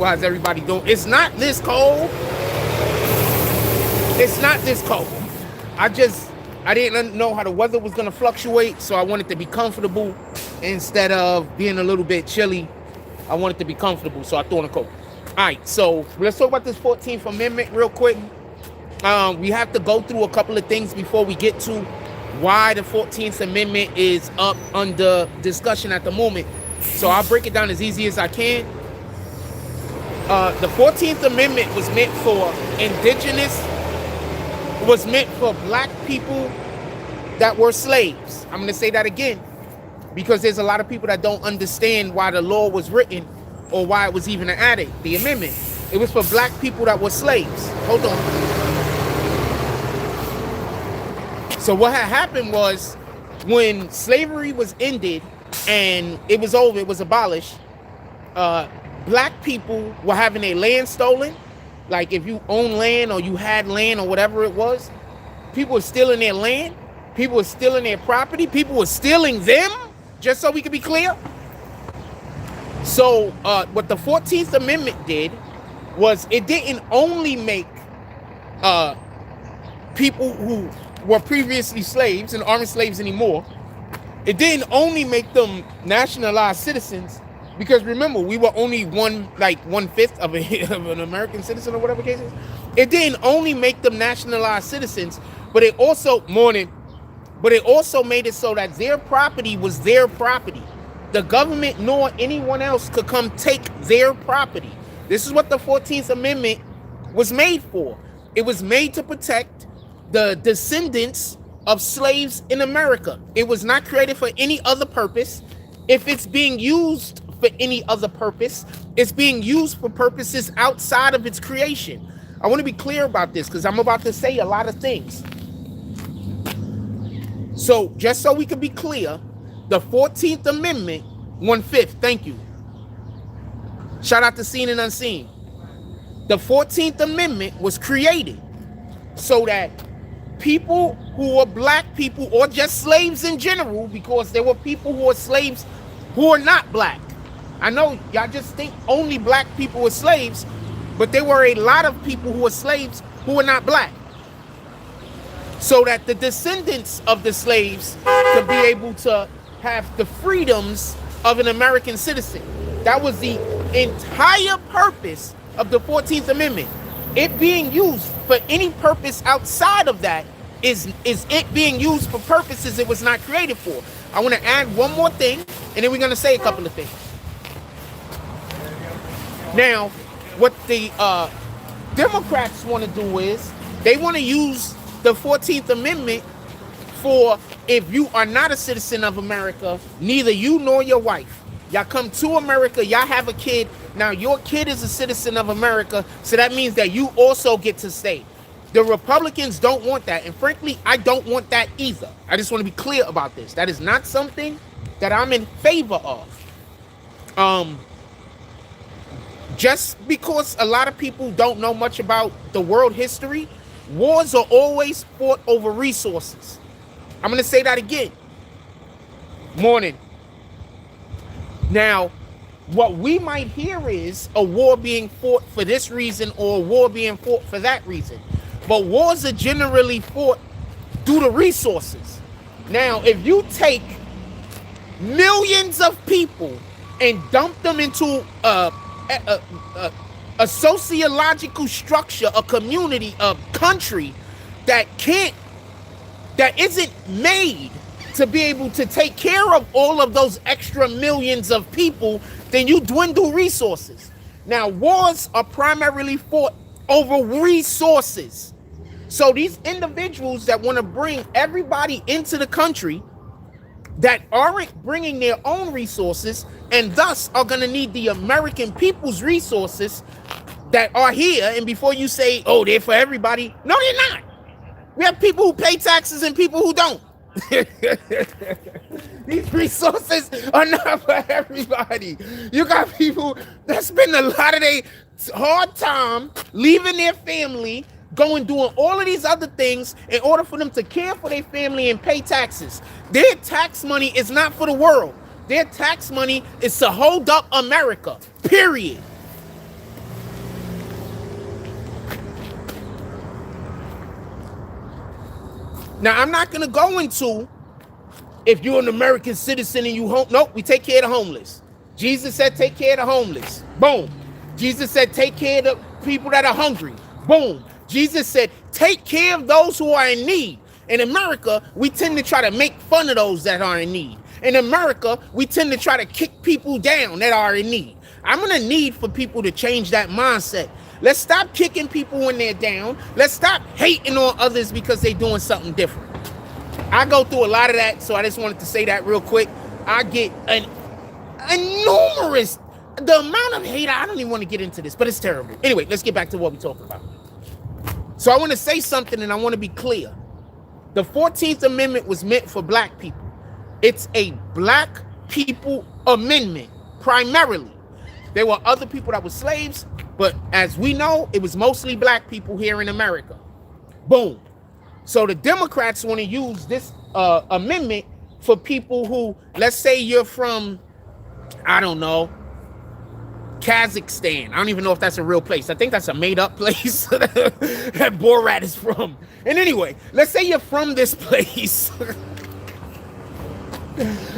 How's everybody doing? It's not this cold. It's not this cold. I didn't know how the weather was gonna fluctuate, so I wanted to be comfortable instead of being a little bit chilly. I wanted to be comfortable, so I threw on a coat. All right, so let's talk about this 14th Amendment real quick. We have to go through a couple of things before we get to why the 14th Amendment is up under discussion at the moment. So I'll break it down as easy as I can. The 14th Amendment was meant for black people that were slaves. I'm going to say that again because there's a lot of people that don't understand why the law was written or why it was even added, the amendment. It was for black people that were slaves. Hold on. So what had happened was when slavery was ended and it was over, it was abolished, black people were having their land stolen. Like if you own land or you had land or whatever it was, people were stealing their land, people were stealing their property, people were stealing them, just so we could be clear. So what the 14th Amendment did was it didn't only make people who were previously slaves and aren't slaves anymore, it didn't only make them nationalized citizens, because remember, we were only one-fifth of an American citizen or whatever case is. It didn't only make them nationalized citizens, but it also made it so that their property was their property. The government nor anyone else could come take their property. This is what the 14th Amendment was made for. It was made to protect the descendants of slaves in America. It was not created for any other purpose. If it's being used for any other purpose, it's being used for purposes outside of its creation. I want to be clear about this because I'm about to say a lot of things. So just so we can be clear, the 14th Amendment, 1/5, thank you. Shout out to Seen and Unseen. The 14th Amendment was created so that people who were black people or just slaves in general, because there were people who were slaves who are not black. I know y'all just think only black people were slaves, but there were a lot of people who were slaves who were not black. So that the descendants of the slaves could be able to have the freedoms of an American citizen. That was the entire purpose of the 14th Amendment. It being used for any purpose outside of that is it being used for purposes it was not created for. I want to add one more thing, and then we're going to say a couple of things. Now, what the Democrats want to do is they want to use the 14th Amendment for if you are not a citizen of America, neither you nor your wife. Y'all come to America, y'all have a kid. Now your kid is a citizen of America, so that means that you also get to stay. The Republicans don't want that, and frankly, I don't want that either. I just want to be clear about this. That is not something that I'm in favor of. Just because a lot of people don't know much about the world history, wars are always fought over resources. I'm going to say that again. Morning. Now, what we might hear is a war being fought for this reason or a war being fought for that reason. But wars are generally fought due to resources. Now, if you take millions of people and dump them into a sociological structure, a community, a country that isn't made to be able to take care of all of those extra millions of people, then you dwindle resources. Now, wars are primarily fought over resources. So these individuals that want to bring everybody into the country that aren't bringing their own resources and thus are going to need the American people's resources that are here. And before you say, oh, they're for everybody. No, they're not. We have people who pay taxes and people who don't. These resources are not for everybody. You got people that spend a lot of their hard time leaving their family, going doing all of these other things in order for them to care for their family and pay taxes. Their tax money is not for the world. Their tax money is to hold up America, period. Now, I'm not going to go into if you're an American citizen and you home. Nope, we take care of the homeless. Jesus said take care of the homeless. Boom. Jesus said take care of the people that are hungry. Boom. Jesus said take care of those who are in need. In America, we tend to try to make fun of those that are in need. In America, we tend to try to kick people down that are in need. I'm going to need for people to change that mindset. Let's stop kicking people when they're down. Let's stop hating on others because they're doing something different. I go through a lot of that, so I just wanted to say that real quick. I get a numerous, the amount of hate, I don't even want to get into this, but it's terrible. Anyway, let's get back to what we're talking about. So I want to say something, and I want to be clear. The 14th Amendment was meant for black people. It's a black people amendment, primarily. There were other people that were slaves, but as we know, it was mostly black people here in America. Boom. So the Democrats want to use this amendment for people who, let's say you're from, I don't know, Kazakhstan. I don't even know if that's a real place. I think that's a made-up place that Borat is from. And anyway, let's say you're from this place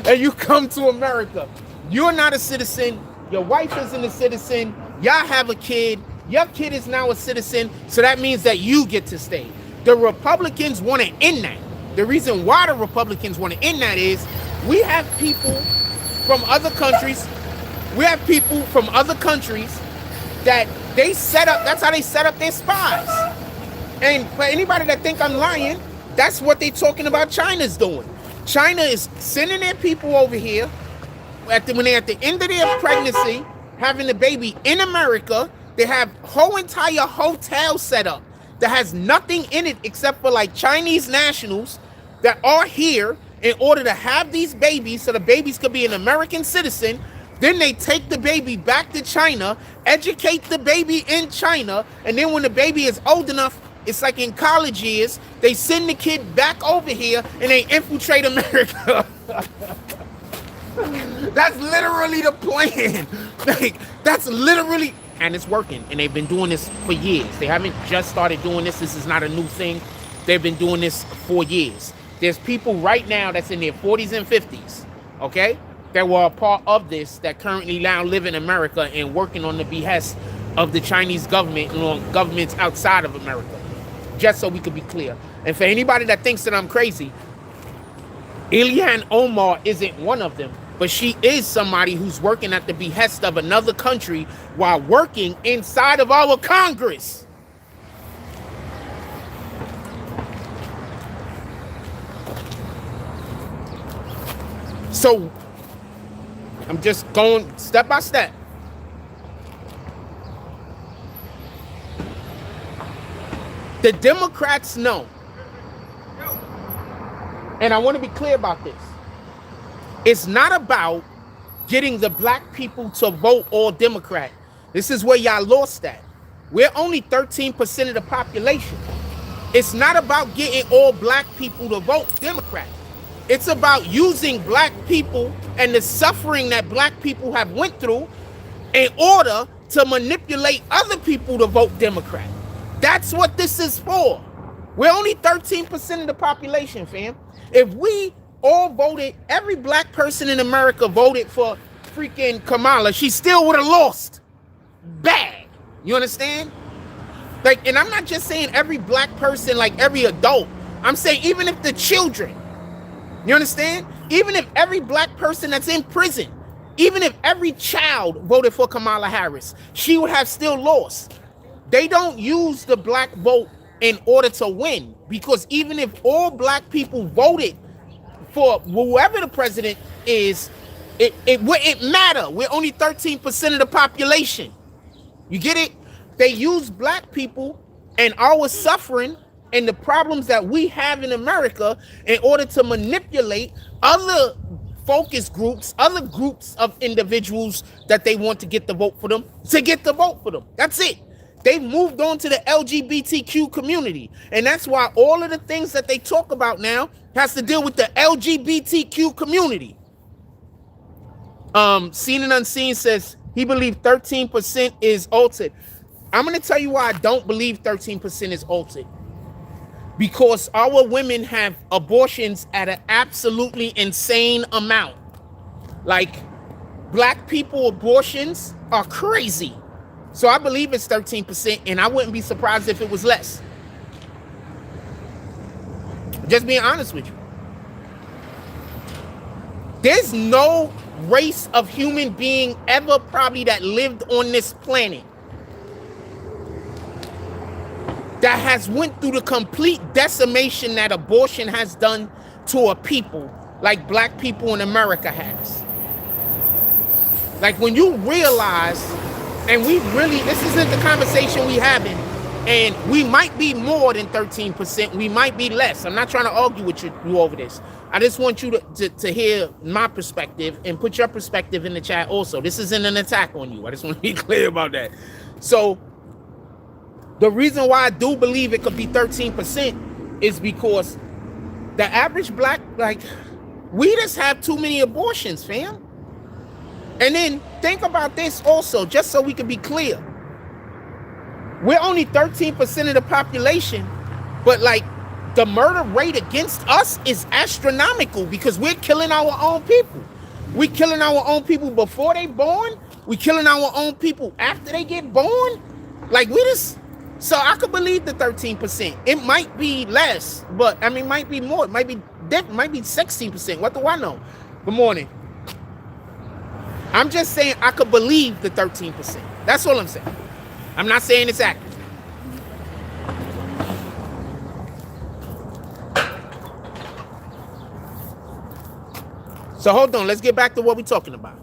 and you come to America. You're not a citizen. Your wife isn't a citizen. Y'all have a kid. Your kid is now a citizen. So that means that you get to stay. The Republicans want to end that. The reason why the Republicans want to end that is we have people from other countries. We have people from other countries that they set up. That's how they set up their spies. And for anybody that think I'm lying, that's what they're talking about China's doing. China is sending their people over here when they're at the end of their pregnancy, having the baby in America. They have whole entire hotel set up that has nothing in it except for like Chinese nationals that are here in order to have these babies so the babies could be an American citizen. Then they take the baby back to China, educate the baby in China, and then when the baby is old enough, it's like in college years, they send the kid back over here and they infiltrate America. That's literally the plan. Like, that's literally, and it's working. And they've been doing this for years. They haven't just started doing this. This is not a new thing. They've been doing this for years. There's people right now that's in their 40s and 50s, okay, that were a part of this that currently now live in America and working on the behest of the Chinese government and on governments outside of America. Just so we could be clear. And for anybody that thinks that I'm crazy, Ilhan Omar isn't one of them. But she is somebody who's working at the behest of another country while working inside of our Congress. So I'm just going step by step. The Democrats know. And I want to be clear about this. It's not about getting the black people to vote all Democrat. This is where y'all lost at. We're only 13% of the population. It's not about getting all black people to vote Democrat. It's about using black people and the suffering that black people have went through in order to manipulate other people to vote Democrat. That's what this is for. We're only 13% of the population, fam. If we all voted, every black person in America voted for freaking Kamala, she still would have lost. Bad. You understand? Like, and I'm not just saying every black person, like every adult. I'm saying even if the children, you understand? Even if every black person that's in prison, even if every child voted for Kamala Harris, she would have still lost. They don't use the black vote in order to win, because even if all black people voted for whoever the president is, it wouldn't matter. We're only 13% of the population. You get it? They use black people and our suffering and the problems that we have in America in order to manipulate other focus groups, other groups of individuals that they want to get the vote for them, to get the vote for them. That's it. They've moved on to the LGBTQ community. And that's why all of the things that they talk about now has to deal with the LGBTQ community. Seen and Unseen says he believes 13% is altered. I'm going to tell you why I don't believe 13% is altered. because our women have abortions at an absolutely insane amount. Like, black people abortions are crazy. So I believe it's 13%, and I wouldn't be surprised if it was less. Just being honest with you. There's no race of human being ever probably that lived on this planet that has went through the complete decimation that abortion has done to a people like black people in America has. Like, when you realize, and we really, this isn't the conversation we having, and we might be more than 13%, we might be less. I'm not trying to argue with you over this. I just want you to hear my perspective and put your perspective in the chat also. This isn't an attack on you. I just want to be clear about that. So the reason why I do believe it could be 13% is because the average black, like, we just have too many abortions, fam. And then think about this also, just so we can be clear. We're only 13% of the population, but like, the murder rate against us is astronomical because we're killing our own people. We're killing our own people before they born. We're killing our own people after they get born. Like, we just, so I could believe the 13%. It might be less, but I mean, might be more. It might be 16%. What do I know? Good morning. I'm just saying I could believe the 13%. That's all I'm saying. I'm not saying it's accurate. So hold on, let's get back to what we're talking about.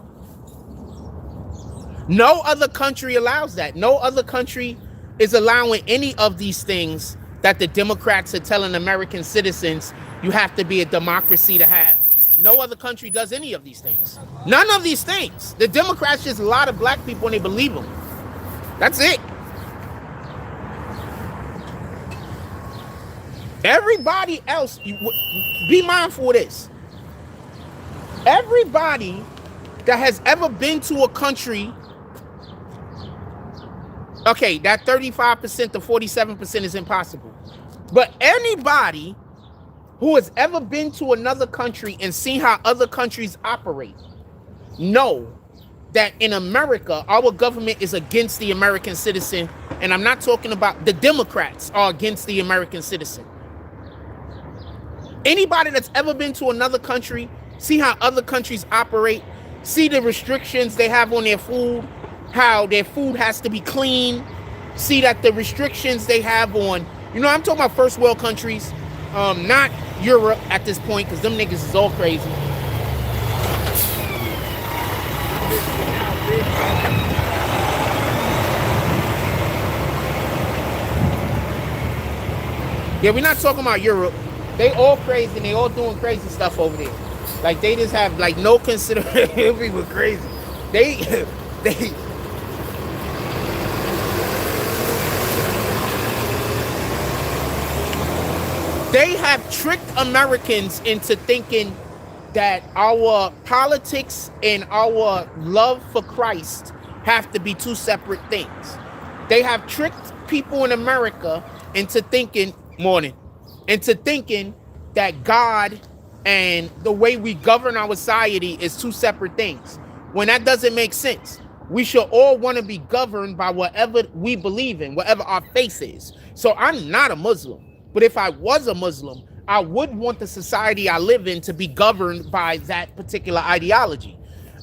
No other country allows that. No other country is allowing any of these things that the Democrats are telling American citizens you have to be a democracy to have. No other country does any of these things. None of these things. The Democrats just lie to black people and they believe them. That's it. Everybody else, be mindful of this. Everybody that has ever been to a country, okay, that 35% to 47% is impossible. But anybody who has ever been to another country and seen how other countries operate know that in America, our government is against the American citizen. And I'm not talking about the Democrats are against the American citizen. Anybody that's ever been to another country, see how other countries operate, see the restrictions they have on their food, how their food has to be clean, see that the restrictions they have on, you know, I'm talking about first world countries, not Europe at this point, because them niggas is all crazy. Yeah, we're not talking about Europe. They all crazy and they all doing crazy stuff over there. Like, they just have like no consideration. People crazy. They have tricked Americans into thinking that our politics and our love for Christ have to be two separate things. They have tricked people in America into thinking, that God and the way we govern our society is two separate things, when that doesn't make sense. We should all want to be governed by whatever we believe in, whatever our faith is. So I'm not a Muslim, but if I was a Muslim, I would want the society I live in to be governed by that particular ideology.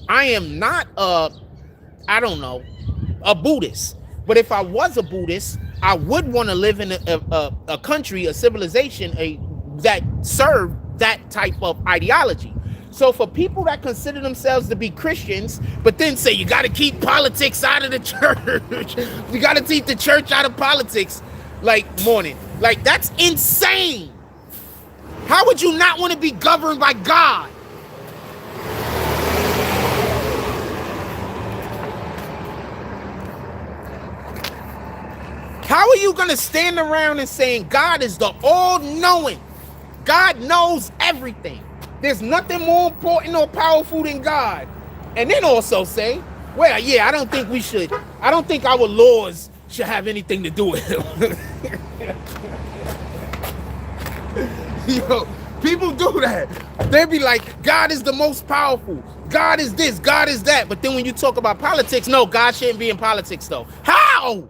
I am not a Buddhist, but if I was a Buddhist, I would want to live in a country, a civilization, that served that type of ideology. So for people that consider themselves to be Christians, but then say you got to keep politics out of the church, you got to keep the church out of politics, like that's insane. How would you not want to be governed by God? How are you going to stand around and saying God is the all-knowing? God knows everything. There's nothing more important or powerful than God. And then also say, well, yeah, I don't think our laws should have anything to do with it. Yo, people do that. They be like, God is the most powerful. God is this, God is that. But then when you talk about politics, no, God shouldn't be in politics though. How?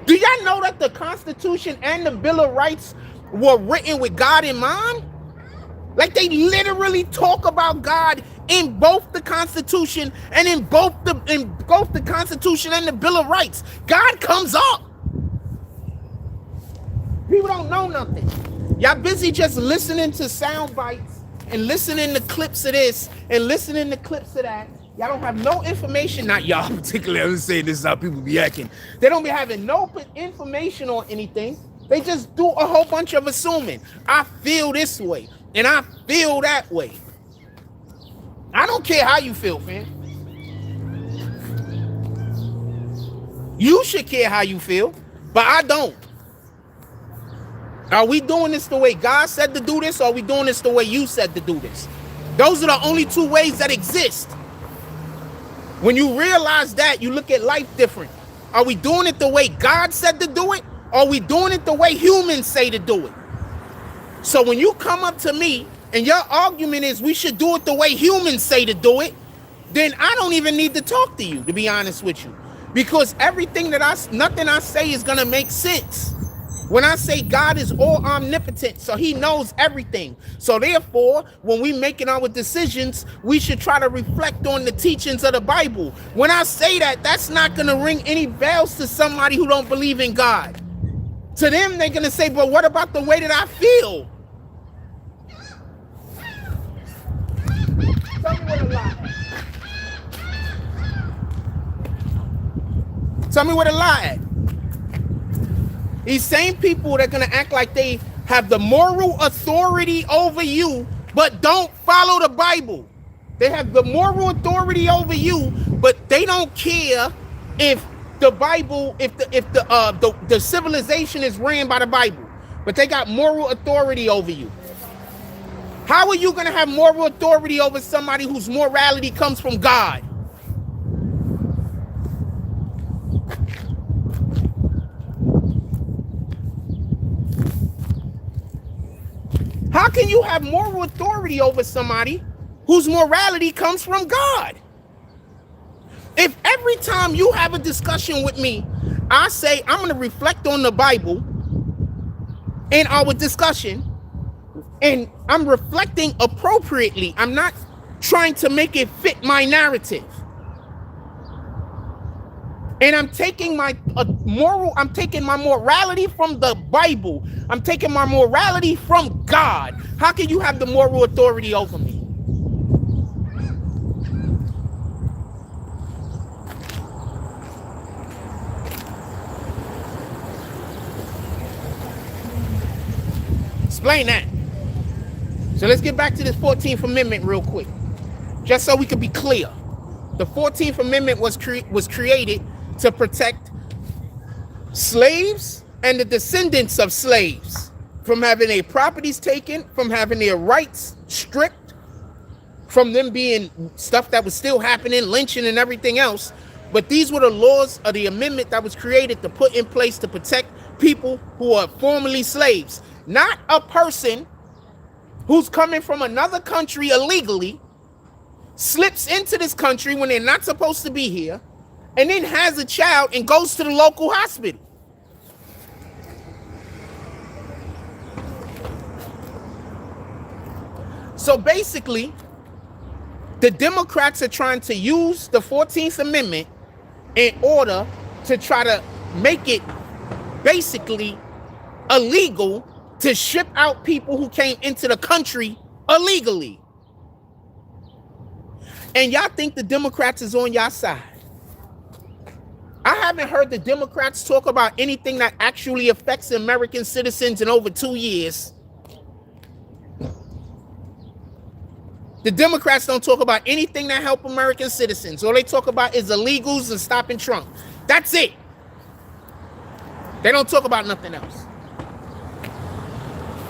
Do y'all know that the Constitution and the Bill of Rights were written with God in mind? Like they literally talk about God in both the Constitution and in both the Constitution and the Bill of Rights. God comes up. People don't know nothing. Y'all busy just listening to sound bites and listening to clips of this and listening to clips of that. Y'all don't have no information. Not y'all particularly. I'm saying this is how people be acting. They don't be having no information on anything. They just do a whole bunch of assuming. I feel this way and I feel that way. I don't care how you feel, fam. You should care how you feel, but I don't. Are we doing this the way God said to do this, or are we doing this the way you said to do this? Those are the only two ways that exist. When you realize that, you look at life different. Are we doing it the way God said to do it, or are we doing it the way humans say to do it? So when you come up to me and your argument is we should do it the way humans say to do it, then I don't even need to talk to you, to be honest with you. Because nothing I say is gonna make sense. When I say God is all omnipotent, so he knows everything. So therefore, when we making our decisions, we should try to reflect on the teachings of the Bible. When I say that, that's not gonna ring any bells to somebody who don't believe in God. To them, they're gonna say, but what about the way that I feel? Tell me where the lie at. Tell me where the lie at. These same people that are going to act like they have the moral authority over you, but don't follow the Bible. They have the moral authority over you, but they don't care if the Bible, if the civilization is ran by the Bible, but they got moral authority over you. How are you going to have moral authority over somebody whose morality comes from God? How can you have moral authority over somebody whose morality comes from God? If every time you have a discussion with me, I say I'm going to reflect on the Bible in our discussion, and I'm reflecting appropriately. I'm not trying to make it fit my narrative. And I'm taking my morality from the Bible. I'm taking my morality from God. How can you have the moral authority over me? Explain that. So let's get back to this 14th Amendment real quick, just so we can be clear. The 14th Amendment was created to protect slaves and the descendants of slaves from having their properties taken, from having their rights stripped, from them being stuff that was still happening, lynching and everything else. But these were the laws of the amendment that was created to put in place to protect people who are formerly slaves. Not a person who's coming from another country illegally, slips into this country when they're not supposed to be here, and then has a child and goes to the local hospital. So basically, the Democrats are trying to use the 14th Amendment in order to try to make it basically illegal to ship out people who came into the country illegally. And y'all think the Democrats is on y'all side. I haven't heard the Democrats talk about anything that actually affects American citizens in over 2 years. The Democrats don't talk about anything that help American citizens. All they talk about is illegals and stopping Trump. That's it. They don't talk about nothing else.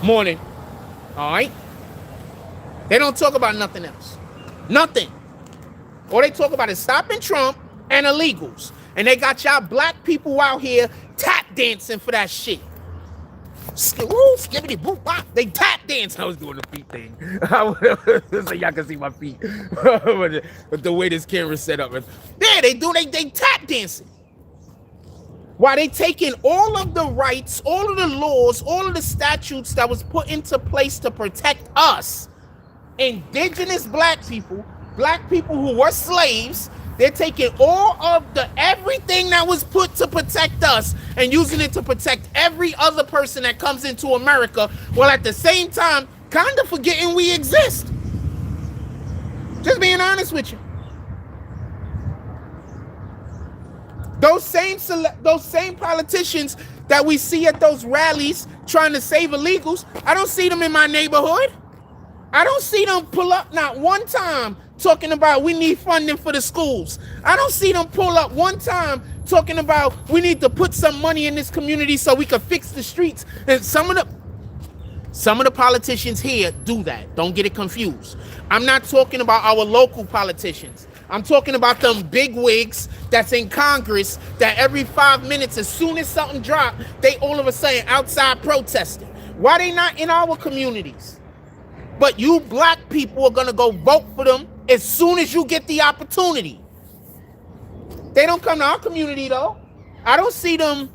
Morning. All right? They don't talk about nothing else. Nothing. All they talk about is stopping Trump and illegals. And they got y'all black people out here tap dancing for that shit. Woo, skibbity boop bop. They tap dance. I was doing the feet thing. So y'all can see my feet. But the way this camera's set up. Yeah, they tap dancing. While they taking all of the rights, all of the laws, all of the statutes that was put into place to protect us, indigenous black people who were slaves, they're taking all of everything that was put to protect us and using it to protect every other person that comes into America, while at the same time kind of forgetting we exist. Just being honest with you. Those same politicians that we see at those rallies trying to save illegals, I don't see them in my neighborhood. I don't see them pull up not one time talking about we need funding for the schools. I don't see them pull up one time talking about we need to put some money in this community so we can fix the streets. And some of the politicians here do that. Don't get it confused. I'm not talking about our local politicians. I'm talking about them big wigs that's in Congress that every 5 minutes, as soon as something drops, they all of a sudden outside protesting. Why they not in our communities? But you black people are gonna go vote for them as soon as you get the opportunity. They don't come to our community though. I don't see them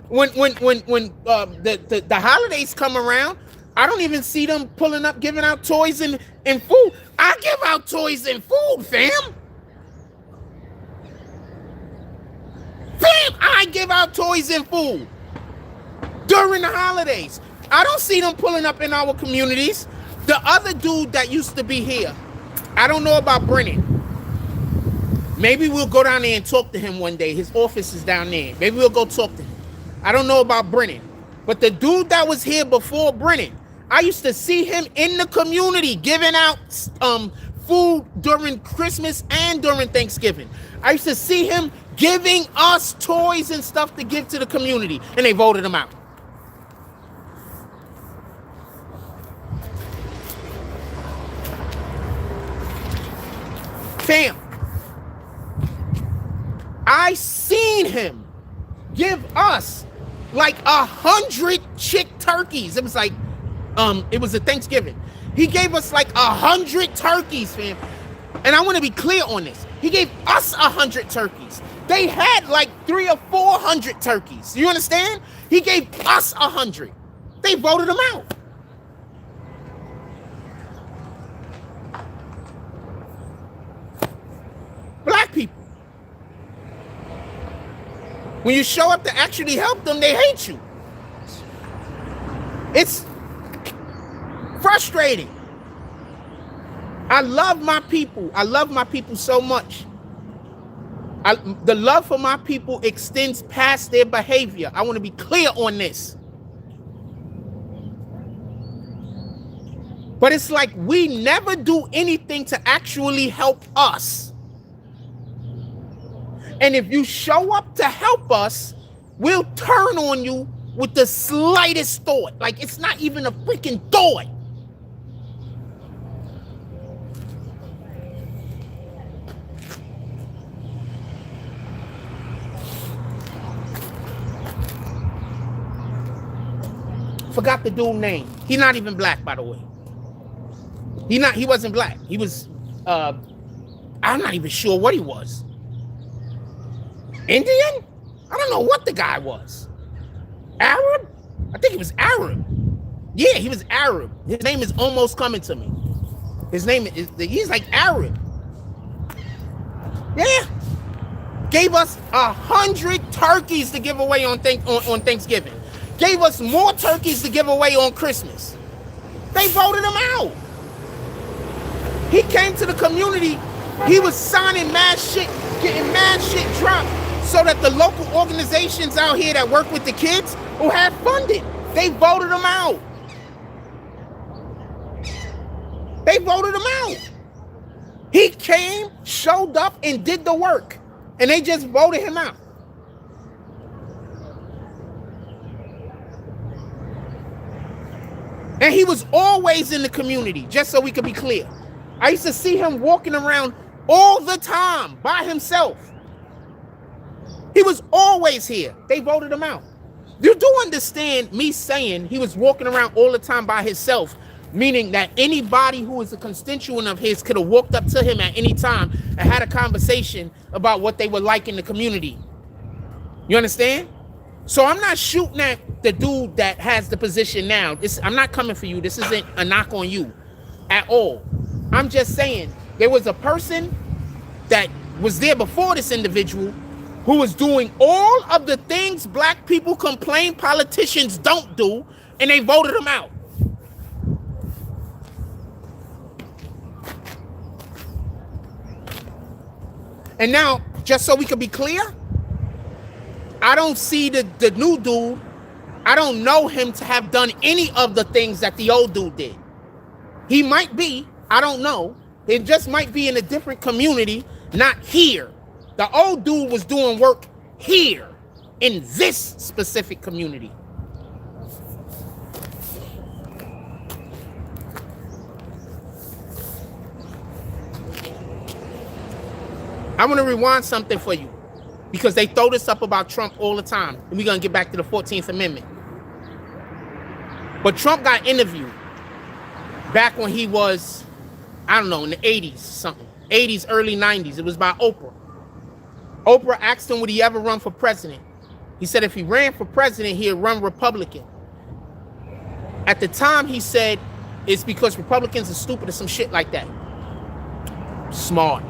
when the holidays come around. I don't even see them pulling up, giving out toys and food. I give out toys and food, fam. I give out toys and food during the holidays. I don't see them pulling up in our communities. The other dude that used to be here, I don't know about Brennan. Maybe we'll go down there and talk to him one day. His office is down there. Maybe we'll go talk to him. I don't know about Brennan. But the dude that was here before Brennan, I used to see him in the community giving out food during Christmas and during Thanksgiving. I used to see him giving us toys and stuff to give to the community, and they voted him out. Fam, I seen him give us like 100 chick turkeys. It was like, it was a Thanksgiving. He gave us like 100 turkeys, fam. And I want to be clear on this. He gave us 100 turkeys. They had like 300 or 400 turkeys. You understand? He gave us 100. They voted him out. Black people. When you show up to actually help them, they hate you. It's frustrating. I love my people. I love my people so much. The love for my people extends past their behavior. I want to be clear on this. But it's like we never do anything to actually help us. And if you show up to help us, we'll turn on you with the slightest thought. Like it's not even a freaking thought. Forgot the dude's name. He's not even black, by the way. He wasn't black. He was I'm not even sure what he was. Indian? I don't know what the guy was. Arab? I think he was Arab. Yeah, he was Arab. His name is almost coming to me. His name is, he's like Arab. Yeah. Gave us 100 turkeys to give away on Thanksgiving. Gave us more turkeys to give away on Christmas. They voted him out. He came to the community. He was signing mad shit, getting mad shit dropped so that the local organizations out here that work with the kids will have funding. They voted him out. They voted him out. He came, showed up, and did the work. And they just voted him out. And he was always in the community, just so we could be clear. I used to see him walking around all the time by himself. He was always here. They voted him out. You do understand me saying he was walking around all the time by himself, meaning that anybody who is a constituent of his could have walked up to him at any time and had a conversation about what they would like in the community. You understand? So I'm not shooting at the dude that has the position now. I'm not coming for you. This isn't a knock on you at all. I'm just saying there was a person that was there before this individual who was doing all of the things black people complain politicians don't do, and they voted him out. And now, just so we can be clear, I don't see the new dude, I don't know him to have done any of the things that the old dude did. He might be, I don't know. It just might be in a different community, not here. The old dude was doing work here in this specific community. I want to rewind something for you because they throw this up about Trump all the time. And we're going to get back to the 14th Amendment. But Trump got interviewed back when he was, I don't know, in the 80s, something. 80s, early 90s. It was by Oprah. Oprah asked him, would he ever run for president? He said if he ran for president, he'd run Republican. At the time, he said it's because Republicans are stupid or some shit like that. Smart.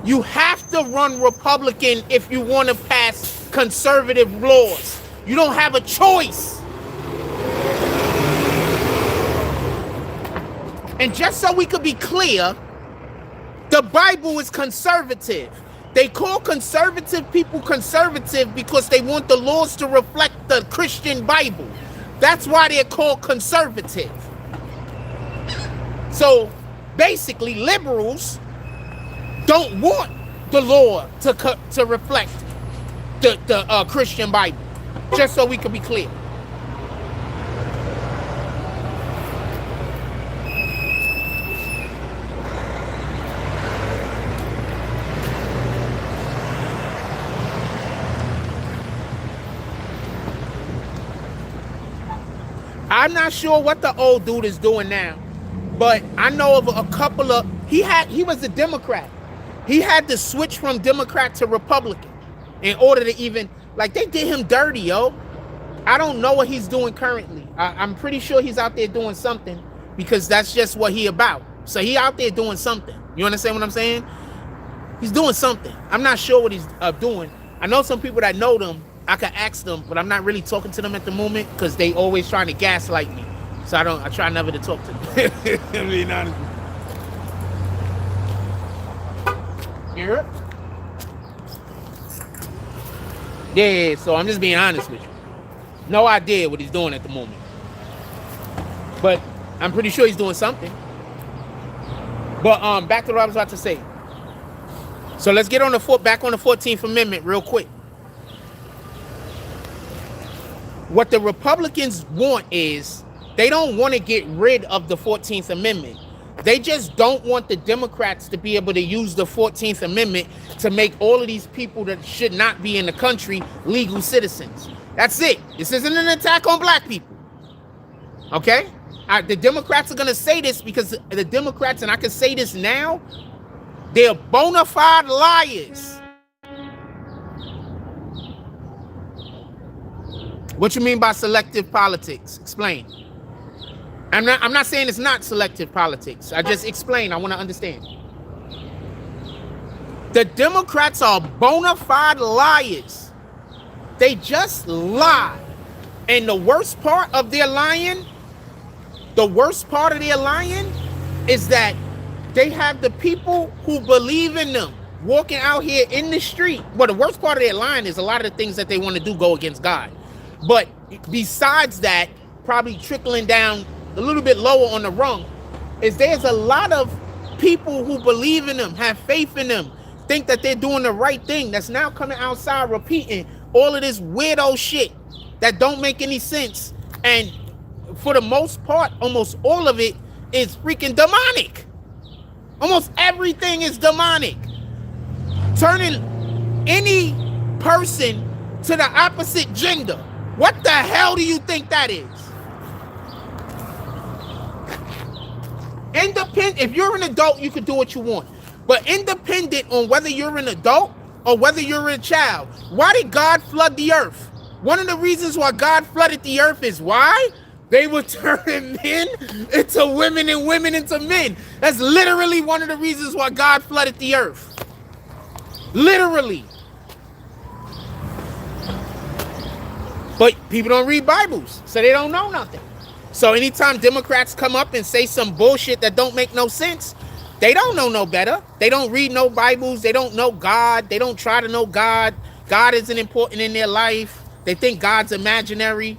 You have to run Republican if you want to pass conservative laws. You don't have a choice. And just so we could be clear, the Bible is conservative. They call conservative people conservative because they want the laws to reflect the Christian Bible. That's why they're called conservative. So basically, liberals don't want the law to reflect the Christian Bible. Just so we can be clear. I'm not sure what the old dude is doing now, but I know of a couple of, he was a Democrat. He had to switch from Democrat to Republican in order to even, like, they did him dirty, yo. I don't know what he's doing currently. I'm pretty sure he's out there doing something because that's just what he about. So he out there doing something. You understand what I'm saying? He's doing something. I'm not sure what he's doing. I know some people that know them. I could ask them, but I'm not really talking to them at the moment because they always trying to gaslight me. So I try never to talk to them. I'm being honest. Hear it? Yeah, so I'm just being honest with you. No idea what he's doing at the moment. But I'm pretty sure he's doing something. But back to what I was about to say. So let's get on back on the 14th Amendment real quick. What the Republicans want is they don't want to get rid of the 14th Amendment. They just don't want the Democrats to be able to use the 14th Amendment to make all of these people that should not be in the country legal citizens. That's it. This isn't an attack on black people. Okay? The Democrats are going to say this because the Democrats, and I can say this now, they're bona fide liars. What you mean by selective politics? Explain. I'm not saying it's not selective politics. I just explain. I want to understand. The Democrats are bona fide liars. They just lie. And the worst part of their lying, is that they have the people who believe in them walking out here in the street. Well, the worst part of their lying is a lot of the things that they want to do go against God. But besides that, probably trickling down a little bit lower on the rung, is there's a lot of people who believe in them, have faith in them, think that they're doing the right thing, that's now coming outside repeating all of this weirdo shit that don't make any sense. And for the most part, almost all of it is freaking demonic. Almost everything is demonic. Turning any person to the opposite gender. What the hell do you think that is? Independent. If you're an adult, you can do what you want. But independent on whether you're an adult or whether you're a child. Why did God flood the earth? One of the reasons why God flooded the earth is why? They were turning men into women and women into men. That's literally one of the reasons why God flooded the earth. Literally. But people don't read Bibles, so they don't know nothing. So anytime Democrats come up and say some bullshit that don't make no sense, they don't know no better. They don't read no Bibles. They don't know God. They don't try to know God. God isn't important in their life. They think God's imaginary.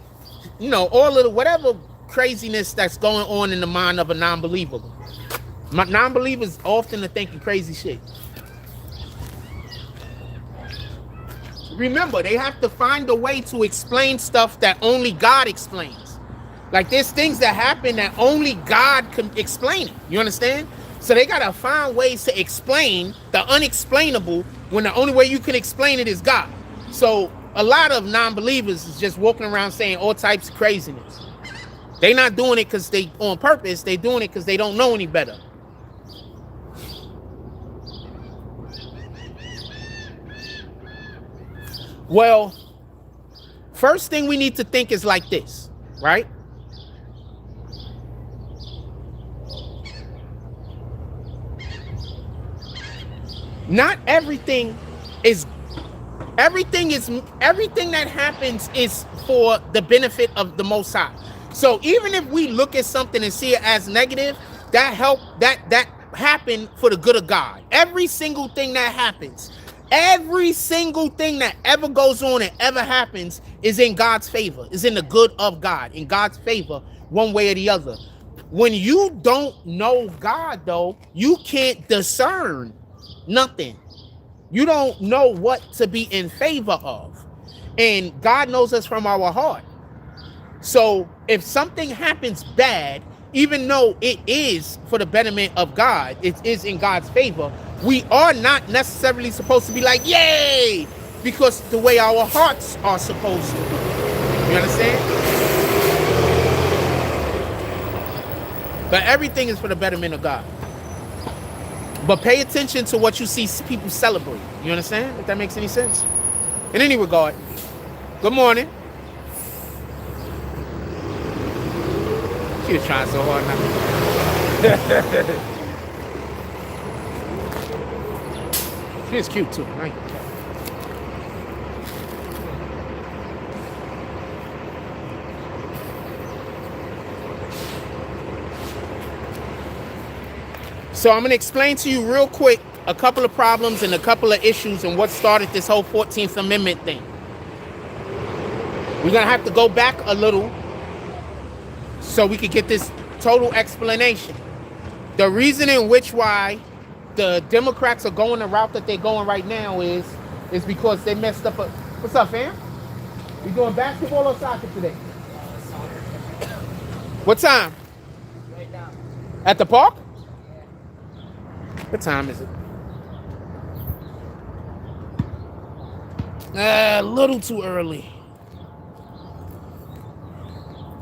You know, all of the whatever craziness that's going on in the mind of a non-believer. Non-believers often are thinking crazy shit. Remember, they have to find a way to explain stuff that only God explains. Like there's things that happen that only God can explain it. You understand? So they gotta find ways to explain the unexplainable when the only way you can explain it is God. So a lot of non-believers is just walking around saying all types of craziness. They not doing it because they on purpose. They doing it because they don't know any better. Well, first thing we need to think is like this, right? Not everything that happens is for the benefit of the Most High. So even if we look at something and see it as negative, that happened for the good of God. Every single thing that happens, every single thing that ever goes on and ever happens is in God's favor, is in the good of God, in God's favor, one way or the other. When you don't know God, though, you can't discern nothing. You don't know what to be in favor of. And God knows us from our heart. So if something happens bad, even though it is for the betterment of God, it is in God's favor, we are not necessarily supposed to be like, yay, because the way our hearts are supposed to. You understand? But everything is for the betterment of God. But pay attention to what you see people celebrate. You understand? If that makes any sense. In any regard, good morning. She was trying so hard not to. She is cute too, right? So I'm going to explain to you real quick a couple of problems and a couple of issues and what started this whole 14th Amendment thing. We're going to have to go back a little so we could get this total explanation. The reason in which why the Democrats are going the route that they're going right now is because they messed up. What's up, fam? We doing basketball or soccer today? What time? Right now. At the park? What time is it? A little too early.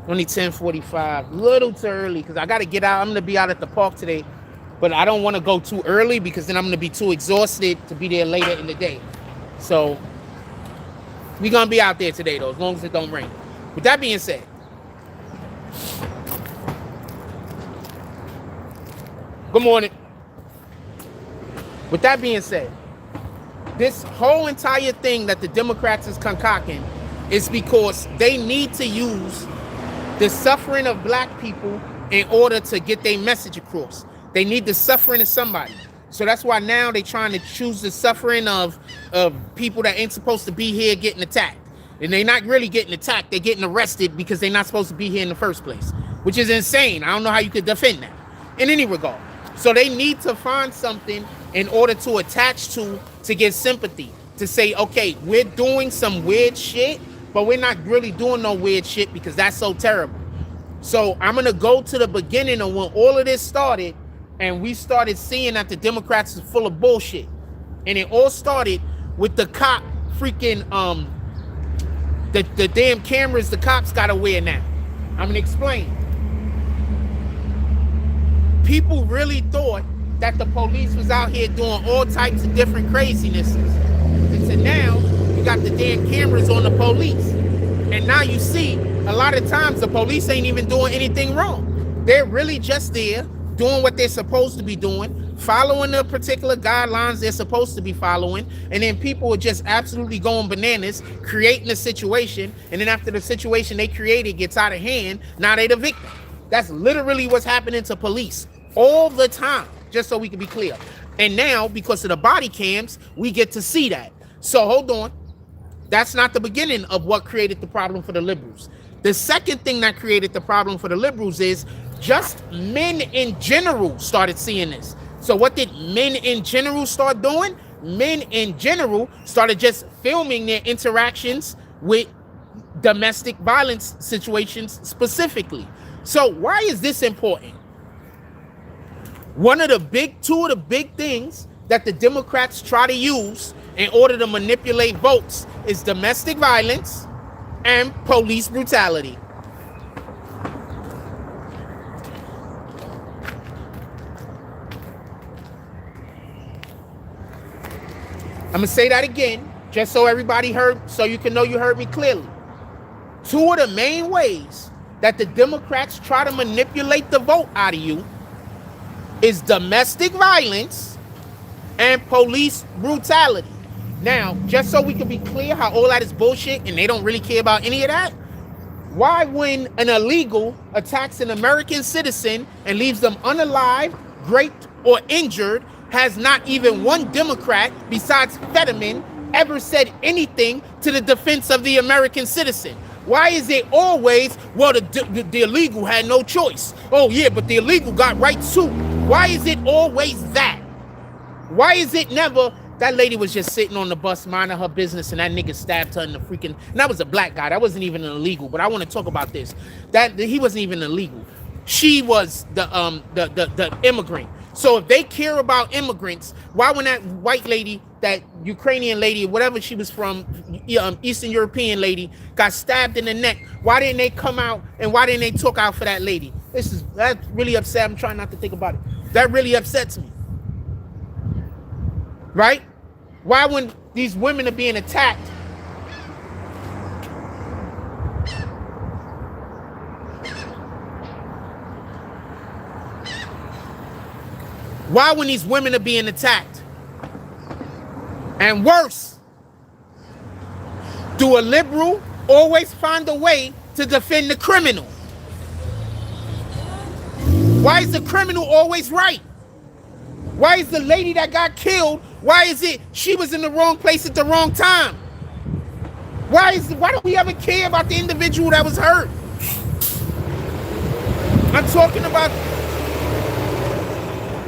Only 10:45. Little too early because I got to get out. I'm going to be out at the park today. But I don't want to go too early because then I'm going to be too exhausted to be there later in the day. So we're going to be out there today, though, as long as it don't rain. With that being said, good morning. With that being said, this whole entire thing that the Democrats is concocting is because they need to use the suffering of black people in order to get their message across. They need the suffering of somebody. So that's why now they're trying to choose the suffering of people that ain't supposed to be here getting attacked. And they're not really getting attacked. They're getting arrested because they're not supposed to be here in the first place, which is insane. I don't know how you could defend that in any regard. So they need to find something in order to attach to get sympathy, to say, okay, we're doing some weird shit, but we're not really doing no weird shit because that's so terrible. So I'm going to go to the beginning of when all of this started, and we started seeing that the Democrats is full of bullshit. And it all started with the cop freaking the damn cameras the cops gotta wear now. I'm gonna explain. People really thought that the police was out here doing all types of different crazinesses. And so now you got the damn cameras on the police. And now you see a lot of times the police ain't even doing anything wrong. They're really just there doing what they're supposed to be doing, following the particular guidelines they're supposed to be following, and then people are just absolutely going bananas, creating a situation, and then after the situation they created gets out of hand, now they the victim. That's literally what's happening to police all the time, just so we can be clear. And now, because of the body cams, we get to see that. So hold on. That's not the beginning of what created the problem for the liberals. The second thing that created the problem for the liberals is just men in general started seeing this. So what did men in general start doing? Men in general started just filming their interactions with domestic violence situations specifically. So why is this important? Two of the big things that the Democrats try to use in order to manipulate votes is domestic violence and police brutality. I'm gonna say that again, just so everybody heard, so you can know you heard me clearly. Two of the main ways that the Democrats try to manipulate the vote out of you is domestic violence and police brutality. Now, just so we can be clear how all that is bullshit and they don't really care about any of that, why when an illegal attacks an American citizen and leaves them unalive, raped, or injured, has not even one Democrat besides Fetterman ever said anything to the defense of the American citizen? Why is it always, well, the illegal had no choice? Oh yeah, but the illegal got rights too. Why is it always that? Why is it never, that lady was just sitting on the bus minding her business and that nigga stabbed her in the freaking, and that was a black guy, that wasn't even an illegal, but I want to talk about this. That he wasn't even illegal. She was the immigrant. So if they care about immigrants, why when that white lady, that Ukrainian lady, whatever she was from, Eastern European lady, got stabbed in the neck, why didn't they come out and why didn't they talk out for that lady? That really upset. I'm trying not to think about it. That really upsets me. Right? Why when these women are being attacked, why when these women are being attacked, and worse, do a liberal always find a way to defend the criminal? Why is the criminal always right? Why is the lady that got killed, why is it she was in the wrong place at the wrong time? Why don't we ever care about the individual that was hurt? I'm talking about,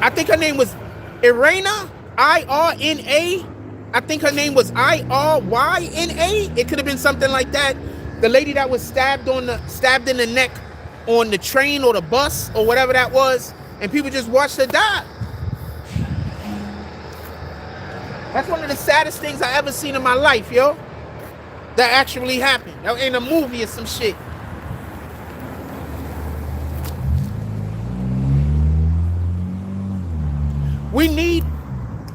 I think her name was Irina, I-R-N-A. I think her name was I-R-Y-N-A. It could have been something like that. The lady that was stabbed in the neck on the train or the bus or whatever that was, and people just watched her die. That's one of the saddest things I ever seen in my life, yo. That actually happened. In a movie or some shit. We need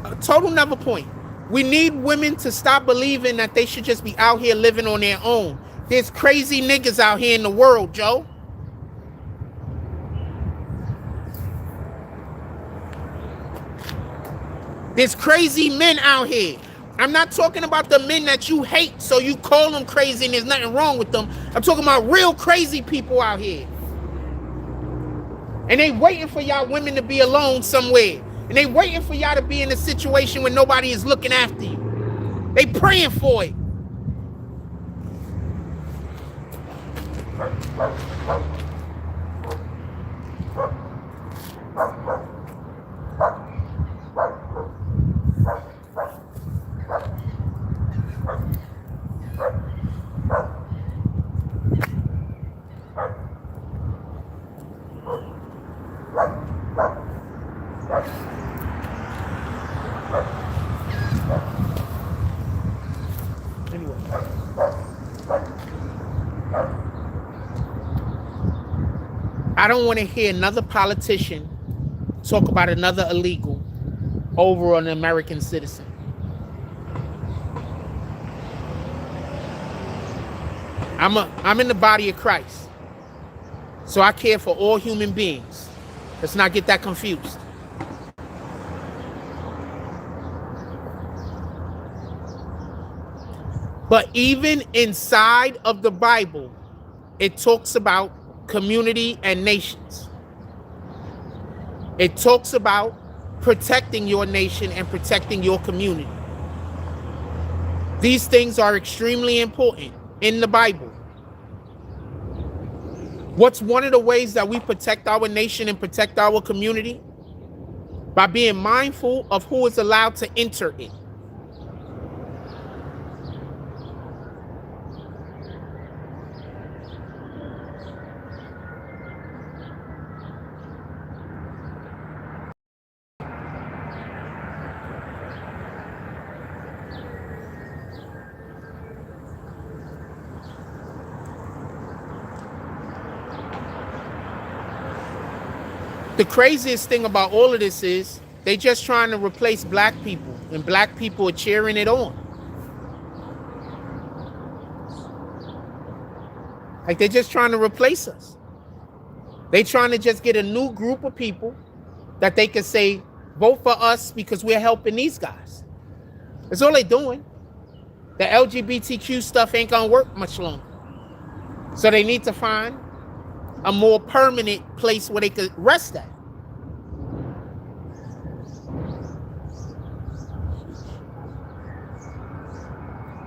a total another point. We need women to stop believing that they should just be out here living on their own. There's crazy niggas out here in the world, Joe. There's crazy men out here. I'm not talking about the men that you hate, so you call them crazy and there's nothing wrong with them. I'm talking about real crazy people out here. And they waiting for y'all women to be alone somewhere. And they waiting for y'all to be in a situation where nobody is looking after you. They praying for it. don't want to hear another politician talk about another illegal over an American citizen. I'm in the body of Christ, so I care for all human beings. Let's not get that confused. But even inside of the Bible, it talks about community and nations. It talks about protecting your nation and protecting your community. These things are extremely important in the Bible. What's one of the ways that we protect our nation and protect our community? By being mindful of who is allowed to enter it. The craziest thing about all of this is they just trying to replace black people, and black people are cheering it on. Like they're just trying to replace us. They trying to just get a new group of people that they can say, vote for us because we're helping these guys. That's all they doing. The LGBTQ stuff ain't gonna work much longer. So they need to find a more permanent place where they could rest at.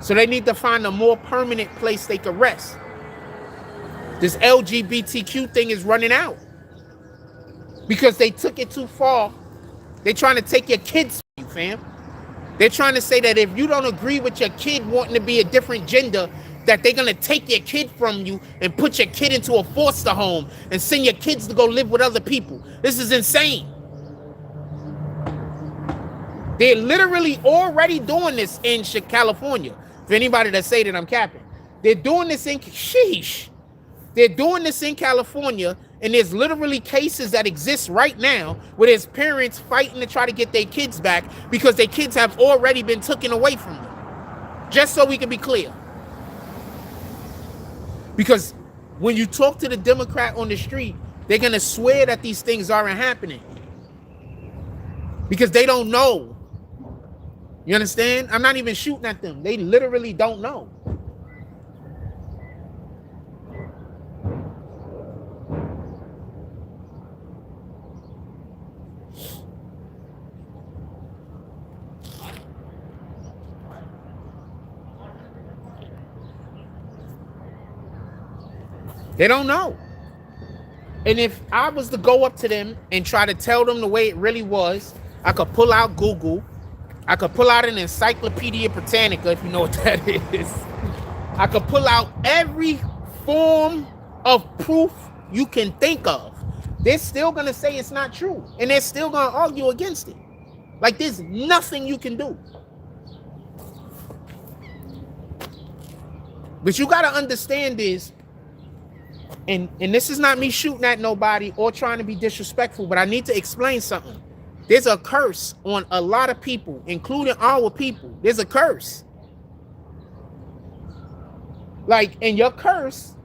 So they need to find a more permanent place they could rest. This LGBTQ thing is running out because they took it too far. They're trying to take your kids from you, fam. They're trying to say that if you don't agree with your kid wanting to be a different gender, that they're going to take your kid from you and put your kid into a foster home and send your kids to go live with other people. This is insane. They're literally already doing this in California. For anybody that say that I'm capping, they're doing this in They're doing this in California, and there's literally cases that exist right now where there's parents fighting to try to get their kids back because their kids have already been taken away from them. Just so we can be clear. Because when you talk to the Democrat on the street, they're going to swear that these things aren't happening. Because they don't know. You understand? I'm not even shooting at them. They literally don't know. They don't know. And if I was to go up to them and try to tell them the way it really was, I could pull out Google. I could pull out an Encyclopedia Britannica, if you know what that is. I could pull out every form of proof you can think of. They're still going to say it's not true. And they're still going to argue against it. Like there's nothing you can do. But you got to understand is, and this is not me shooting at nobody or trying to be disrespectful, but I need to explain something. There's a curse on a lot of people, including our people. There's a curse. Like, and your curse,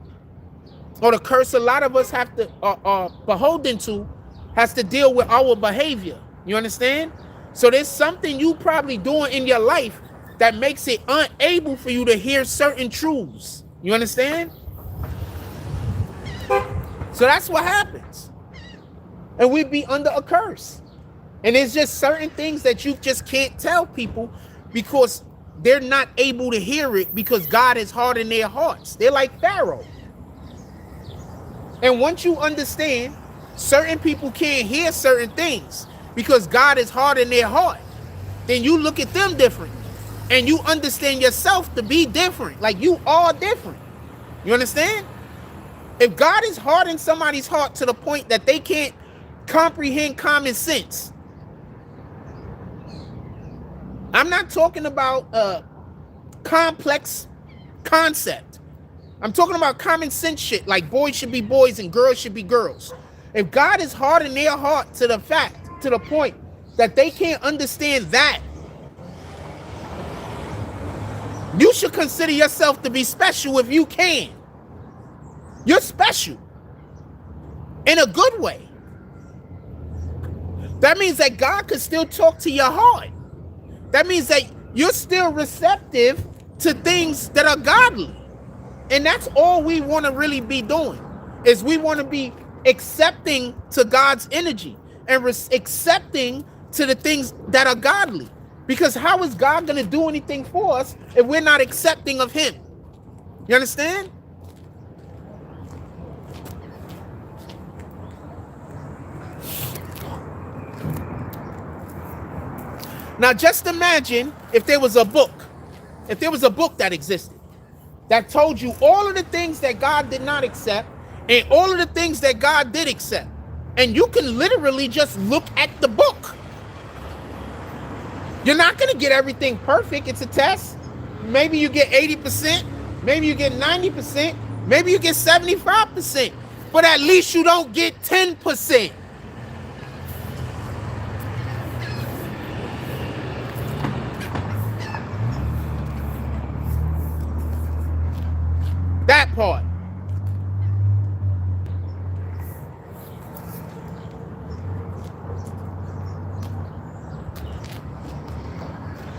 or the curse a lot of us have to are beholden to, has to deal with our behavior. You understand? So there's something you probably doing in your life that makes it unable for you to hear certain truths. You understand? So that's what happens. And we be under a curse. And it's just certain things that you just can't tell people because they're not able to hear it because God has hardened their hearts. They're like Pharaoh. And once you understand, certain people can't hear certain things because God has hardened their heart, then you look at them different. And you understand yourself to be different. Like you are different. You understand? If God has hardened somebody's heart to the point that they can't comprehend common sense, I'm not talking about a complex concept. I'm talking about common sense shit, like boys should be boys and girls should be girls. If God is hardening their heart to the point that they can't understand that, you should consider yourself to be special if you can. You're special in a good way. That means that God could still talk to your heart. That means that you're still receptive to things that are godly. And that's all we want to really be doing, is we want to be accepting to God's energy and accepting to the things that are godly. Because how is God going to do anything for us if we're not accepting of him? You understand? Now just imagine if there was a book that existed that told you all of the things that God did not accept and all of the things that God did accept. And you can literally just look at the book. You're not going to get everything perfect. It's a test. Maybe you get 80%. Maybe you get 90%. Maybe you get 75%. But at least you don't get 10%. That part.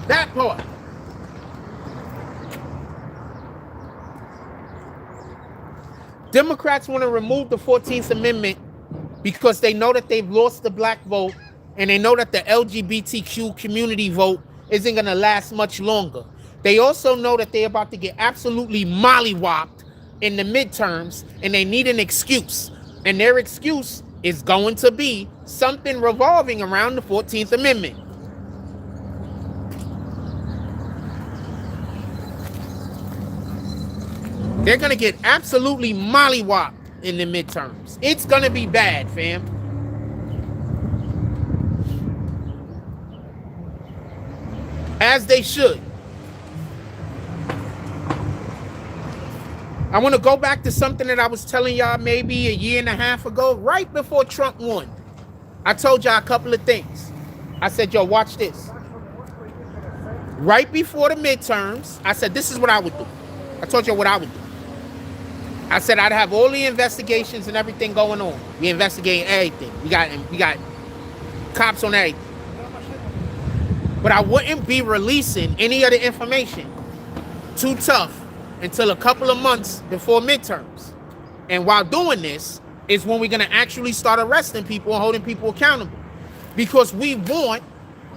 That part. Democrats want to remove the 14th Amendment because they know that they've lost the black vote and they know that the LGBTQ community vote isn't going to last much longer. They also know that they're about to get absolutely mollywopped in the midterms and they need an excuse. And their excuse is going to be something revolving around the 14th Amendment. They're going to get absolutely mollywopped in the midterms. It's going to be bad, fam. As they should. I want to go back to something that I was telling y'all maybe a year and a half ago, right before Trump won. I told y'all a couple of things. I said, yo, watch this. Right before the midterms, I said, this is what I would do. I told you what I would do. I said I'd have all the investigations and everything going on. We investigating everything. We got cops on everything. But I wouldn't be releasing any of the information too tough until a couple of months before midterms. And while doing this is when we're going to actually start arresting people and holding people accountable. Because we want,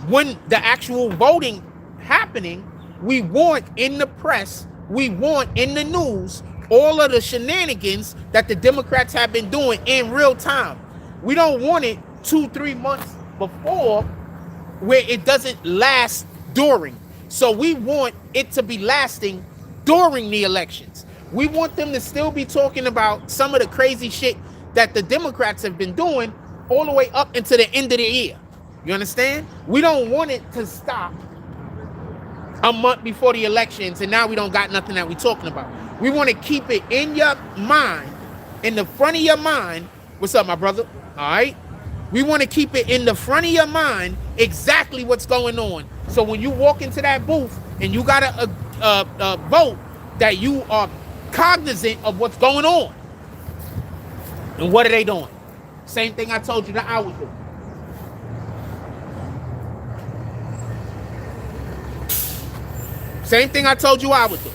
when the actual voting happening, we want in the press, we want in the news, all of the shenanigans that the Democrats have been doing in real time. We don't want it 2-3 months before where it doesn't last during. So we want it to be lasting during the elections. We want them to still be talking about some of the crazy shit that the Democrats have been doing all the way up into the end of the year. You understand? We don't want it to stop a month before the elections and now we don't got nothing that we're talking about. We want to keep it in your mind, in the front of your mind. What's up, my brother? All right? We want to keep it in the front of your mind exactly what's going on. So when you walk into that booth and you got to vote, that you are cognizant of what's going on. And what are they doing? Same thing I told you that I would do. Same thing I told you I would do.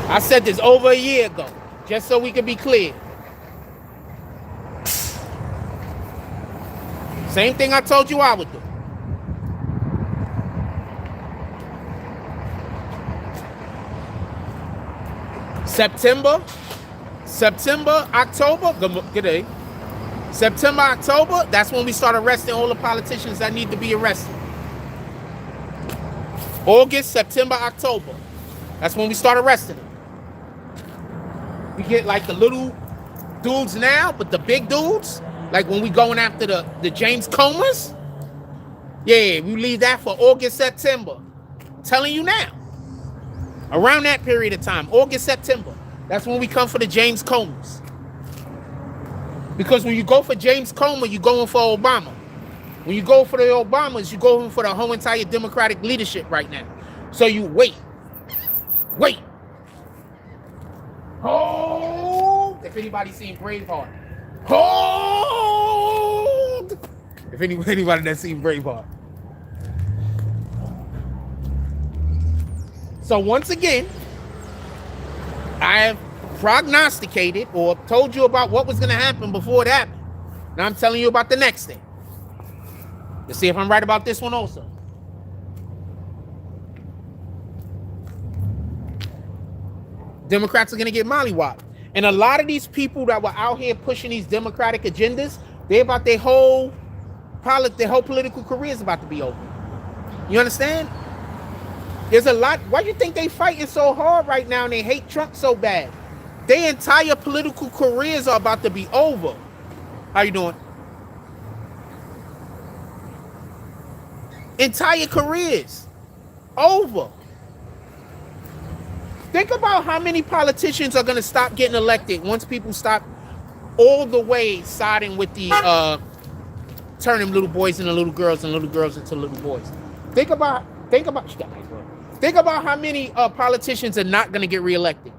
I said this over a year ago, just so we can be clear. Same thing I told you I would do. September, October, good day. September, October, that's when we start arresting all the politicians that need to be arrested. August, September, October. That's when we start arresting them. We get like the little dudes now, but the big dudes, like when we going after the James Comers, yeah, we leave that for August, September. I'm telling you now. Around that period of time, August, September, that's when we come for the James Comers. Because when you go for James Comer, you're going for Obama. When you go for the Obamas, you're going for the whole entire Democratic leadership right now. So you wait. Hold. If anybody's seen Braveheart. Hold. If anybody that's seen Braveheart. So once again, I have prognosticated or told you about what was going to happen before it happened. Now I'm telling you about the next thing. Let's see if I'm right about this one also. Democrats are going to get mollywopped. And a lot of these people that were out here pushing these Democratic agendas, they're about their whole political career is about to be over. You understand? There's a lot. Why do you think they fighting so hard right now and they hate Trump so bad? Their entire political careers are about to be over. How you doing? Entire careers over. Think about how many politicians are going to stop getting elected once people stop all the way siding with the turning little boys into little girls and little girls into little boys. Think about how many politicians are not going to get reelected.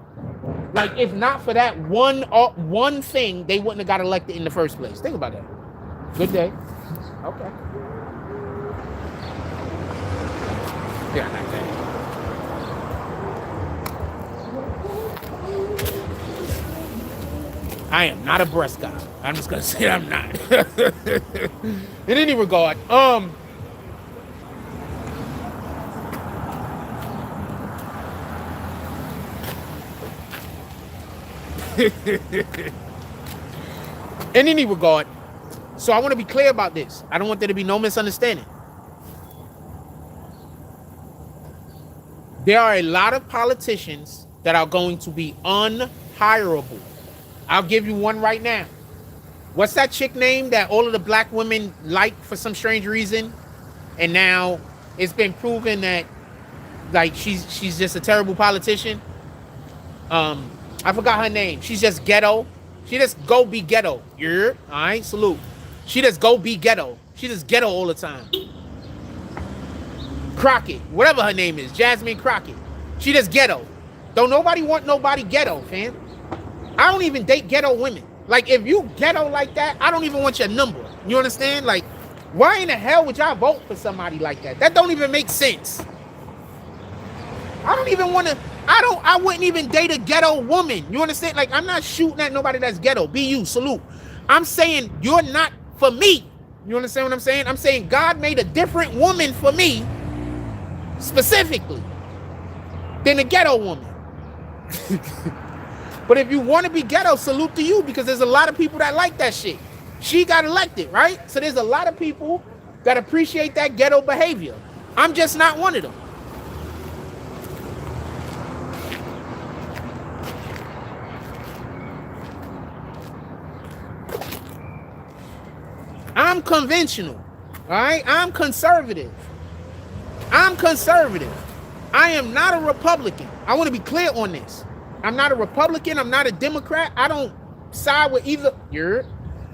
Like, if not for that one thing, they wouldn't have got elected in the first place. Think about that. Good day. Okay. Yeah, like that. I am not a breast guy. I'm just gonna say I'm not. In any regard, in any regard, so I want to be clear about this. I don't want there to be no misunderstanding. There are a lot of politicians that are going to be unhireable. I'll give you one right now. What's that chick name that all of the black women like for some strange reason? And now it's been proven that like she's just a terrible politician. I forgot her name. She's just ghetto. She just go be ghetto. Yeah, all right, salute. She just go be ghetto. She just ghetto all the time. Crockett, whatever her name is, Jasmine Crockett. She just ghetto. Don't nobody want nobody ghetto, fam. I don't even date ghetto women. Like, if you ghetto like that, I don't even want your number. You understand? Like, why in the hell would y'all vote for somebody like that? That don't even make sense. I don't even want to, I wouldn't even date a ghetto woman. You understand? Like, I'm not shooting at nobody that's ghetto. Be you, salute. I'm saying you're not for me. You understand what I'm saying? I'm saying God made a different woman for me, specifically, than a ghetto woman. But if you want to be ghetto, salute to you, because there's a lot of people that like that shit. She got elected, right? So there's a lot of people that appreciate that ghetto behavior. I'm just not one of them. I'm conventional, all right? I'm conservative. I'm conservative. I am not a Republican. I want to be clear on this. I'm not a Republican. I'm not a Democrat. I don't side with either.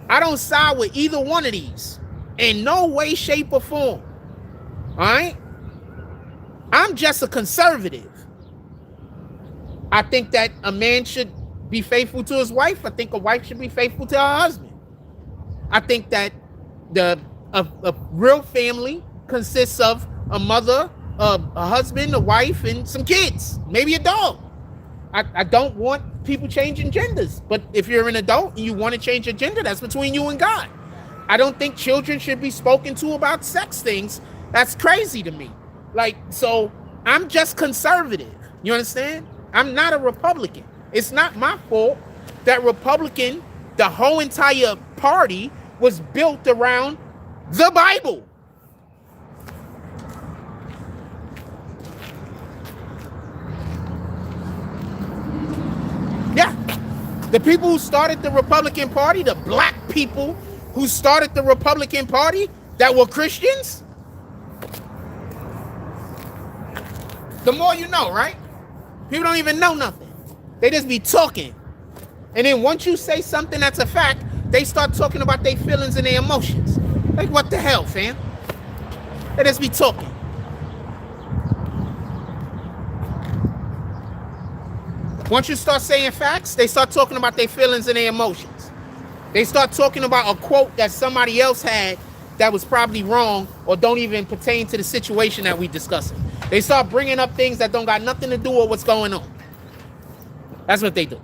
I don't side with either one of these in no way, shape, or form. All right? I'm just a conservative. I think that a man should be faithful to his wife. I think a wife should be faithful to her husband. I think that a real family consists of a mother, a husband, a wife, and some kids, maybe a dog. I don't want people changing genders, but if you're an adult and you want to change your gender, that's between you and God. I don't think children should be spoken to about sex things. That's crazy to me. Like, so I'm just conservative. You understand? I'm not a Republican. It's not my fault that Republican, the whole entire party, was built around the Bible. Yeah, the people who started the Republican Party, the black people who started the Republican Party that were Christians, the more you know, right? People don't even know nothing. They just be talking. And then once you say something that's a fact, they start talking about their feelings and their emotions. Like, what the hell, fam? They just be talking. Once you start saying facts, they start talking about their feelings and their emotions. They start talking about a quote that somebody else had that was probably wrong or don't even pertain to the situation that we discussing. They start bringing up things that don't got nothing to do with what's going on. That's what they do.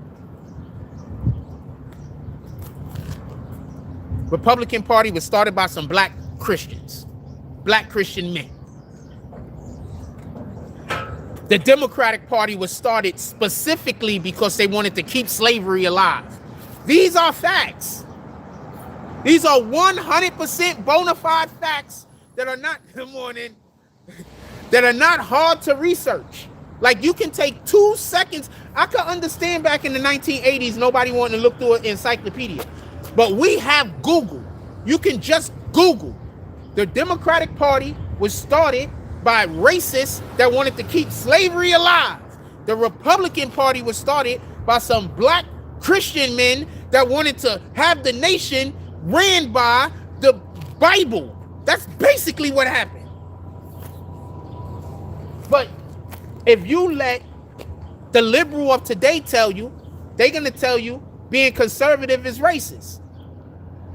Republican Party was started by some black Christians, black Christian men. The Democratic Party was started specifically because they wanted to keep slavery alive. These are facts. These are 100% bona fide facts that are not, good morning, that are not hard to research. Like, you can take 2 seconds. I could understand back in the 1980s, nobody wanted to look through an encyclopedia. But we have Google. You can just Google. The Democratic Party was started by racists that wanted to keep slavery alive. The Republican Party was started by some black Christian men that wanted to have the nation ran by the Bible. That's basically what happened. But if you let the liberal of today tell you, they're going to tell you being conservative is racist.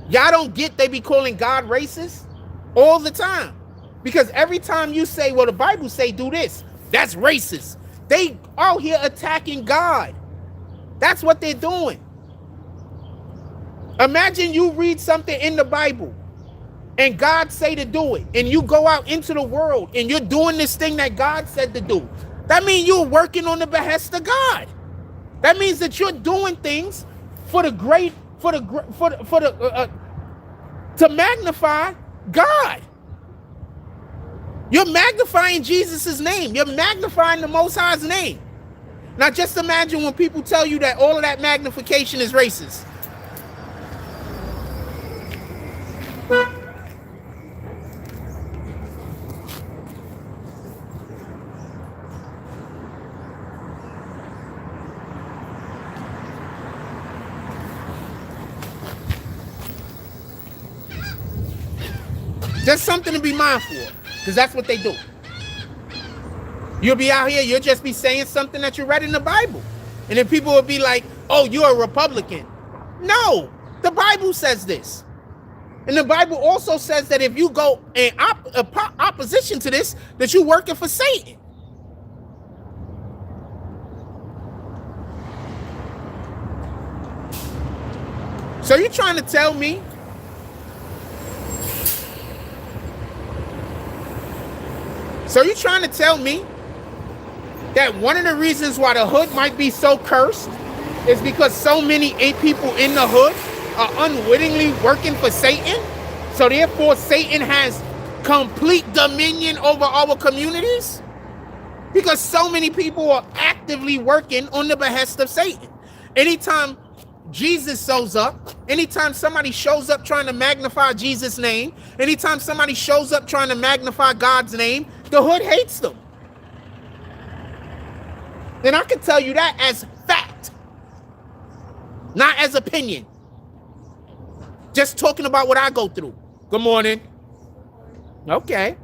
Y'all don't get they be calling God racist all the time. Because every time you say, well, the Bible say do this, that's racist. They out here attacking God. That's what they're doing. Imagine you read something in the Bible and God say to do it, and you go out into the world and you're doing this thing that God said to do. That means you're working on the behest of God. That means that you're doing things for the great, to magnify God. You're magnifying Jesus' name. You're magnifying the Most High's name. Now just imagine when people tell you that all of that magnification is racist. Just something to be mindful of. Because that's what they do. You'll be out here, you'll just be saying something that you read in the Bible. And then people will be like, oh, you're a Republican. No, the Bible says this. And the Bible also says that if you go in opposition to this, that you're working for Satan. So you're trying to tell me that one of the reasons why the hood might be so cursed is because so many people in the hood are unwittingly working for Satan? So therefore Satan has complete dominion over our communities? Because so many people are actively working on the behest of Satan. Anytime Jesus shows up, anytime somebody shows up trying to magnify Jesus' name, anytime somebody shows up trying to magnify God's name, the hood hates them. And I can tell you that as fact, not as opinion. Just talking about what I go through. Good morning. Okay.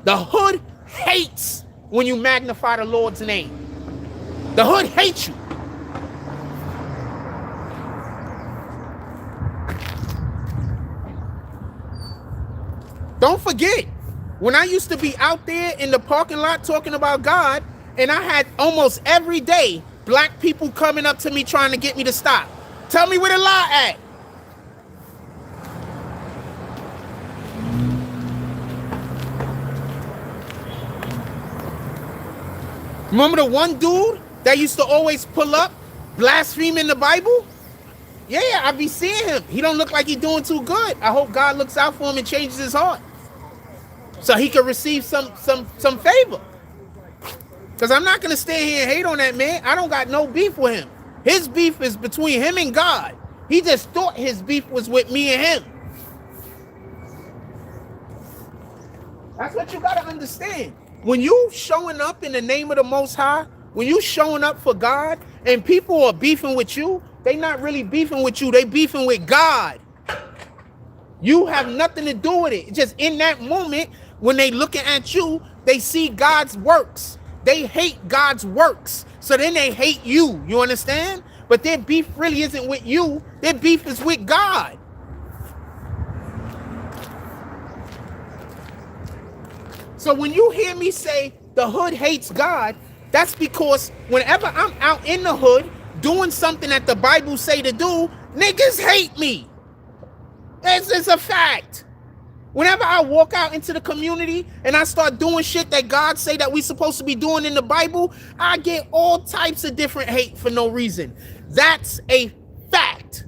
The hood hates when you magnify the Lord's name. The hood hates you. Don't forget, when I used to be out there in the parking lot talking about God, and I had almost every day black people coming up to me trying to get me to stop. Tell me where the law at. Remember the one dude that used to always pull up, blaspheming the Bible? Yeah, I be seeing him. He don't look like he's doing too good. I hope God looks out for him and changes his heart, so he can receive some favor. Because I'm not going to stand here and hate on that man. I don't got no beef with him. His beef is between him and God. He just thought his beef was with me and him. That's what you gotta understand. When you showing up in the name of the Most High, when you showing up for God, and people are beefing with you, they not really beefing with you, they beefing with God. You have nothing to do with it. Just in that moment, when they looking at you, they see God's works. They hate God's works. So then they hate you. You understand? But their beef really isn't with you. Their beef is with God. So when you hear me say the hood hates God, that's because whenever I'm out in the hood doing something that the Bible say to do, niggas hate me. It's a fact. Whenever I walk out into the community and I start doing shit that God say that we supposed to be doing in the Bible, I get all types of different hate for no reason. That's a fact.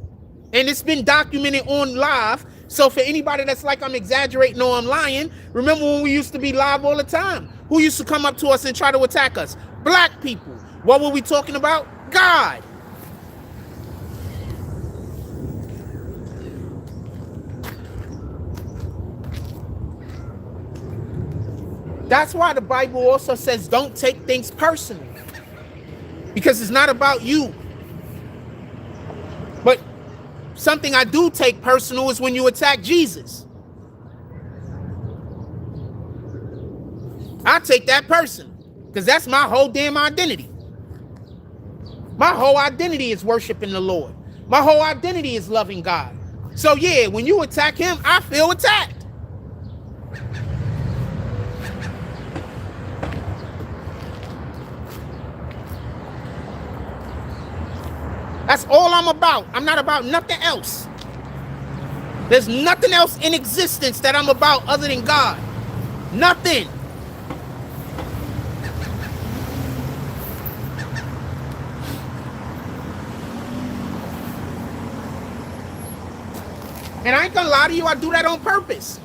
And it's been documented on live. So for anybody that's like I'm exaggerating or I'm lying, remember when we used to be live all the time? Who used to come up to us and try to attack us? Black people. What were we talking about? God. That's why the Bible also says don't take things personal. Because it's not about you. But something I do take personal is when you attack Jesus. I take that personal. Because that's my whole damn identity. My whole identity is worshiping the Lord. My whole identity is loving God. So yeah, when you attack him, I feel attacked. That's all I'm about. I'm not about nothing else. There's nothing else in existence that I'm about other than God. Nothing. And I ain't gonna lie to you, I do that on purpose.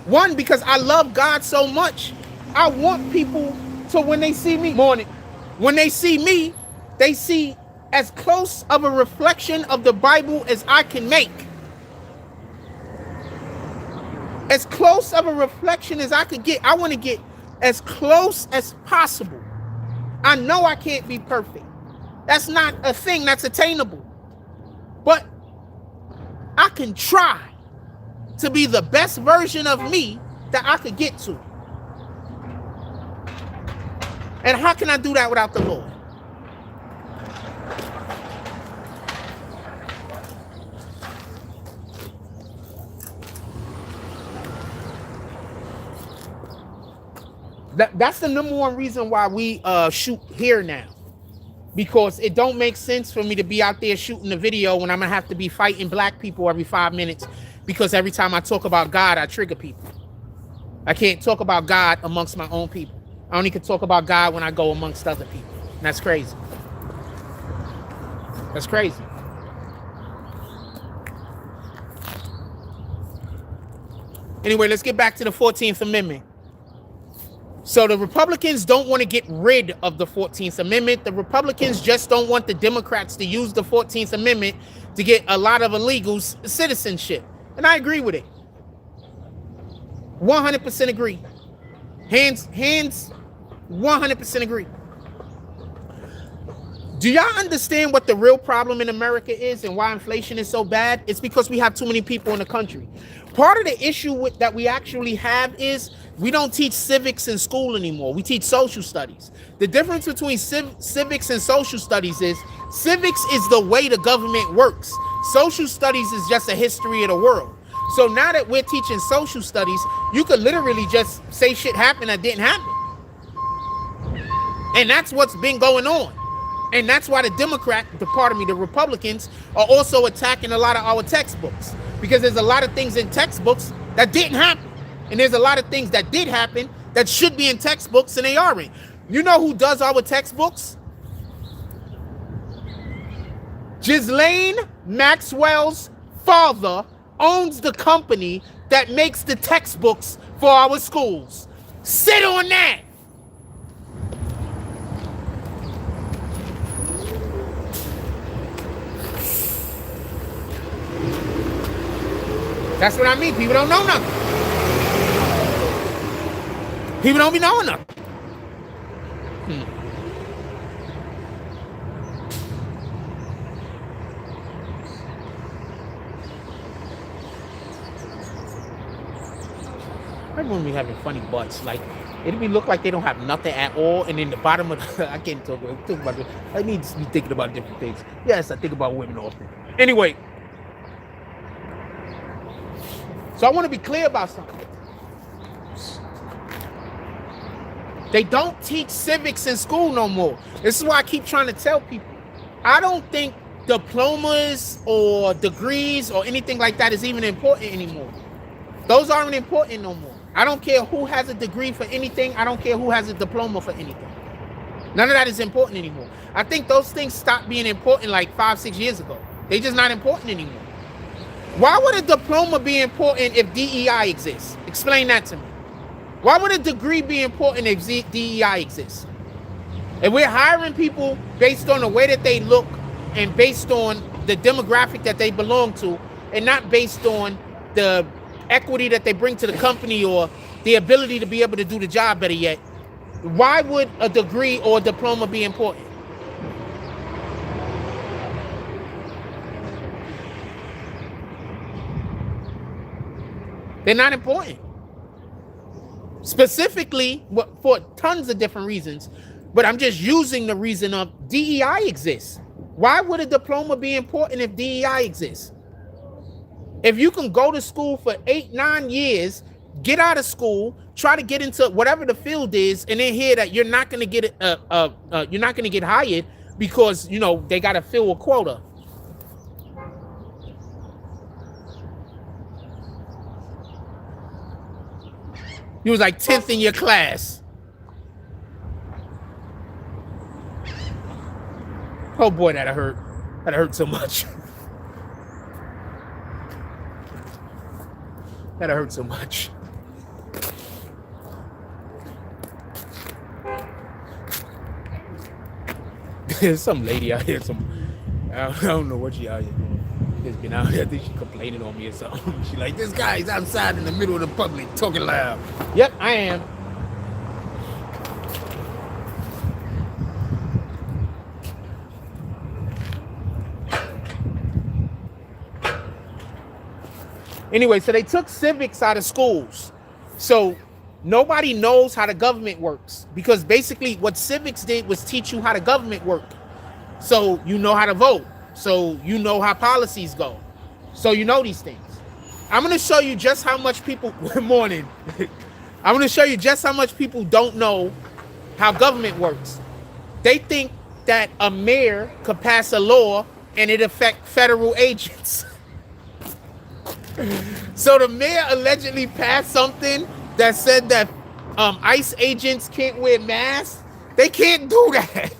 One, because I love God so much. I want people to, when they see me, when they see me, they see as close of a reflection of the Bible as I can make. As close of a reflection as I could get. I want to get as close as possible. I know I can't be perfect. That's not a thing that's attainable. But I can try to be the best version of me that I could get to. And how can I do that without the Lord? That's the number one reason why we shoot here now. Because it don't make sense for me to be out there shooting a video when I'm gonna have to be fighting black people every 5 minutes, because every time I talk about God, I trigger people. I can't talk about God amongst my own people. I only can talk about God when I go amongst other people. And that's crazy. That's crazy. Anyway, let's get back to the 14th Amendment. So the Republicans don't want to get rid of the 14th Amendment. The Republicans just don't want the Democrats to use the 14th Amendment to get a lot of illegals citizenship. And I agree with it. 100% agree. Hands, 100% agree. Do y'all understand what the real problem in America is and why inflation is so bad? It's because we have too many people in the country. Part of the issue that we actually have is we don't teach civics in school anymore. We teach social studies. The difference between civics and social studies is civics is the way the government works. Social studies is just a history of the world. So now that we're teaching social studies, you could literally just say shit happened that didn't happen. And that's what's been going on. And that's why the Republicans are also attacking a lot of our textbooks. Because there's a lot of things in textbooks that didn't happen. And there's a lot of things that did happen that should be in textbooks and they aren't. You know who does our textbooks? Ghislaine Maxwell's father owns the company that makes the textbooks for our schools. Sit on that. That's what I mean. People don't know nothing. People don't be knowing them. Everyone be having funny butts. Like, it'd be look like they don't have nothing at all, and in the bottom of the, I can't talk about it. I need to be thinking about different things. Yes, I think about women often. Anyway, so I want to be clear about something. They don't teach civics in school no more. This is why I keep trying to tell people. I don't think diplomas or degrees or anything like that is even important anymore. Those aren't important no more. I don't care who has a degree for anything. I don't care who has a diploma for anything. None of that is important anymore. I think those things stopped being important like 5-6 years ago. They're just not important anymore. Why would a diploma be important if DEI exists? Explain that to me. Why would a degree be important if DEI exists? If we're hiring people based on the way that they look and based on the demographic that they belong to, and not based on the equity that they bring to the company or the ability to be able to do the job better yet, why would a degree or a diploma be important? They're not important. Specifically, for tons of different reasons, but I'm just using the reason of DEI exists. Why would a diploma be important if DEI exists? If you can go to school for 8-9 years, get out of school, try to get into whatever the field is, and then hear that you're not going to get you're not going to get hired because they got to fill a quota. You was like 10th in your class. Oh boy, that hurt. That hurt so much. That hurt so much. There's some lady out here. I don't know what she out here doing. She's been out here. I think she complaining on me or something. She like, this guy's outside in the middle of the public talking loud. Yep, I am. Anyway, so they took civics out of schools. So nobody knows how the government works, because basically what civics did was teach you how the government works. So you know how to vote. So you know how policies go. So you know these things. I'm going to show you just how much people, good morning. I'm going to show you just how much people don't know how government works. They think that a mayor could pass a law and it affect federal agents. So the mayor allegedly passed something that said that ICE agents can't wear masks. They can't do that.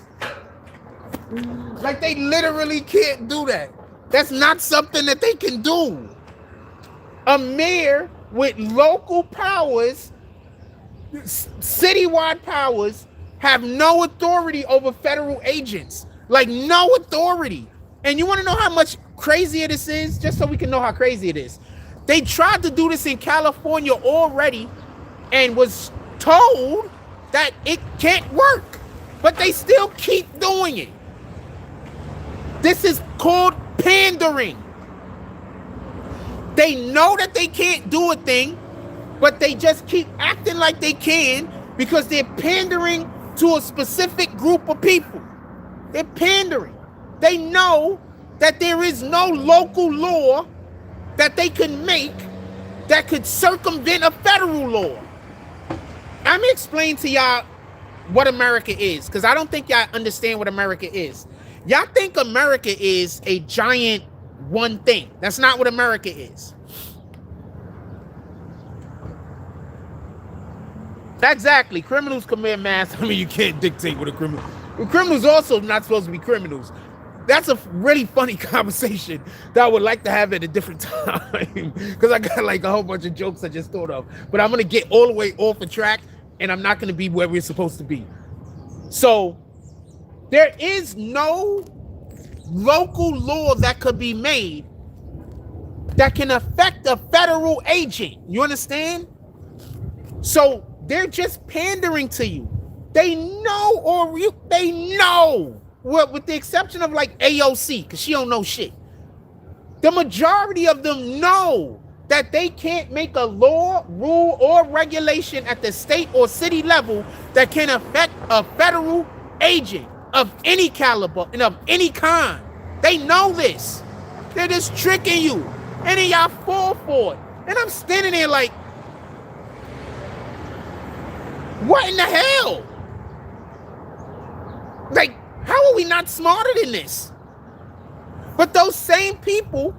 Like, they literally can't do that. That's not something that they can do. A mayor with local powers, citywide powers, have no authority over federal agents. Like, no authority. And you want to know how much crazier this is? Just so we can know how crazy it is. They tried to do this in California already and was told that it can't work. But they still keep doing it. This is called pandering. They know that they can't do a thing, but they just keep acting like they can because they're pandering to a specific group of people. They're pandering. They know that there is no local law that they can make that could circumvent a federal law. I'm gonna explain to y'all what America is, because I don't think y'all understand what America is. Y'all think America is a giant one thing. That's not what America is. Exactly. Criminals commit mass. I mean, you can't dictate what a criminal. Criminals also not supposed to be criminals. That's a really funny conversation that I would like to have at a different time, because I got like a whole bunch of jokes I just thought of. But I'm going to get all the way off the track, and I'm not going to be where we're supposed to be. So there is no local law that could be made that can affect a federal agent. You understand? So they're just pandering to you. They know, they know, well, with the exception of like AOC, because she don't know shit. The majority of them know that they can't make a law, rule, or regulation at the state or city level that can affect a federal agent of any caliber and of any kind. They know this. They're just tricking you. And then y'all fall for it. And I'm standing there like, what in the hell? Like, how are we not smarter than this? But those same people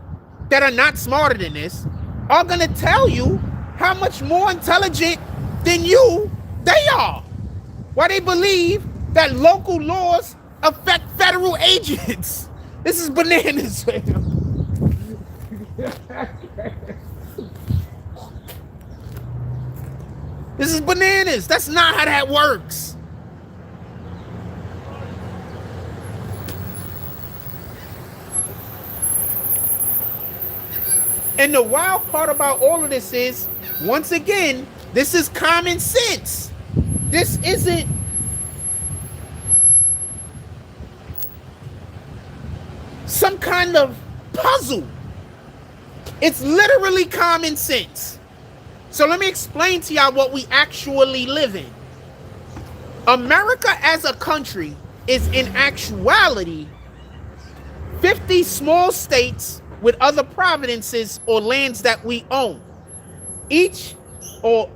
that are not smarter than this are going to tell you how much more intelligent than you they are. Why they believe that local laws affect federal agents. This is bananas. This is bananas. That's not how that works. And the wild part about all of this is, once again, this is common sense. This isn't some kind of puzzle. It's literally common sense. So let me explain to y'all what we actually live in. America as a country is in actuality 50 small states with other provinces or lands that we own. Or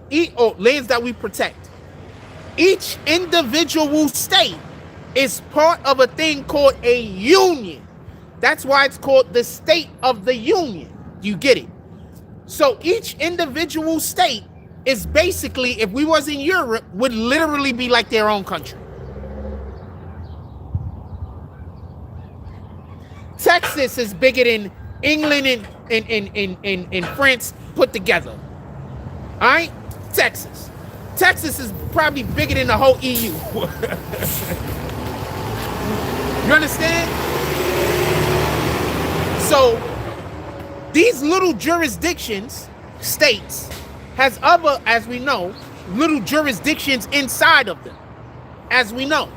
lands that we protect. Each individual state is part of a thing called a union. That's why it's called the State of the Union. You get it? So each individual state is basically, if we was in Europe, would literally be like their own country. Texas is bigger than England and France put together. All right? Texas. Texas is probably bigger than the whole EU. You understand? So these little jurisdictions, states, has other, as we know, little jurisdictions inside of them, as we know.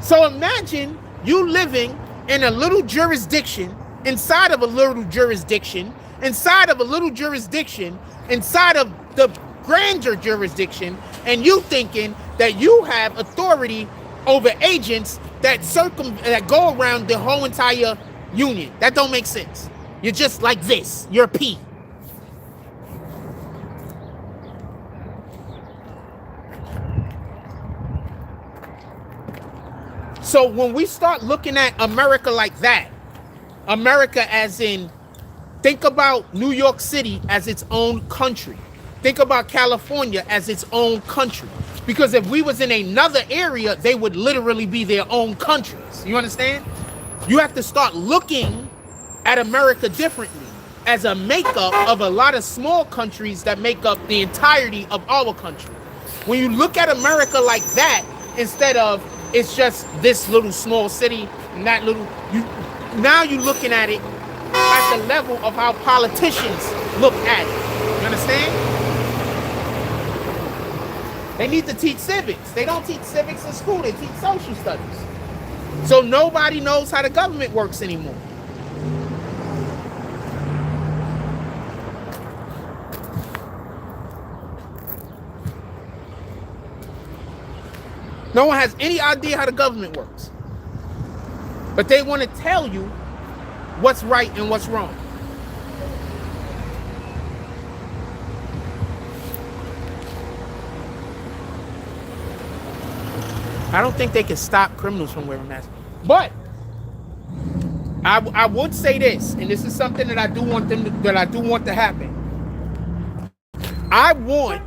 So imagine you living in a little jurisdiction, inside of a little jurisdiction, inside of a little jurisdiction, inside of the grander jurisdiction, and you thinking that you have authority over agents that go around the whole entire union. That don't make sense. You're just like this. You're a P. So when we start looking at America like that, America as in, think about New York City as its own country. Think about California as its own country. Because if we was in another area, they would literally be their own countries. You understand? You have to start looking at America differently as a makeup of a lot of small countries that make up the entirety of our country. When you look at America like that, instead of it's just this little small city and that little, now you're looking at it at the level of how politicians look at it. You understand? They need to teach civics. They don't teach civics in school. They teach social studies. So nobody knows how the government works anymore. No one has any idea how the government works. But they want to tell you what's right and what's wrong. I don't think they can stop criminals from wearing masks. But I would say this, and this is something that I do want to happen. I want,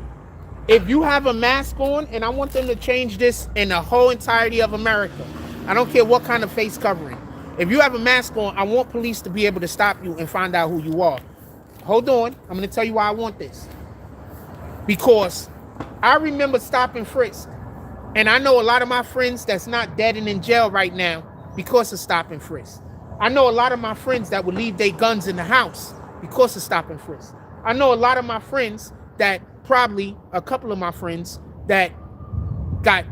if you have a mask on, and I want them to change this in the whole entirety of America. I don't care what kind of face covering. If you have a mask on, I want police to be able to stop you and find out who you are. Hold on. I'm going to tell you why I want this. Because I remember stop and frisk. And I know a lot of my friends that's not dead and in jail right now because of stop and frisk. I know a lot of my friends that would leave their guns in the house because of stop and frisk. I know a lot of my friends that probably a couple of my friends that got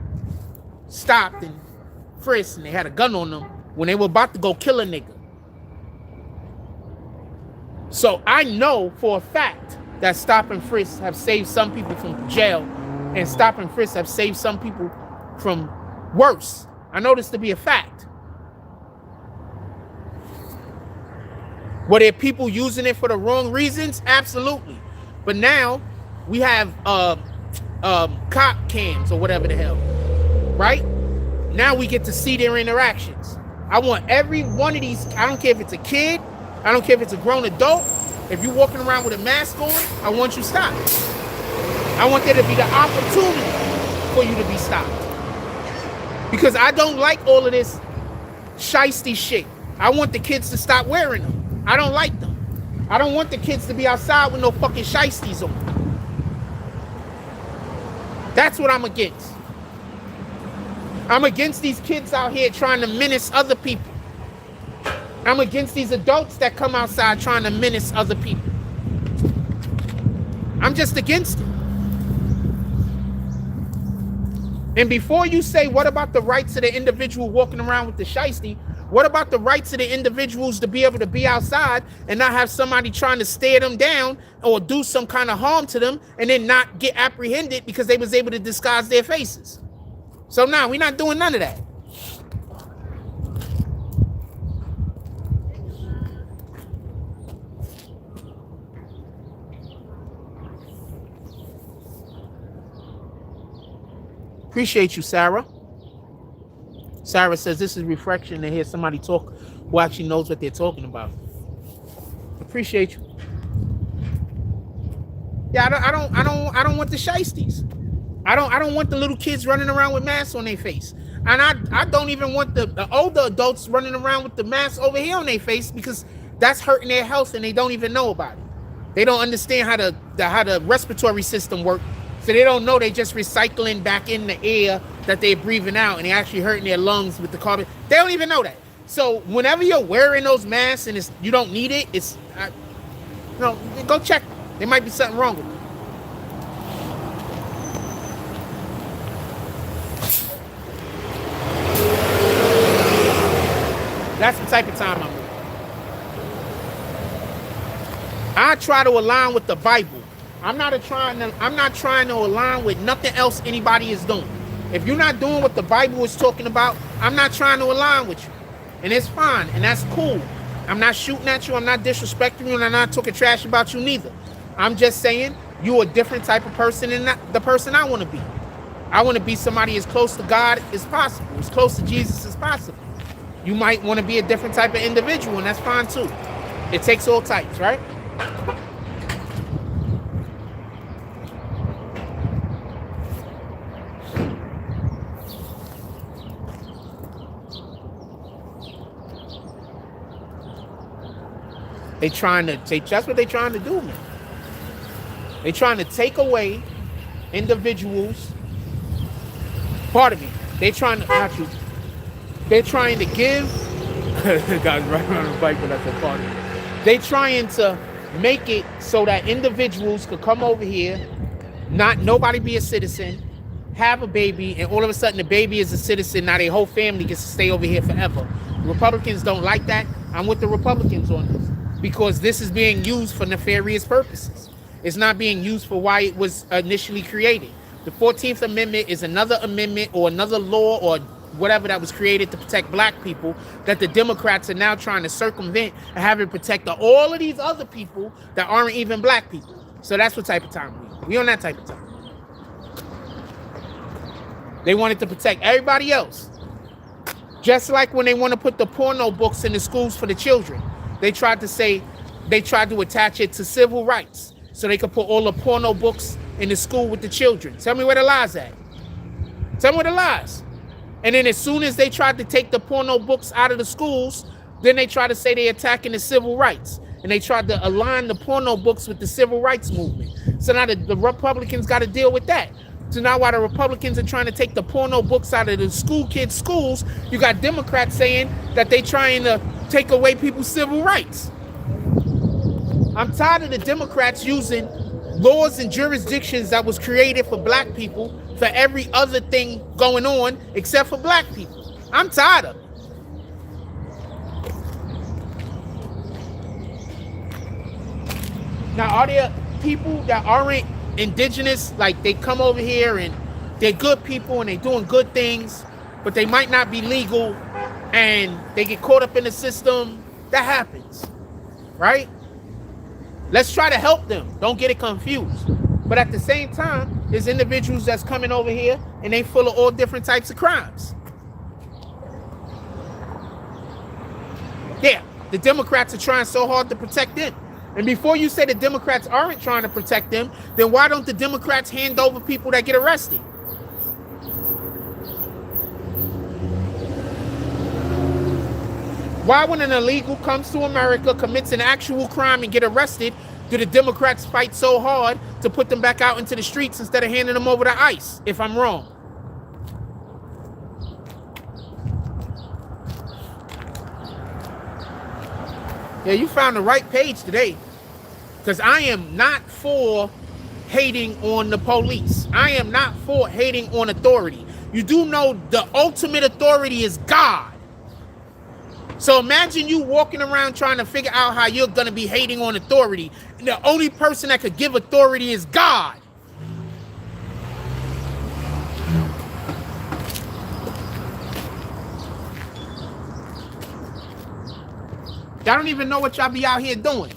stopped and frisked and they had a gun on them when they were about to go kill a nigga. So I know for a fact that stop and frisk have saved some people from jail, and stop and frisk have saved some people from worse. I know this to be a fact. Were there people using it for the wrong reasons? Absolutely. But now we have cop cams or whatever the hell, right? Now we get to see their interactions. I want every one of these, I don't care if it's a kid, I don't care if it's a grown adult, if you're walking around with a mask on, I want you stopped. I want there to be the opportunity for you to be stopped. Because I don't like all of this shiesty shit. I want the kids to stop wearing them. I don't like them. I don't want the kids to be outside with no fucking shiesties on. That's what I'm against. I'm against these kids out here trying to menace other people. I'm against these adults that come outside trying to menace other people. I'm just against it. And before you say, what about the rights of the individual walking around with the shiesty? What about the rights of the individuals to be able to be outside and not have somebody trying to stare them down or do some kind of harm to them and then not get apprehended because they was able to disguise their faces? So now we're not doing none of that. Appreciate you, Sarah. Sarah says this is refreshing to hear somebody talk who actually knows what they're talking about. Appreciate you. Yeah, I don't want the shiesties. I don't want the little kids running around with masks on their face. And I don't even want the older adults running around with the masks over here on their face, because that's hurting their health and they don't even know about it. They don't understand how the respiratory system works. So they don't know, they just recycling back in the air that they're breathing out, and they're actually hurting their lungs with the carbon. They don't even know that. So whenever you're wearing those masks and you don't need it, go check. There might be something wrong with it. That's the type of time I'm in. I try to align with the Bible. I'm not trying to align with nothing else anybody is doing. If you're not doing what the Bible is talking about, I'm not trying to align with you. And it's fine, and that's cool. I'm not shooting at you, I'm not disrespecting you, and I'm not talking trash about you neither. I'm just saying you're a different type of person than the person I want to be. I want to be somebody as close to God as possible, as close to Jesus as possible. You might want to be a different type of individual, and that's fine too. It takes all types, right? That's what they're trying to do, man. They're trying to take away individuals. Pardon me. They're trying to give guys right around the bike, but that's a pardon. They're trying to make it so that individuals could come over here, nobody be a citizen, have a baby, and all of a sudden the baby is a citizen. Now their whole family gets to stay over here forever. Republicans don't like that. I'm with the Republicans on this, because this is being used for nefarious purposes. It's not being used for why it was initially created. The 14th Amendment is another amendment or another law or whatever that was created to protect black people that the Democrats are now trying to circumvent and have it protect all of these other people that aren't even black people. So that's what type of time we on that type of time. They wanted to protect everybody else. Just like when they want to put the porno books in the schools for the children. They tried to attach it to civil rights so they could put all the porno books in the school with the children. Tell me where the lies at. Tell me where the lies. And then as soon as they tried to take the porno books out of the schools, then they tried to say they're attacking the civil rights. And they tried to align the porno books with the civil rights movement. So now the Republicans got to deal with that. So now while the Republicans are trying to take the porno books out of the school kids' schools, you got Democrats saying that they trying to take away people's civil rights. I'm tired of the Democrats using laws and jurisdictions that was created for black people for every other thing going on except for black people. I'm tired of it. Now, are there people that aren't indigenous, like they come over here and they're good people and they're doing good things, but they might not be legal and they get caught up in the system? That happens, right? Let's try to help them. Don't get it confused. But at the same time, there's individuals that's coming over here and they full of all different types of crimes. Yeah, the Democrats are trying so hard to protect them. And before you say the Democrats aren't trying to protect them, then why don't the Democrats hand over people that get arrested? Why, when an illegal comes to America, commits an actual crime and get arrested, do the Democrats fight so hard to put them back out into the streets instead of handing them over to ICE, if I'm wrong? Yeah, you found the right page today, because I am not for hating on the police. I am not for hating on authority. You do know the ultimate authority is God. So imagine you walking around trying to figure out how you're going to be hating on authority. And the only person that could give authority is God. Y'all don't even know what y'all be out here doing.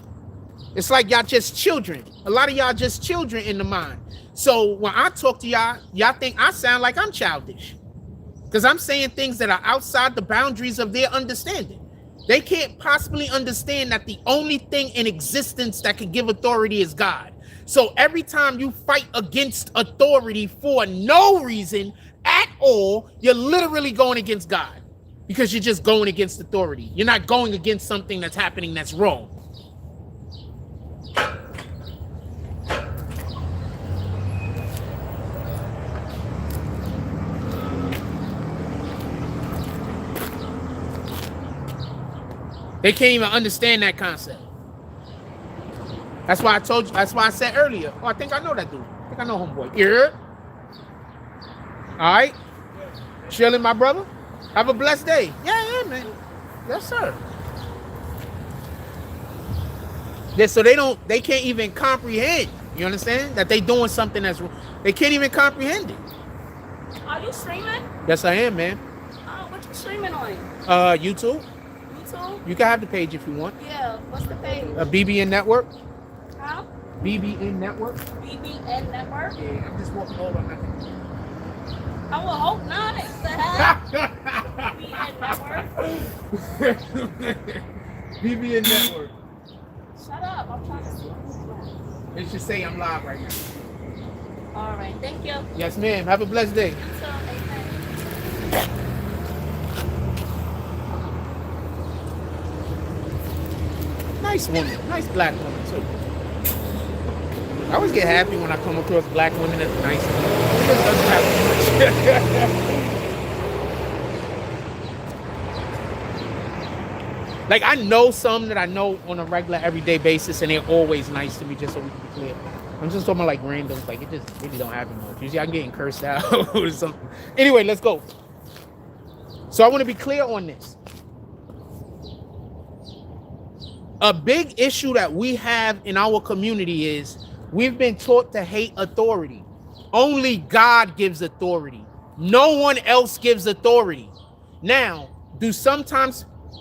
It's like y'all just children. A lot of y'all just children in the mind. So when I talk to y'all, y'all think I sound like I'm childish, because I'm saying things that are outside the boundaries of their understanding. They can't possibly understand that the only thing in existence that can give authority is God. So every time you fight against authority for no reason at all, you're literally going against God. Because you're just going against authority. You're not going against something that's happening that's wrong. They can't even understand that concept. That's why I told you, that's why I said earlier, oh, I think I know that dude. I think I know homeboy. Here. All right. Chilling, my brother. Have a blessed day. Yeah, man. Yes, sir. Yeah, so they can't even comprehend. You understand? That they doing something that's wrong. They can't even comprehend it. Are you streaming? Yes, I am, man. What you streaming on? YouTube. YouTube? You can have the page if you want. Yeah. What's the page? BBN Network. How? BBN Network. BBN Network? Yeah, I'm just walking over. I'm not gonna... I will hope not. It's the hell. BBN Network. BBN Network. Shut up. I'm trying to see. It should say I'm live right now. All right. Thank you. Yes, ma'am. Have a blessed day. So, Nice woman. Nice black woman, too. I always get happy when I come across black women that's nice. It just doesn't happen much. Like, I know some that I know on a regular, everyday basis, and they're always nice to me, just so we can be clear. I'm just talking about, like, randoms. Like, it just really don't happen much. Usually I'm getting cursed out or something. Anyway, let's go. So I want to be clear on this. A big issue that we have in our community is we've been taught to hate authority. Only God gives authority. No one else gives authority. Now,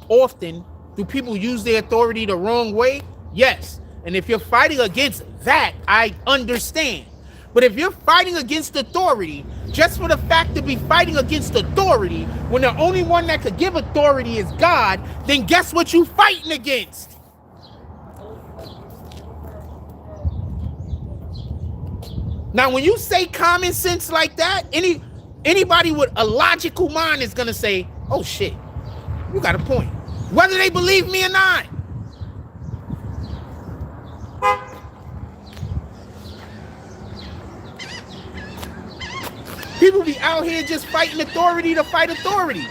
often, do people use their authority the wrong way? Yes. And if you're fighting against that, I understand. But if you're fighting against authority, just for the fact to be fighting against authority, when the only one that could give authority is God, then guess what you fighting against? Now, when you say common sense like that, anybody with a logical mind is going to say, oh, shit, you got a point. Whether they believe me or not. People be out here just fighting authority to fight authority.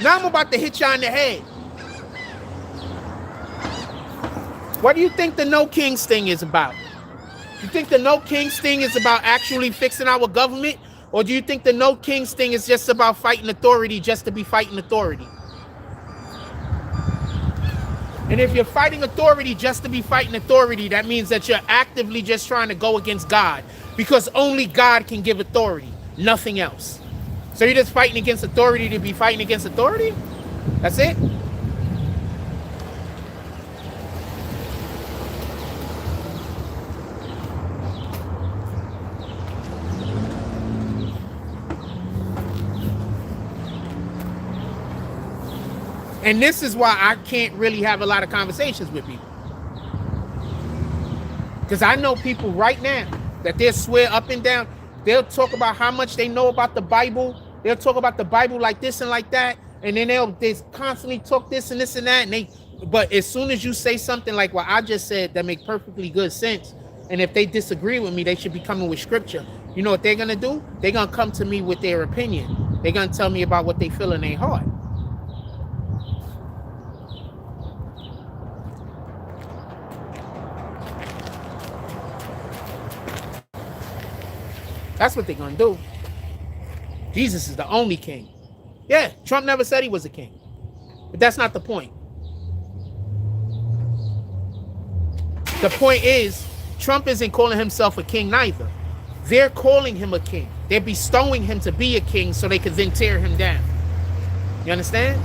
Now I'm about to hit y'all in the head. What do you think the No Kings thing is about? You think the no kings thing is about actually fixing our government? Or do you think the no kings thing is just about fighting authority just to be fighting authority? And if you're fighting authority just to be fighting authority, that means that you're actively just trying to go against God, because only God can give authority, nothing else. So you're just fighting against authority to be fighting against authority? That's it? And this is why I can't really have a lot of conversations with people. Because I know people right now that they'll swear up and down. They'll talk about how much they know about the Bible. They'll talk about the Bible like this and like that. And then they constantly talk this and this and that. But as soon as you say something like what I just said that make perfectly good sense, and if they disagree with me, they should be coming with scripture. You know what they're going to do? They're going to come to me with their opinion. They're going to tell me about what they feel in their heart. That's what they're going to do. Jesus is the only king. Yeah, Trump never said he was a king. But that's not the point. The point is, Trump isn't calling himself a king neither. They're calling him a king. They're bestowing him to be a king so they could then tear him down. You understand?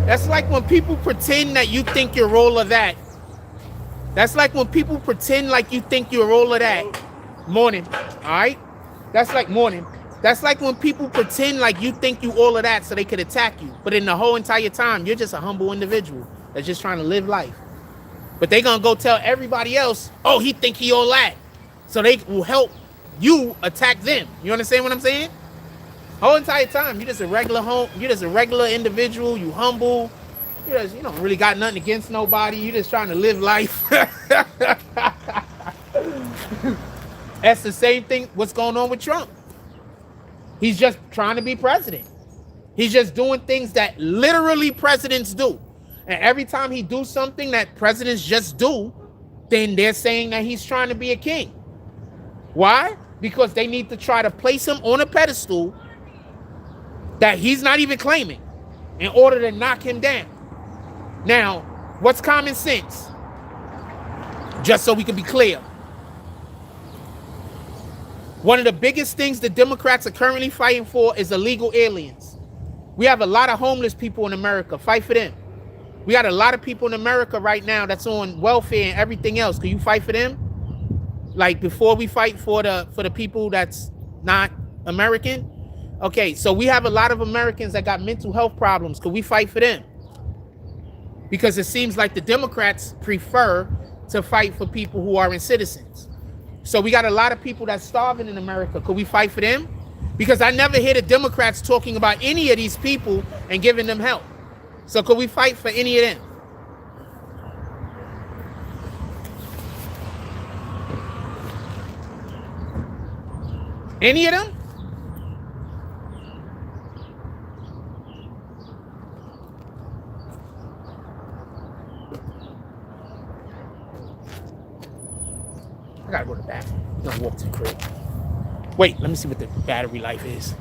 That's like when people pretend that you think you're all of that. That's like when people pretend like you think you're all of that. Morning, all right? That's like morning. That's like when people pretend like you think you all of that so they could attack you. But in the whole entire time, you're just a humble individual that's just trying to live life. But they're going to go tell everybody else, oh, he think he all that. So they will help you attack them. You understand what I'm saying? Whole entire time, you're just a regular individual. You humble. You don't really got nothing against nobody. You're just trying to live life. That's the same thing. What's going on with Trump? He's just trying to be president. He's just doing things that literally presidents do. And every time he do something that presidents just do, then they're saying that he's trying to be a king. Why? Because they need to try to place him on a pedestal that he's not even claiming in order to knock him down. Now, what's common sense? Just so we can be clear. One of the biggest things the Democrats are currently fighting for is illegal aliens. We have a lot of homeless people in America. Fight for them. We got a lot of people in America right now that's on welfare and everything else. Can you fight for them? Like before we fight for the people that's not American? Okay, so we have a lot of Americans that got mental health problems. Could we fight for them? Because it seems like the Democrats prefer to fight for people who aren't citizens. So we got a lot of people that's starving in America. Could we fight for them? Because I never hear the Democrats talking about any of these people and giving them help. So could we fight for any of them? Any of them? I gotta go to the bathroom. I'm gonna walk to the crib. Wait, let me see what the battery life is.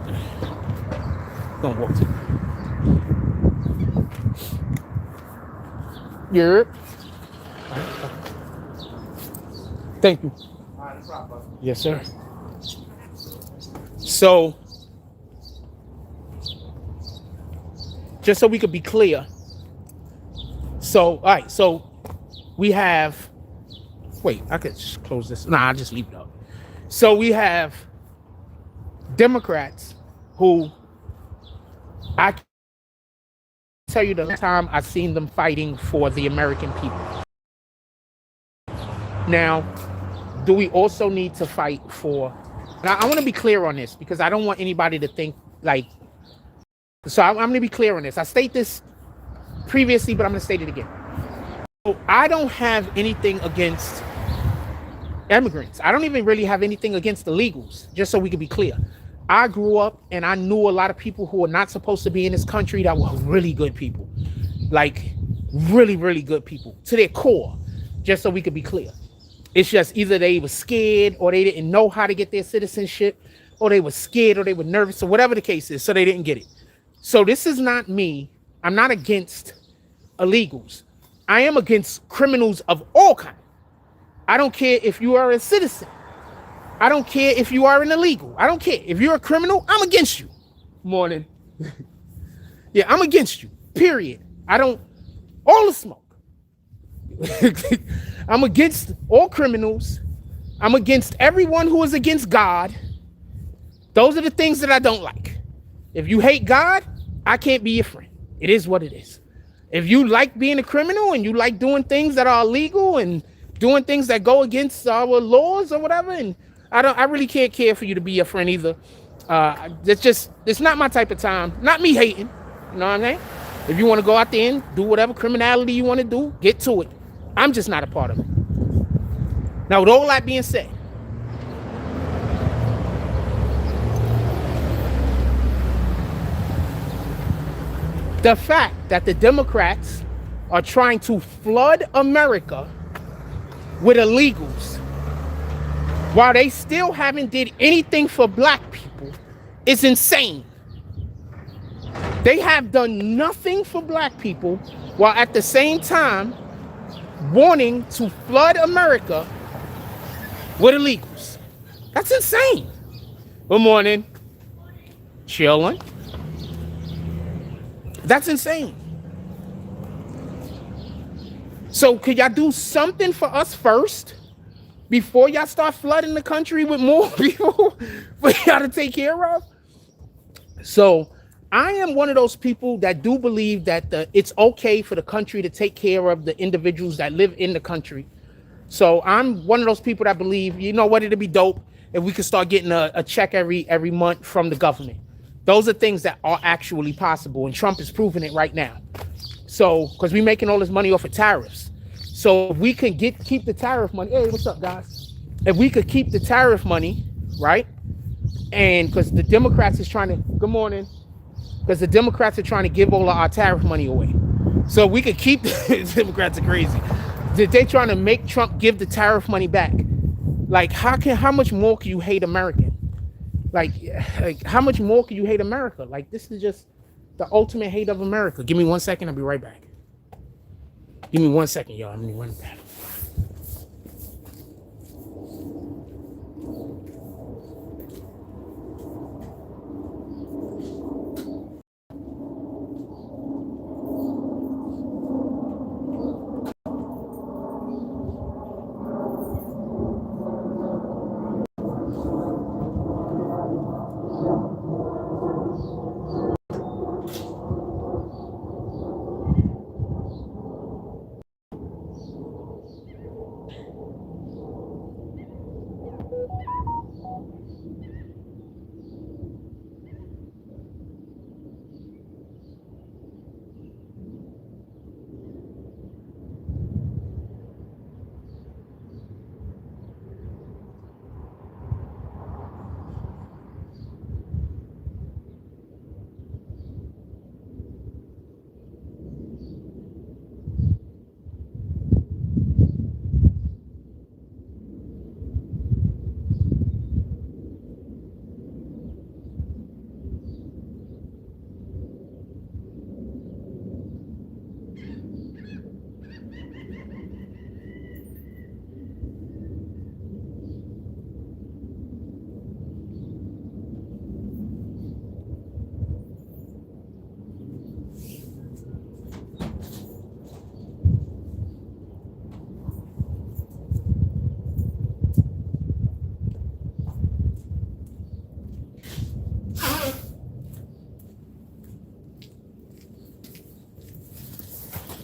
I'm gonna walk to. Yeah. Thank you. Yes, sir. So, just so we could be clear. So, all right. So, we have. Wait, I could just close this. Nah, I'll just leave it up. So we have Democrats who I can tell you the time I've seen them fighting for the American people. Now, do we also need to fight for... Now, I want to be clear on this because I don't want anybody to think like... So I'm going to be clear on this. I state this previously, but I'm going to state it again. So I don't have anything against immigrants. I don't even really have anything against illegals, just so we can be clear. I grew up and I knew a lot of people who were not supposed to be in this country that were really good people. Like really, really good people to their core, just so we could be clear. It's just either they were scared or they didn't know how to get their citizenship, or they were scared or they were nervous or whatever the case is, so they didn't get it. So this is not me. I'm not against illegals. I am against criminals of all kinds. I don't care if you are a citizen. I don't care if you are an illegal. I don't care. If you're a criminal, I'm against you. Morning. Yeah, I'm against you. Period. I don't, all the smoke. I'm against all criminals. I'm against everyone who is against God. Those are the things that I don't like. If you hate God, I can't be your friend. It is what it is. If you like being a criminal and you like doing things that are illegal and doing things that go against our laws or whatever, and I really can't care for you to be your friend either. It's not my type of time. Not me hating. You know what I'm saying? If you want to go out there and do whatever criminality you want to do, get to it. I'm just not a part of it. Now, with all that being said, the fact that the Democrats are trying to flood America with illegals while they still haven't did anything for black people is insane. They have done nothing for black people while at the same time wanting to flood America with illegals. That's insane. Good morning. Chilling. That's insane. So could y'all do something for us first before y'all start flooding the country with more people for y'all to take care of? So I am one of those people that do believe that it's okay for the country to take care of the individuals that live in the country. So I'm one of those people that believe, you know what, it'd be dope if we could start getting a check every month from the government. Those are things that are actually possible, and Trump is proving it right now. So, because we're making all this money off of tariffs. So if we can keep the tariff money. Hey, what's up, guys? If we could keep the tariff money, right? And because the Democrats is trying to, good morning, because the Democrats are trying to give all of our tariff money away. So we could keep, the Democrats are crazy. They're trying to make Trump give the tariff money back. Like, how much more can you hate American? Like, how much more can you hate America? Like, this is just the ultimate hate of America. Give me 1 second. I'll be right back. Give me 1 second, y'all. I'm going to run back.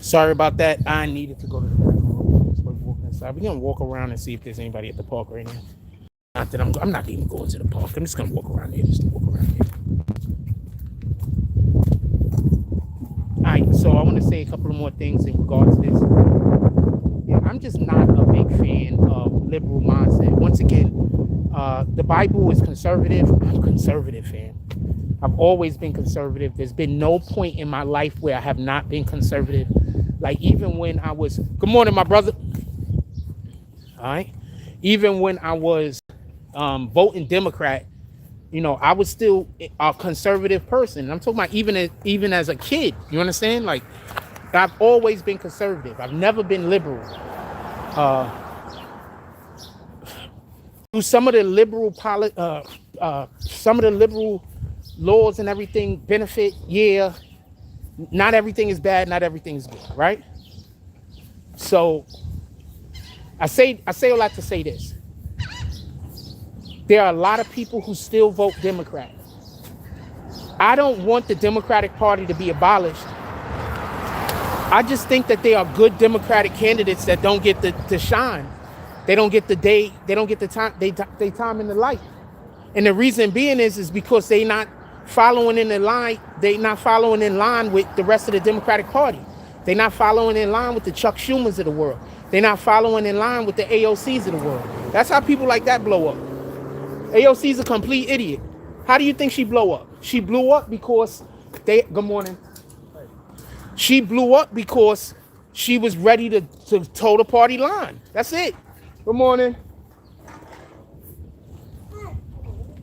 Sorry about that. I needed to go to the bathroom. We're gonna walk around and see if there's anybody at the park right now. Not that I'm not even going to the park. I'm just gonna walk around here. All right. So I want to say a couple of more things in regards to this. Yeah, I'm just not a big fan of liberal mindset. Once again, The Bible is conservative. I'm conservative, fam. I've always been conservative. There's been no point in my life where I have not been conservative. Like even when I was, good morning, my brother. All right. Even when I was voting Democrat, you know, I was still a conservative person. I'm talking about even as a kid. You understand? Like I've always been conservative. I've never been liberal. Some of the liberal some of the liberal laws and everything benefit, yeah. Not everything is bad, not everything is good, right? So I say a lot to say this. There are a lot of people who still vote Democrat. I don't want the Democratic Party to be abolished. I just think that they are good Democratic candidates that don't get to shine. They don't get the day, they don't get the time, they time in the light. And the reason being is because they not following in the line, they not following in line with the rest of the Democratic Party. They're not following in line with the Chuck Schumers of the world. They're not following in line with the AOCs of the world. That's how people like that blow up. AOC's a complete idiot. How do you think she blow up? She blew up because good morning. She blew up because she was ready to toe the party line. That's it. Good morning.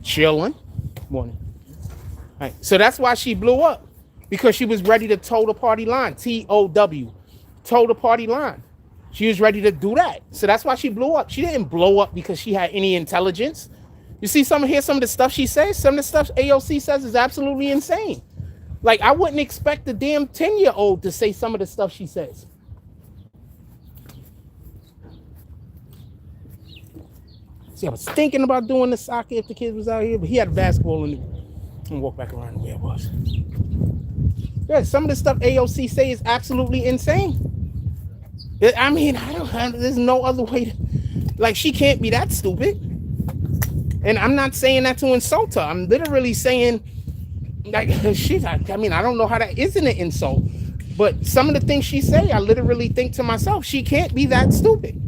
Chilling. Morning. All right. So that's why she blew up. Because she was ready to toe the party line. T-O-W. Toe the party line. She was ready to do that. So that's why she blew up. She didn't blow up because she had any intelligence. You see some of the stuff she says? Some of the stuff AOC says is absolutely insane. Like, I wouldn't expect the damn 10-year-old to say some of the stuff she says. See, I was thinking about doing the soccer if the kids was out here, but he had basketball in the... I'm gonna walk back around the way I was. Yeah, some of the stuff AOC say is absolutely insane. I mean, there's no other way to... Like, she can't be that stupid. And I'm not saying that to insult her. I'm literally saying, like, I mean, I don't know how that isn't an insult. But some of the things she say, I literally think to myself, she can't be that stupid.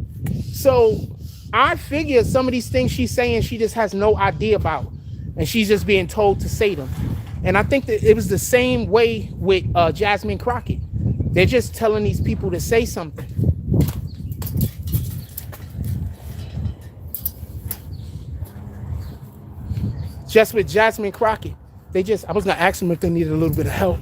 So I figure some of these things she's saying, she just has no idea about. And she's just being told to say them. And I think that it was the same way with Jasmine Crockett. They're just telling these people to say something. Just with Jasmine Crockett, I was gonna ask them if they needed a little bit of help.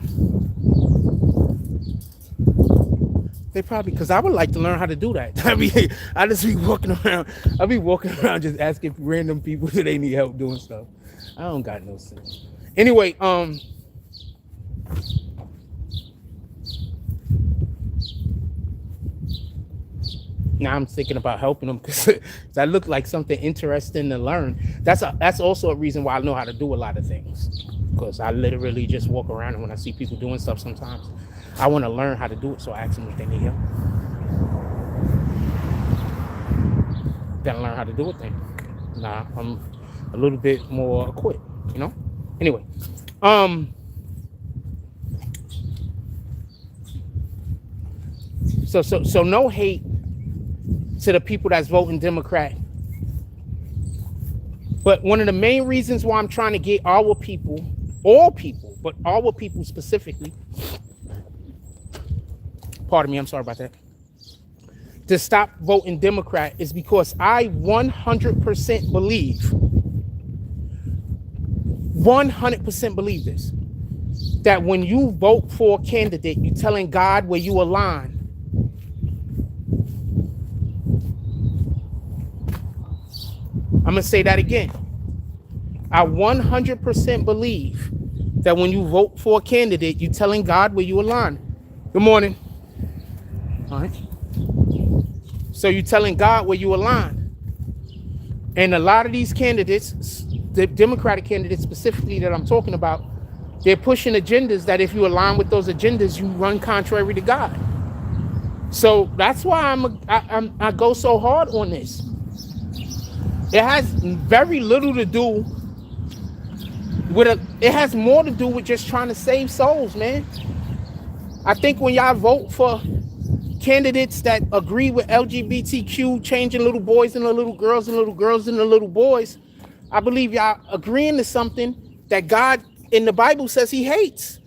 They probably, because I would like to learn how to do that. I mean, I just be walking around just asking random people if they need help doing stuff. I don't got no sense. Anyway, now I'm thinking about helping them because that looked like something interesting to learn. That's also a reason why I know how to do a lot of things, because I literally just walk around, and when I see people doing stuff sometimes, I want to learn how to do it, so I ask them if they need help. Then I learn how to do it then. Nah, I'm a little bit more equipped, you know? Anyway, so no hate to the people that's voting Democrat. But one of the main reasons why I'm trying to get all people, but our people specifically, pardon me, I'm sorry about that, to stop voting Democrat is because I 100% believe this, that when you vote for a candidate, you're telling God where you align. I'm going to say that again. I 100% believe that when you vote for a candidate, you're telling God where you align. Good morning. All right. So you're telling God where you align. And a lot of these candidates, the Democratic candidates specifically that I'm talking about, they're pushing agendas that if you align with those agendas, you run contrary to God. So that's why I go so hard on this. It has very little to do with it has more to do with just trying to save souls, man. I think when y'all vote for candidates that agree with LGBTQ, changing little boys into little girls and little girls into little boys, I believe y'all agreeing to something that God in the Bible says he hates.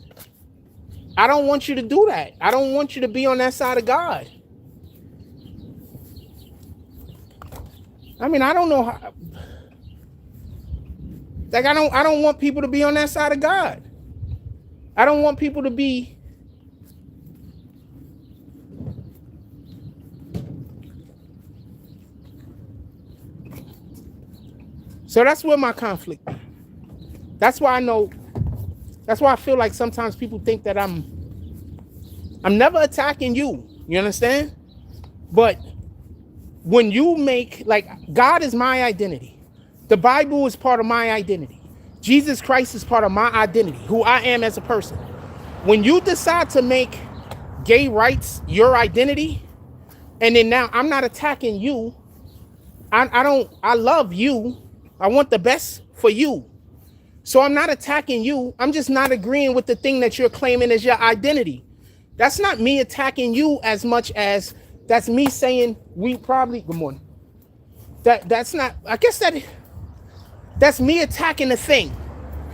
I don't want you to do that. I don't want you to be on that side of God. I mean, I don't know how, like I don't want people to be on that side of God. I don't want people to be so that's where my conflict. That's why I know. That's why I feel like sometimes people think that I'm never attacking you. You understand? But when you make, like, God is my identity. The Bible is part of my identity. Jesus Christ is part of my identity, who I am as a person. When you decide to make gay rights your identity, and then now I'm not attacking you. I love you. I want the best for you. So I'm not attacking you. I'm just not agreeing with the thing that you're claiming as your identity. That's not me attacking you as much as that's me saying we probably, good morning. That's not, I guess that's me attacking the thing.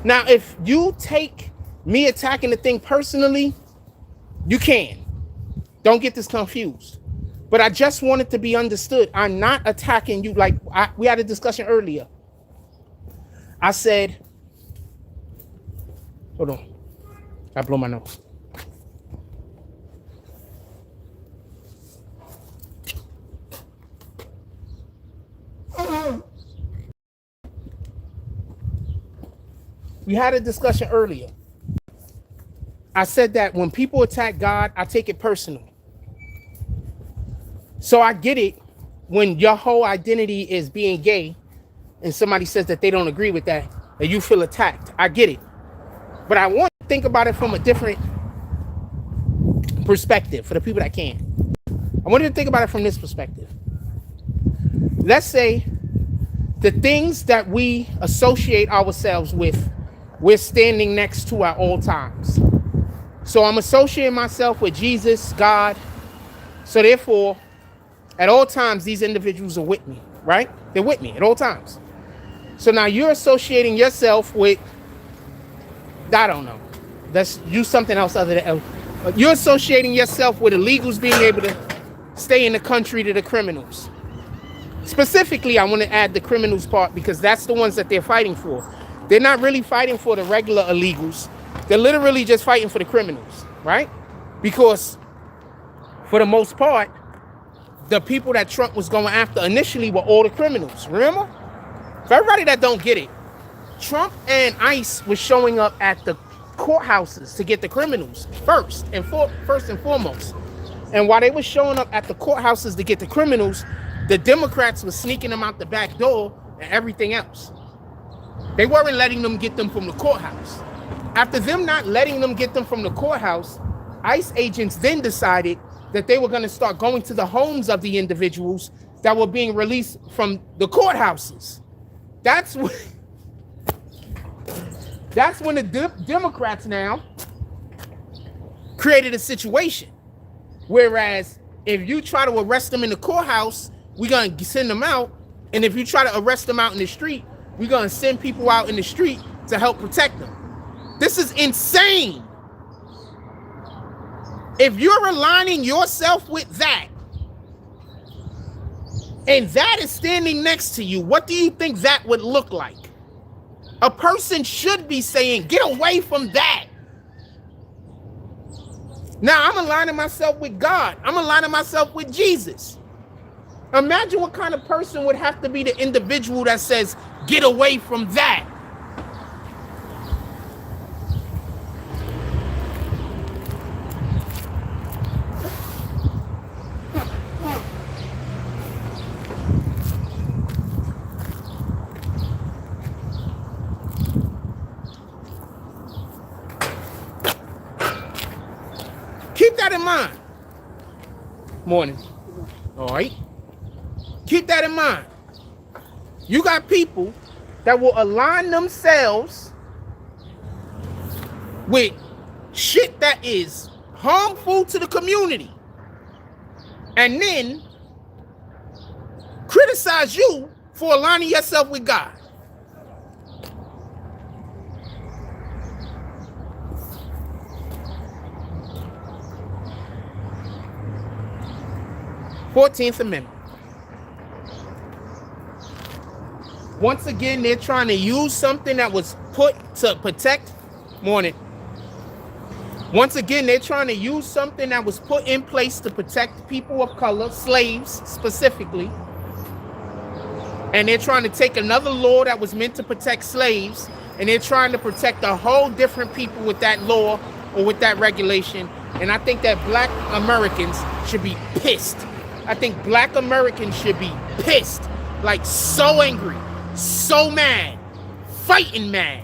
Now, if you take me attacking the thing personally, you can. Don't get this confused. But I just want it to be understood. I'm not attacking you. Like we had a discussion earlier. I said, hold on. I blow my nose. We had a discussion earlier. I said that when people attack God, I take it personal. So I get it when your whole identity is being gay and somebody says that they don't agree with that, and you feel attacked. I get it. But I want to think about it from a different perspective for the people that can. I want you to think about it from this perspective. Let's say the things that we associate ourselves with, we're standing next to at all times. So I'm associating myself with Jesus, God. So therefore, at all times, these individuals are with me, right? They're with me at all times. So now you're associating yourself with, I don't know. Let's use something else other than, you're associating yourself with illegals being able to stay in the country to the criminals. Specifically, I want to add the criminals part because that's the ones that they're fighting for. They're not really fighting for the regular illegals. They're literally just fighting for the criminals, right? Because for the most part, the people that Trump was going after initially were all the criminals, remember? For everybody that don't get it, Trump and ICE was showing up at the courthouses to get the criminals first and foremost. And while they were showing up at the courthouses to get the criminals, the Democrats were sneaking them out the back door and everything else. They weren't letting them get them from the courthouse. After them not letting them get them from the courthouse, ICE agents then decided that they were going to start going to the homes of the individuals that were being released from the courthouses. That's when the Democrats now created a situation. Whereas if you try to arrest them in the courthouse, we're going to send them out. And if you try to arrest them out in the street, we're going to send people out in the street to help protect them. This is insane. If you're aligning yourself with that, and that is standing next to you, what do you think that would look like? A person should be saying, get away from that. Now I'm aligning myself with God. I'm aligning myself with Jesus. Imagine what kind of person would have to be the individual that says, get away from that. Keep that in mind. Morning. All right. Keep that in mind. You got people that will align themselves with shit that is harmful to the community and then criticize you for aligning yourself with God. 14th Amendment. Once again, they're trying to use something that was put to protect. Morning. Once again, they're trying to use something that was put in place to protect people of color, slaves specifically. And they're trying to take another law that was meant to protect slaves, and they're trying to protect a whole different people with that law or with that regulation. And I think that black Americans should be pissed. I think black Americans should be pissed, like so angry, so mad, fighting mad.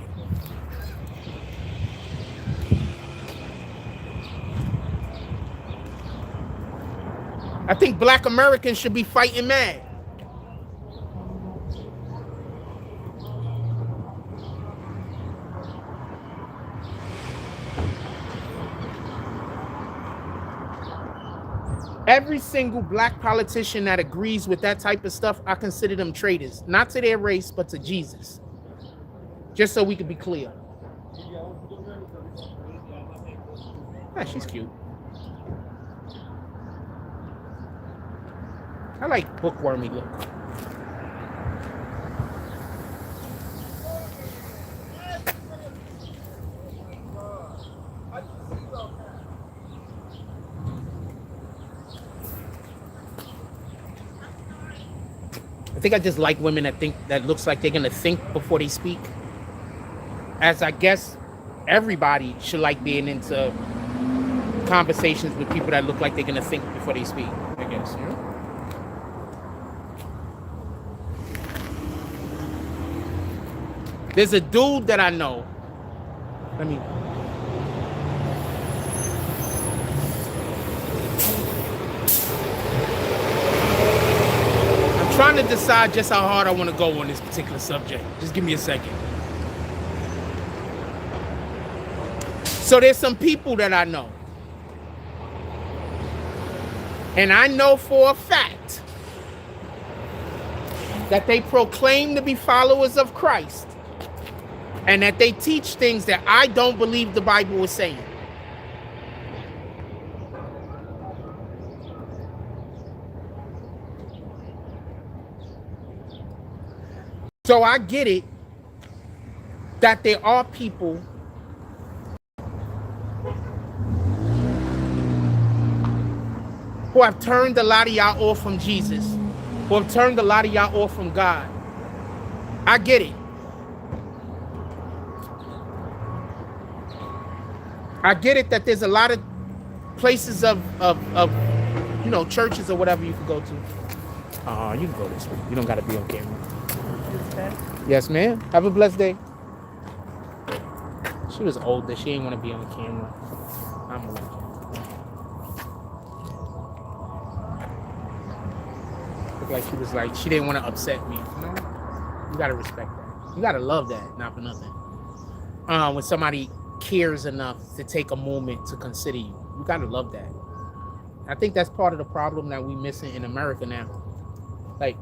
I think black Americans should be fighting mad. Every single black politician that agrees with that type of stuff, I consider them traitors. Not to their race, but to Jesus. Just so we can be clear. Ah, she's cute. I like bookwormy look. I think I just like women that looks like they're gonna think before they speak. As I guess everybody should like being into conversations with people that look like they're gonna think before they speak, I guess, you know? There's a dude that I know. I'm trying to decide just how hard I want to go on this particular subject. Just give me a second. So there's some people that I know. And I know for a fact that they proclaim to be followers of Christ. And that they teach things that I don't believe the Bible is saying. So I get it that there are people who have turned a lot of y'all off from Jesus, who have turned a lot of y'all off from God. I get it. I get it that there's a lot of places of you know, churches or whatever you can go to. You can go this way. You don't got to be on camera. Yes, ma'am. Have a blessed day. She was older. She didn't want to be on the camera. I'm older. Looked like she was like, she didn't want to upset me. You know? You got to respect that. You got to love that, not for nothing. When somebody cares enough to take a moment to consider you. You gotta love that. I think that's part of the problem that we missing in America now. Like,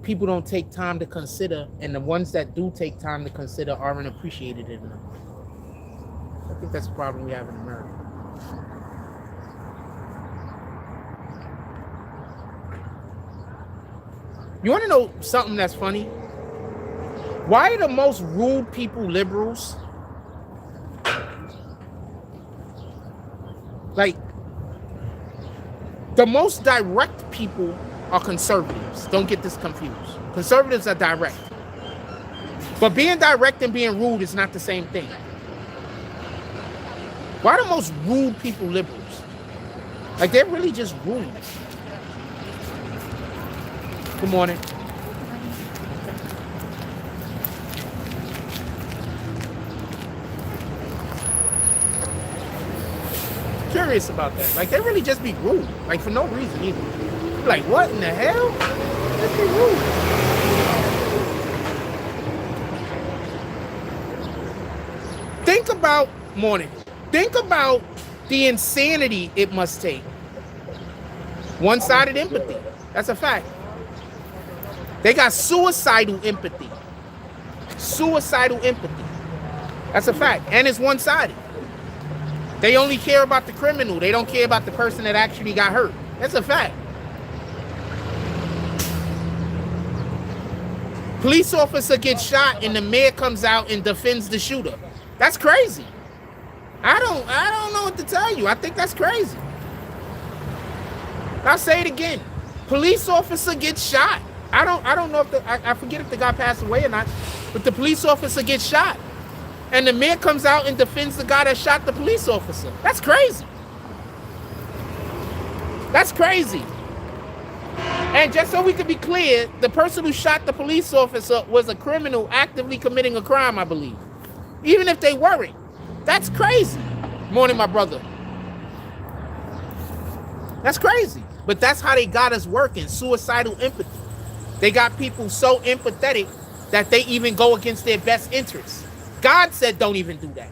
people don't take time to consider, and the ones that do take time to consider aren't appreciated enough. I think that's the problem we have in America. You want to know something that's funny? Why are the most rude people liberals? Like, the most direct people are conservatives. Don't get this confused. Conservatives are direct. But being direct and being rude is not the same thing. Why are the most rude people liberals? Like, they're really just rude. Good morning. Curious about that. Like, they really just be rude. Like, for no reason either. Like, what in the hell? Just be rude. Think about the insanity it must take. One-sided empathy. That's a fact. They got suicidal empathy. Suicidal empathy. That's a fact. And it's one-sided. They only care about the criminal. They don't care about the person that actually got hurt. That's a fact. Police officer gets shot and the mayor comes out and defends the shooter. That's crazy. I don't know what to tell you. I think that's crazy. I'll say it again. Police officer gets shot. I don't know if I forget if the guy passed away or not, but the police officer gets shot. And the mayor comes out and defends the guy that shot the police officer. That's crazy. That's crazy. And just so we can be clear, the person who shot the police officer was a criminal actively committing a crime, I believe. Even if they weren't. That's crazy. Morning, my brother. That's crazy. But that's how they got us working, suicidal empathy. They got people so empathetic that they even go against their best interests. God said don't even do that.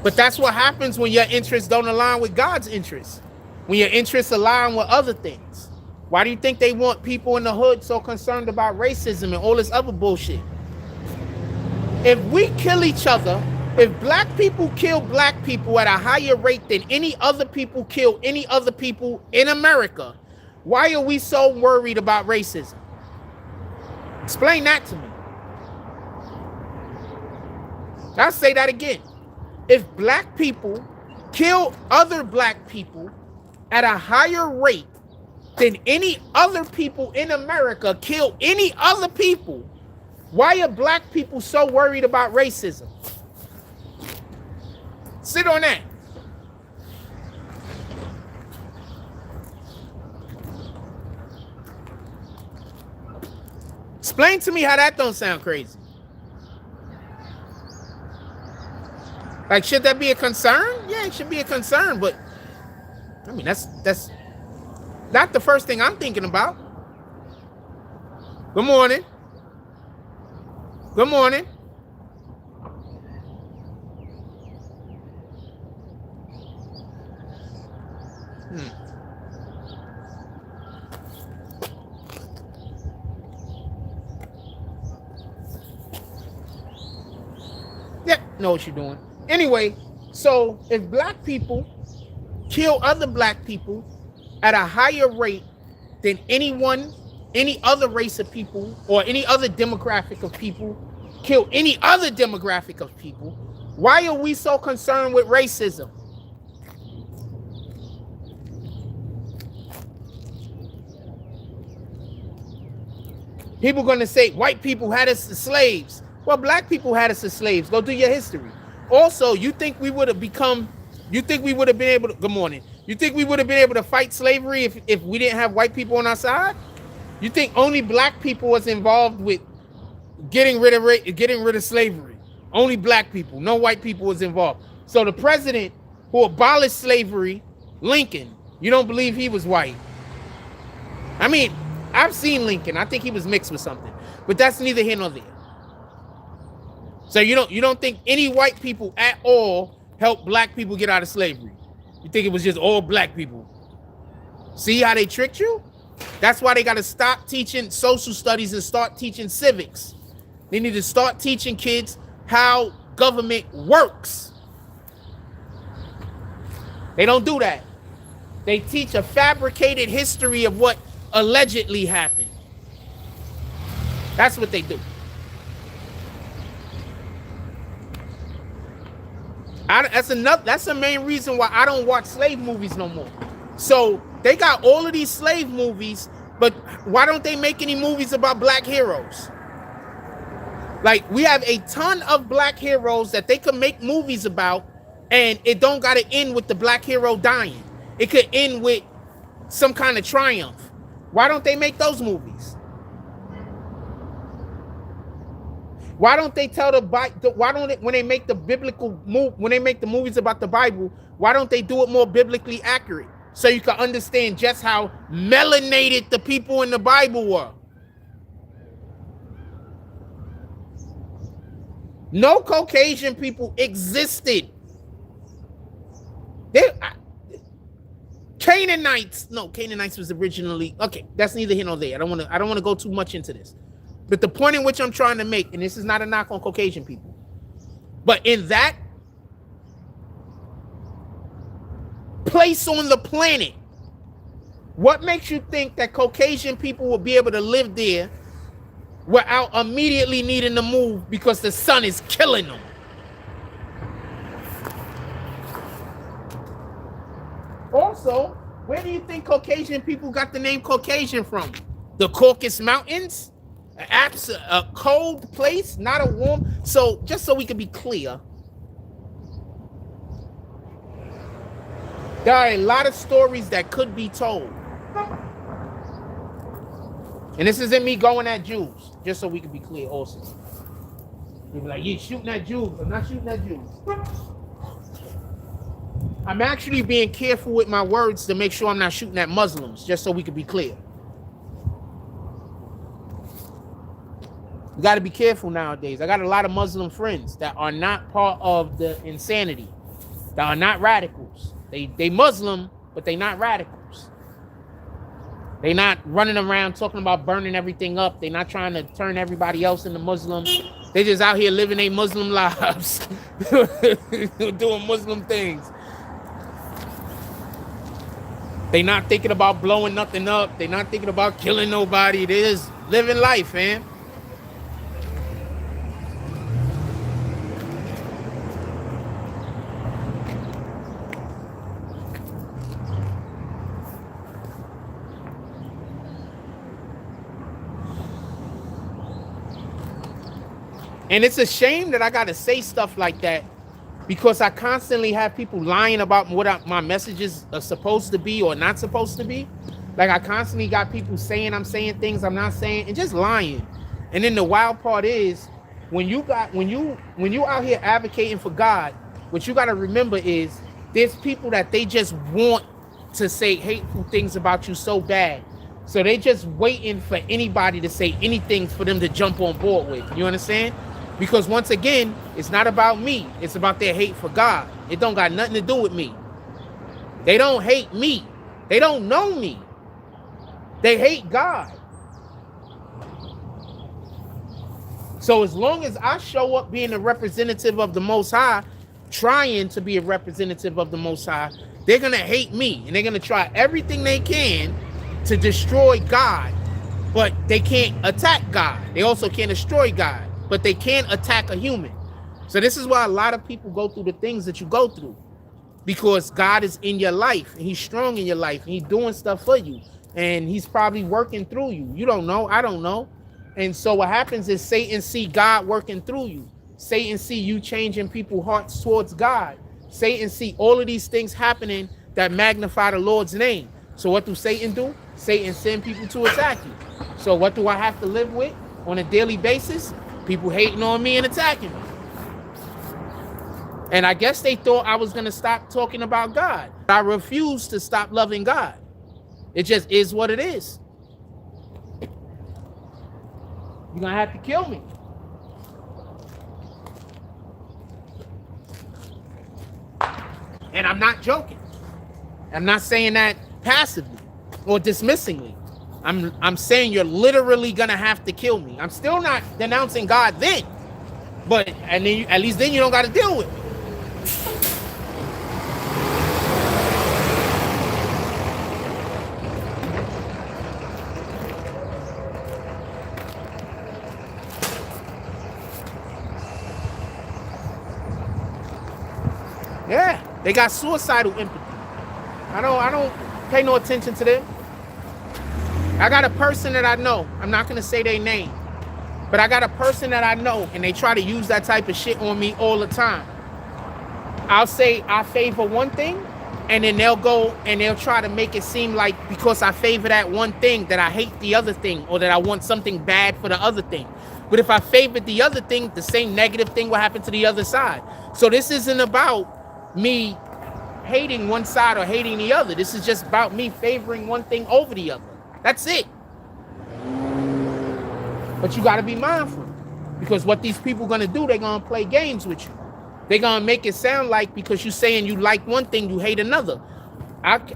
But that's what happens when your interests don't align with God's interests. When your interests align with other things. Why do you think they want people in the hood so concerned about racism and all this other bullshit? If we kill each other, if black people kill black people at a higher rate than any other people kill any other people in America, why are we so worried about racism? Explain that to me. I'll say that again. If black people kill other black people at a higher rate than any other people in America kill any other people, why are black people so worried about racism? Sit on that. Explain to me how that don't sound crazy. Like, should that be a concern? Yeah, it should be a concern, but I mean, that's not the first thing I'm thinking about. Good morning. Good morning. Yeah, know what you're doing. Anyway, so if black people kill other black people at a higher rate than any other race of people or any other demographic of people kill any other demographic of people, why are we so concerned with racism? People going to say white people had us as slaves. Well, black people had us as slaves. Go do your history. Also, you think we would have been able to, good morning. You think we would have been able to fight slavery if we didn't have white people on our side? You think only black people was involved with getting rid of slavery? Only black people, no white people was involved. So the president who abolished slavery, Lincoln, you don't believe he was white? I mean, I've seen Lincoln. I think he was mixed with something, but that's neither here nor there. So you don't think any white people at all helped black people get out of slavery? You think it was just all black people? See how they tricked you? That's why they got to stop teaching social studies and start teaching civics. They need to start teaching kids how government works. They don't do that. They teach a fabricated history of what allegedly happened. That's what they do. That's the main reason why I don't watch slave movies no more. So they got all of these slave movies, but why don't they make any movies about black heroes? Like, we have a ton of black heroes that they could make movies about, and it don't gotta end with the black hero dying. It could end with some kind of triumph. Why don't they make those movies? Why don't they tell when they make the movies about the Bible, why don't they do it more biblically accurate? So you can understand just how melanated the people in the Bible were. No Caucasian people existed. Canaanites was originally, okay, that's neither here nor there. I don't want to go too much into this. But the point in which I'm trying to make, and this is not a knock on Caucasian people, but in that place on the planet, What makes you think that Caucasian people will be able to live there without immediately needing to move because the sun is killing them? Also, where do you think Caucasian people got the name Caucasian from? The Caucasus Mountains? A cold place, not a warm. So just so we can be clear, there are a lot of stories that could be told. And this isn't me going at Jews, just so we can be clear also. You'll be like, you're shooting at Jews. I'm not shooting at Jews. I'm actually being careful with my words to make sure I'm not shooting at Muslims, just so we can be clear. You got to be careful nowadays. I got a lot of Muslim friends that are not part of the insanity, that are not radicals. They Muslim, but they not radicals. They not running around talking about burning everything up. They not trying to turn everybody else into Muslim. They just out here living their Muslim lives, doing Muslim things. They not thinking about blowing nothing up. They not thinking about killing nobody. They just living life, man. And it's a shame that I got to say stuff like that because I constantly have people lying about what my messages are supposed to be or not supposed to be. Like I constantly got people saying I'm saying things I'm not saying and just lying. And then the wild part is when you out here advocating for God, what you got to remember is there's people that they just want to say hateful things about you so bad. So they just waiting for anybody to say anything for them to jump on board with. You understand? Because once again, it's not about me. It's about their hate for God. It don't got nothing to do with me. They don't hate me. They don't know me. They hate God. So as long as I show up being a representative of the Most High, trying to be a representative of the Most High, they're going to hate me. And they're going to try everything they can to destroy God. But they can't attack God. They also can't destroy God. But they can't attack a human. So this is why a lot of people go through the things that you go through. Because God is in your life. And he's strong in your life. And he's doing stuff for you. And he's probably working through you. You don't know. I don't know. And so what happens is Satan see God working through you. Satan see you changing people's hearts towards God. Satan see all of these things happening that magnify the Lord's name. So what do Satan do? Satan send people to attack you. So what do I have to live with on a daily basis? People hating on me and attacking me. And I guess they thought I was going to stop talking about God. I refuse to stop loving God. It just is what it is. You're going to have to kill me. And I'm not joking. I'm not saying that passively or dismissingly. I'm saying you're literally gonna have to kill me. I'm still not denouncing God then, but and then at least then you don't got to deal with me. Yeah, they got suicidal empathy. I don't pay no attention to them. I got a person that I know. I'm not gonna say their name, but I got a person that I know, and they try to use that type of shit on me all the time. I'll say I favor one thing, and then they'll go and they'll try to make it seem like because I favor that one thing that I hate the other thing, or that I want something bad for the other thing. But if I favored the other thing, the same negative thing will happen to the other side. So this isn't about me hating one side or hating the other. This is just about me favoring one thing over the other. That's it. But you got to be mindful, because what these people going to do, they're going to play games with you. They're going to make it sound like because you're saying you like one thing, you hate another.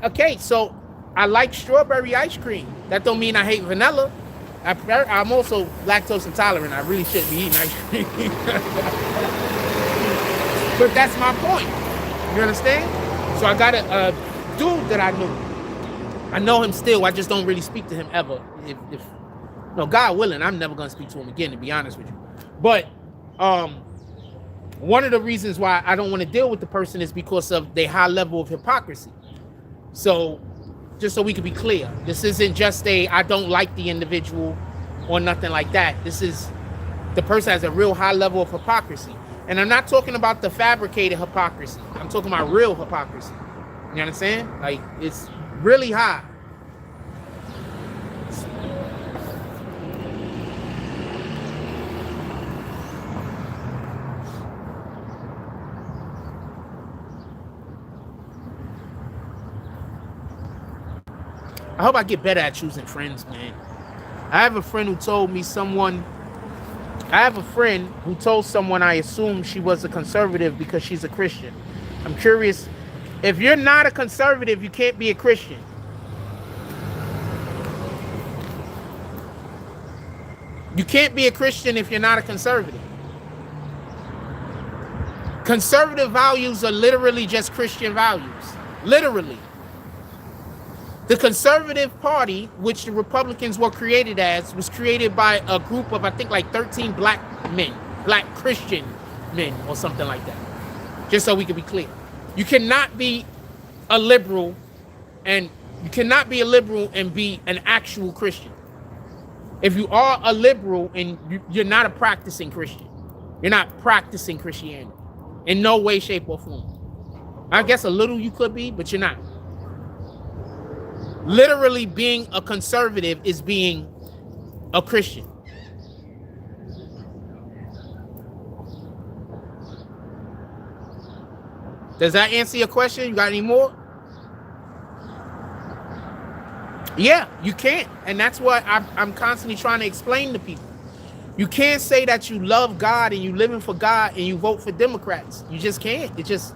Okay, so I like strawberry ice cream. That don't mean I hate vanilla. I'm also lactose intolerant. I really shouldn't be eating ice cream. But that's my point. You understand? So I got a dude that I knew. I know him still. I just don't really speak to him ever. If no, God willing, I'm never gonna speak to him again, to be honest with you. But one of the reasons why I don't want to deal with the person is because of their high level of hypocrisy. So, just so we can be clear, this isn't just I don't like the individual or nothing like that. This is, the person has a real high level of hypocrisy. And I'm not talking about the fabricated hypocrisy. I'm talking about real hypocrisy. You understand? Like, it's really high. I hope I get better at choosing friends, man. I have a friend who told someone I assumed she was a conservative because she's a Christian. I'm curious, if you're not a conservative, you can't be a Christian. You can't be a Christian if you're not a conservative. Conservative values are literally just Christian values. Literally. The Conservative Party, which the Republicans were created as, was created by a group of, I think, like 13 black men, black Christian men, or something like that. Just so we can be clear. You cannot be a liberal and be an actual Christian. If you are a liberal and you're not a practicing Christian, you're not practicing Christianity in no way, shape, or form. I guess a little you could be, but you're not. Literally being a conservative is being a Christian. Does that answer your question? You got any more? Yeah, you can't. And that's what I'm constantly trying to explain to people. You can't say that you love God and you living for God and you vote for Democrats. You just can't. It just...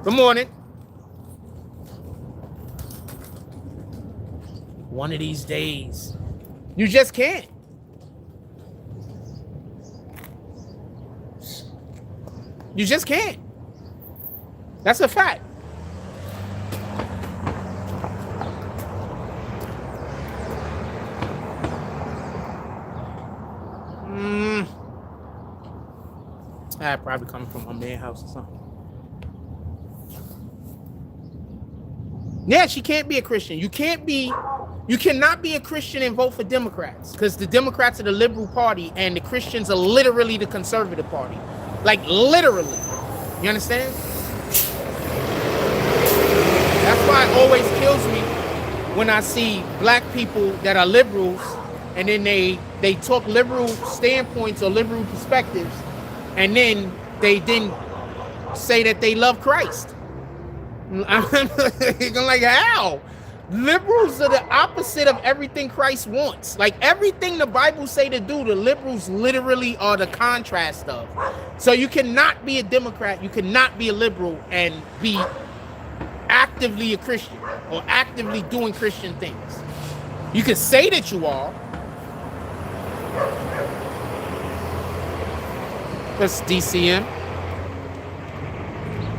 Good morning. One of these days. You just can't. You just can't. That's a fact. That probably coming from my man's house or something. Yeah, she can't be a Christian. You cannot be a Christian and vote for Democrats, because the Democrats are the liberal party and the Christians are literally the conservative party. Like, literally. You understand? That's why it always kills me when I see black people that are liberals and then they talk liberal standpoints or liberal perspectives, and then they didn't say that they love Christ. I'm like, how? Liberals are the opposite of everything Christ wants. Like, everything the Bible say to do, the liberals literally are the contrast of. So you cannot be a Democrat, you cannot be a liberal and be actively a Christian or actively doing Christian things. You can say that you are. That's DCM.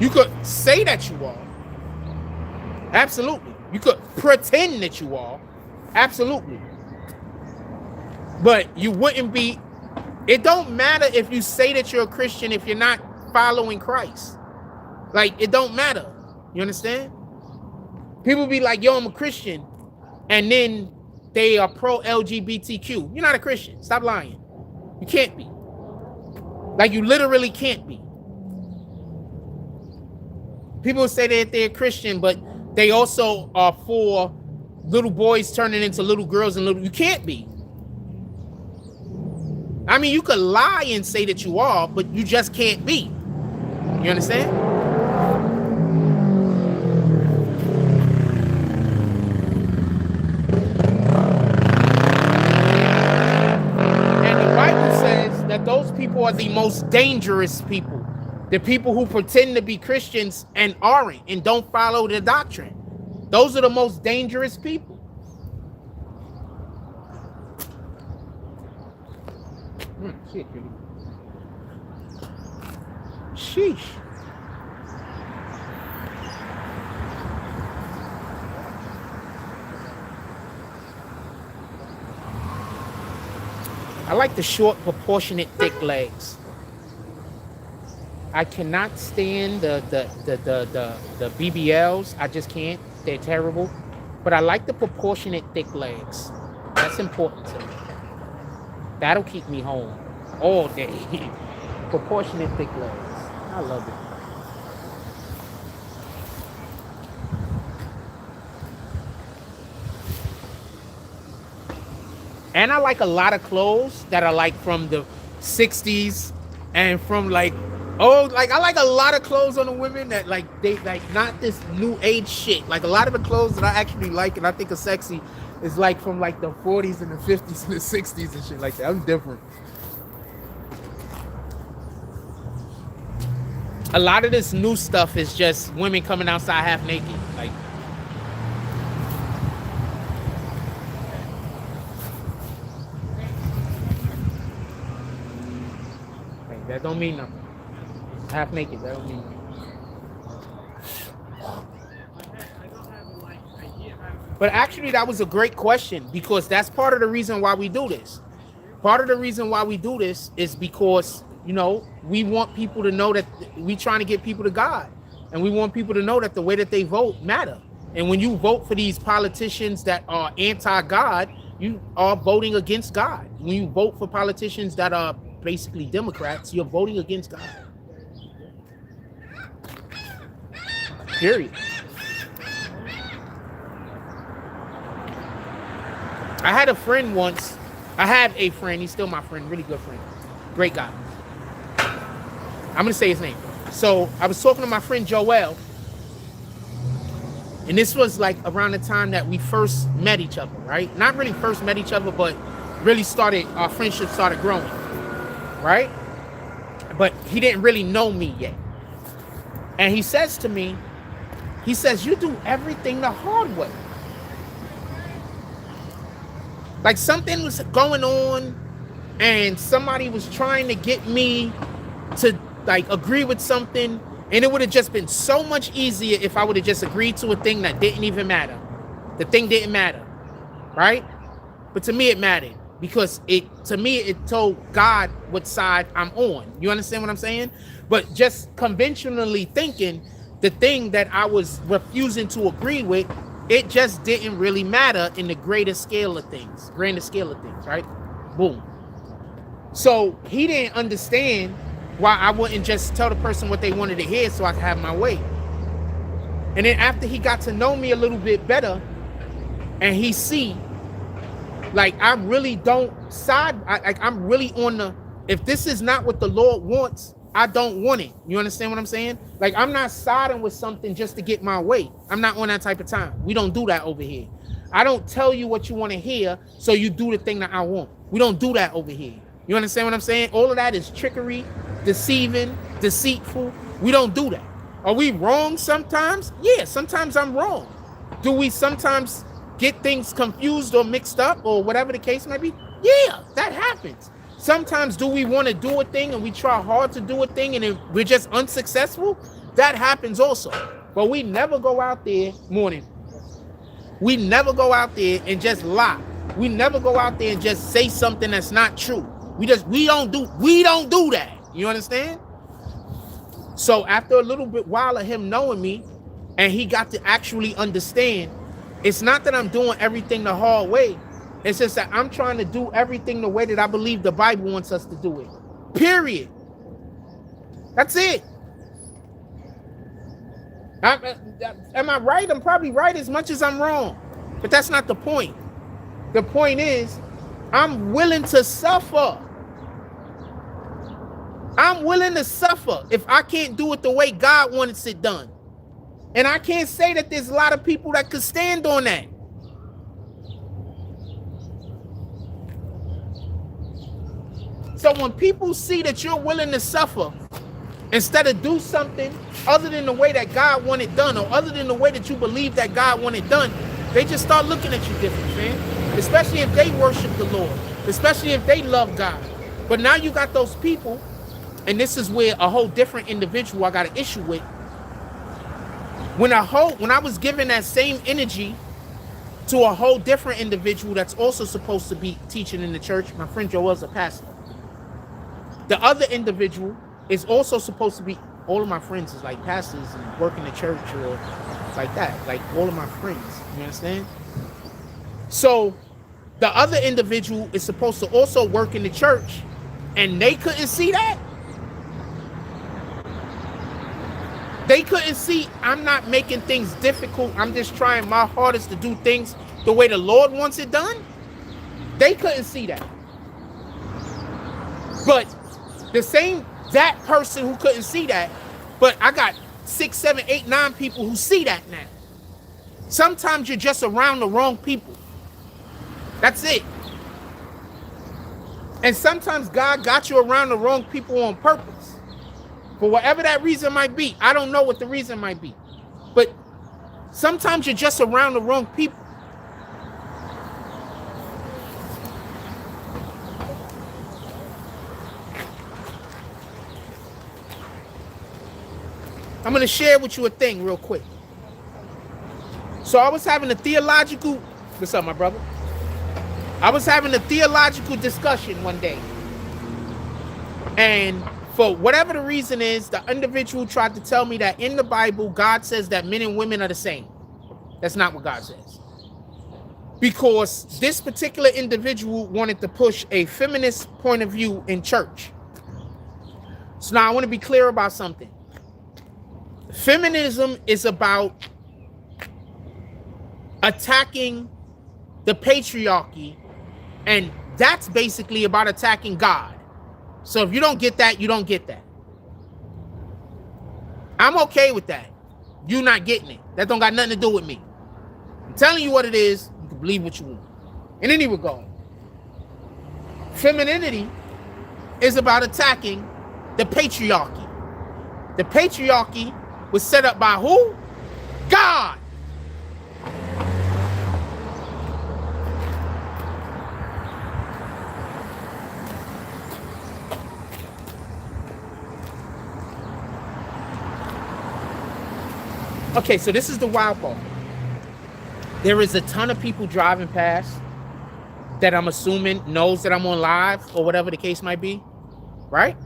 You could say that you are. Absolutely. You could pretend that you are. Absolutely. But you wouldn't be. It don't matter if you say that you're a Christian if you're not following Christ. Like, it don't matter. You understand? People be like, yo, I'm a Christian. And then they are pro-LGBTQ. You're not a Christian. Stop lying. You can't be. Like, you literally can't be. People say that they're Christian, but they also are for little boys turning into little girls and you can't be. I mean, you could lie and say that you are, but you just can't be. You understand? And the Bible says that those people are the most dangerous people. The people who pretend to be Christians and aren't and don't follow the doctrine. Those are the most dangerous people. Shit, dude. Sheesh. I like the short, proportionate, thick legs. I cannot stand the BBLs. I just can't. They're terrible. But I like the proportionate, thick legs. That's important to me. That'll keep me home all day. Proportionate, thick legs. I love it. And I like a lot of clothes that are like from the 60s and from like, oh, like I like a lot of clothes on the women that like, they like not this new age shit. Like a lot of the clothes that I actually like and I think are sexy is like from like the 40s and the 50s and the 60s and shit like that. I'm different. A lot of this new stuff is just women coming outside half naked. Like, that don't mean nothing. Half naked, that don't mean nothing. But actually, that was a great question because that's part of the reason why we do this. Part of the reason why we do this is because, you know, we want people to know that we trying to get people to God. And we want people to know that the way that they vote matter. And when you vote for these politicians that are anti-God, you are voting against God. When you vote for politicians that are basically Democrats, you're voting against God. Period. I had a friend once. I have a friend. He's still my friend. Really good friend. Great guy. I'm going to say his name. So I was talking to my friend Joel. And this was like around the time that we first met each other, right? Not really first met each other, but really our friendship started growing, right? But he didn't really know me yet. And he says to me, he says, you do everything the hard way. Like something was going on and somebody was trying to get me to like agree with something, and it would have just been so much easier if I would have just agreed to a thing that didn't even matter. The thing didn't matter, right? But to me it mattered because it told God what side I'm on. You understand what I'm saying? But just conventionally thinking, the thing that I was refusing to agree with, it just didn't really matter in the grander scale of things, right? Boom. So he didn't understand why I wouldn't just tell the person what they wanted to hear so I could have my way. And then after he got to know me a little bit better, and he see, like, I really don't side, I'm really on the, if this is not what the Lord wants, I don't want it. You understand what I'm saying? Like, I'm not siding with something just to get my way. I'm not on that type of time. We don't do that over here. I don't tell you what you want to hear, so you do the thing that I want. We don't do that over here. You understand what I'm saying? All of that is trickery, deceiving, deceitful. We don't do that. Are we wrong sometimes? Yeah, sometimes I'm wrong. Do we sometimes get things confused or mixed up or whatever the case might be? Yeah, that happens. Sometimes do we want to do a thing and we try hard to do a thing and we're just unsuccessful? That happens also. But we never go out there, we never go out there and just lie. We never go out there and just say something that's not true. We don't do that. You understand? So after a little bit while of him knowing me and he got to actually understand, it's not that I'm doing everything the hard way. It's just that I'm trying to do everything the way that I believe the Bible wants us to do it. Period. That's it. Am I right? I'm probably right as much as I'm wrong. But that's not the point. The point is, I'm willing to suffer. I'm willing to suffer if I can't do it the way God wants it done. And I can't say that there's a lot of people that could stand on that. So when people see that you're willing to suffer, instead of do something other than the way that God wanted done, or other than the way that you believe that God wanted done, they just start looking at you different, man. Especially if they worship the Lord, especially if they love God. But now you got those people, and this is where a whole different individual I got an issue with. When I was given that same energy to a whole different individual that's also supposed to be teaching in the church. My friend Joel's a pastor. The other individual is also supposed to be, all of my friends is like pastors and work in the church or like that. Like all of my friends, you understand? So the other individual is supposed to also work in the church, and they couldn't see that. They couldn't see I'm not making things difficult. I'm just trying my hardest to do things the way the Lord wants it done. They couldn't see that. But that person who couldn't see that, but I got 6, 7, 8, 9 people who see that now. Sometimes you're just around the wrong people. That's it. And sometimes God got you around the wrong people on purpose. For whatever that reason might be. I don't know what the reason might be. But sometimes you're just around the wrong people. I'm going to share with you a thing real quick. So I was having a theological... What's up, my brother? I was having a theological discussion one day. And for whatever the reason is, the individual tried to tell me that in the Bible, God says that men and women are the same. That's not what God says. Because this particular individual wanted to push a feminist point of view in church. So now I want to be clear about something. Feminism is about attacking the patriarchy, and that's basically about attacking God. So if you don't get that, you don't get that. I'm okay with that. You not getting it. That don't got nothing to do with me. I'm telling you what it is. You can believe what you want. In any regard, femininity is about attacking the patriarchy. The patriarchy was set up by who? God. Okay, so this is the wild part. There is a ton of people driving past that I'm assuming knows that I'm on live or whatever the case might be, right?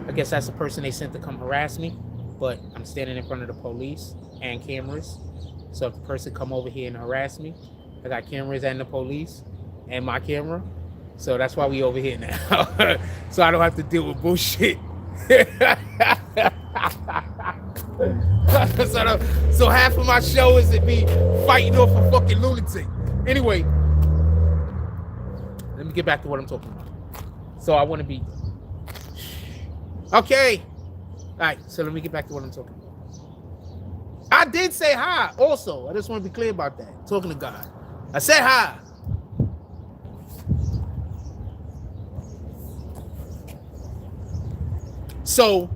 I guess that's the person they sent to come harass me, but I'm standing in front of the police and cameras. So if the person come over here and harass me, I got cameras and the police and my camera. So that's why we over here now. So I don't have to deal with bullshit. So half of my show is me fighting off a fucking lunatic. Anyway, let me get back to what I'm talking about. So I want to be okay. All right, so let me get back to what I'm talking about. I did say hi also. I just want to be clear about that. Talking to God. I said hi. So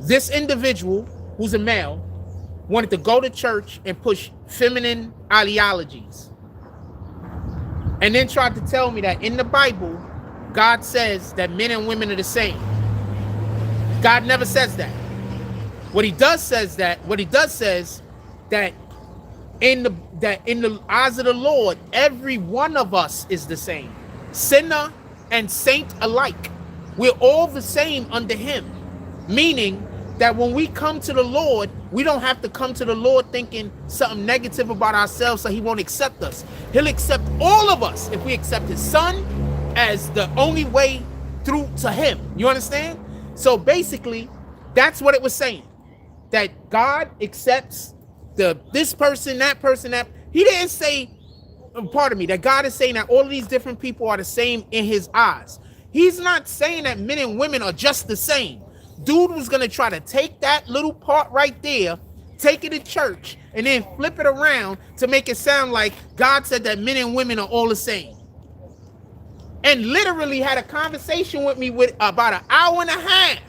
this individual, who's a male, wanted to go to church and push feminine ideologies. And then tried to tell me that in the Bible, God says that men and women are the same. God never says that. What he does says that in the eyes of the Lord, every one of us is the same. Sinner and saint alike. We're all the same under him. Meaning that when we come to the Lord, we don't have to come to the Lord thinking something negative about ourselves so he won't accept us. He'll accept all of us if we accept his son as the only way through to him. You understand? So basically, that's what it was saying. That God accepts this person, that person, that. He didn't say, pardon me, that God is saying that all of these different people are the same in his eyes. He's not saying that men and women are just the same. Dude was going to try to take that little part right there, take it to church, and then flip it around to make it sound like God said that men and women are all the same. And literally had a conversation with me with about an hour and a half,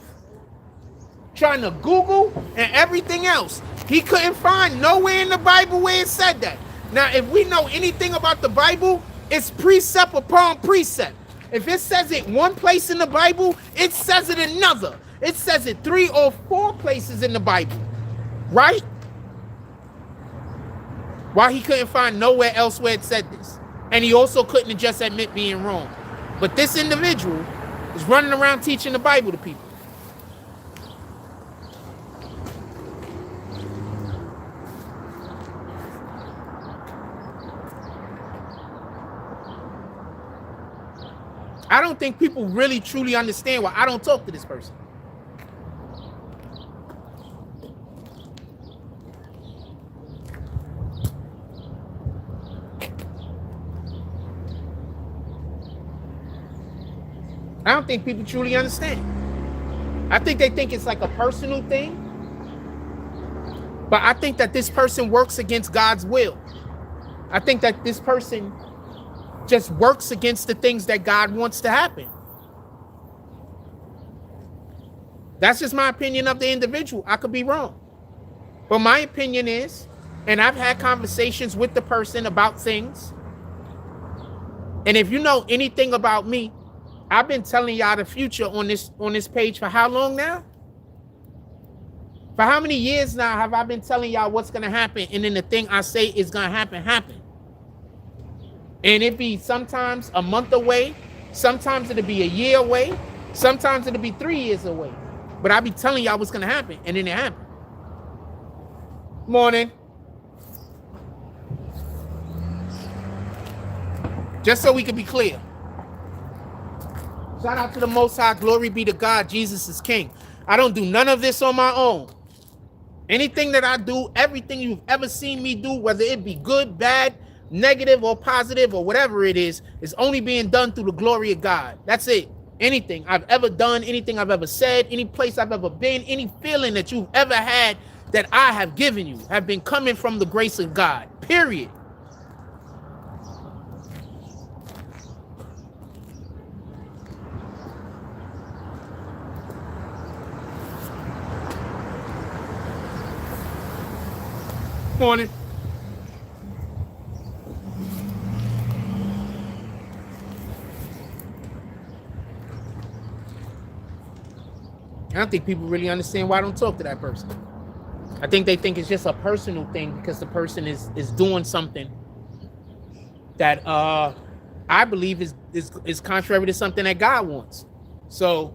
trying to Google and everything else. He couldn't find nowhere in the Bible where it said that. Now, if we know anything about the Bible, it's precept upon precept. If it says it one place in the Bible, it says it another. It says it 3 or 4 places in the Bible, right? Why he couldn't find nowhere else where it said this. And he also couldn't just admit being wrong. But this individual is running around teaching the Bible to people. I don't think people really truly understand why I don't talk to this person. I don't think people truly understand. I think they think it's like a personal thing. But I think that this person works against God's will. I think that this person just works against the things that God wants to happen. That's just my opinion of the individual. I could be wrong. But my opinion is, and I've had conversations with the person about things. And if you know anything about me, I've been telling y'all the future on this page for how long now? For how many years now have I been telling y'all what's going to happen? And then the thing I say is going to happen. And it be sometimes a month away. Sometimes it'll be a year away. Sometimes it'll be 3 years away. But I be telling y'all what's going to happen. And then it happened. Morning. Just so we can be clear. Shout out to the Most High. Glory be to God. Jesus is King. I don't do none of this on my own. Anything that I do, everything you've ever seen me do, whether it be good, bad, negative, or positive, or whatever it is only being done through the glory of God. That's it. Anything I've ever done, anything I've ever said, any place I've ever been, any feeling that you've ever had that I have given you have been coming from the grace of God. Period. Morning. I don't think people really understand why I don't talk to that person. I think they think it's just a personal thing because the person is doing something that I believe is contrary to something that God wants. So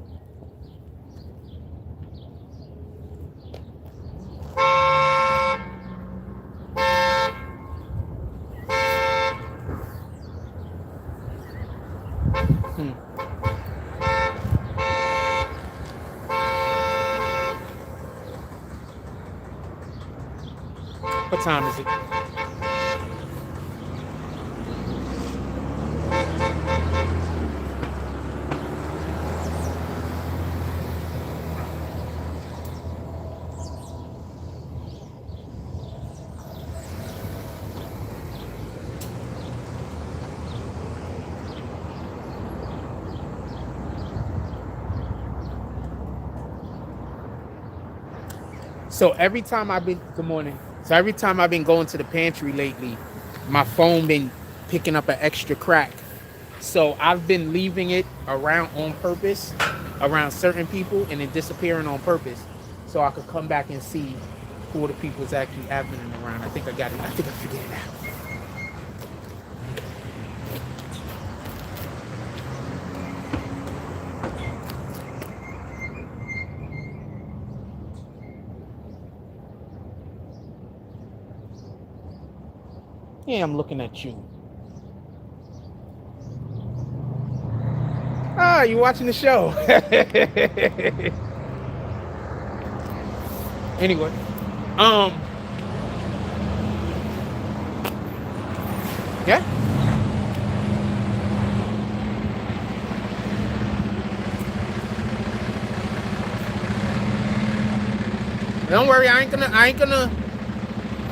what time is it? So every time I've been, good morning. So every time I've been going to the pantry lately, my phone been picking up an extra crack. So I've been leaving it around on purpose, around certain people, and then disappearing on purpose, so I could come back and see who the people is actually happening around. I think I got it. I think I figured it out. Yeah, I'm looking at you. Ah, you watching the show. Anyway, yeah. Don't worry, I ain't gonna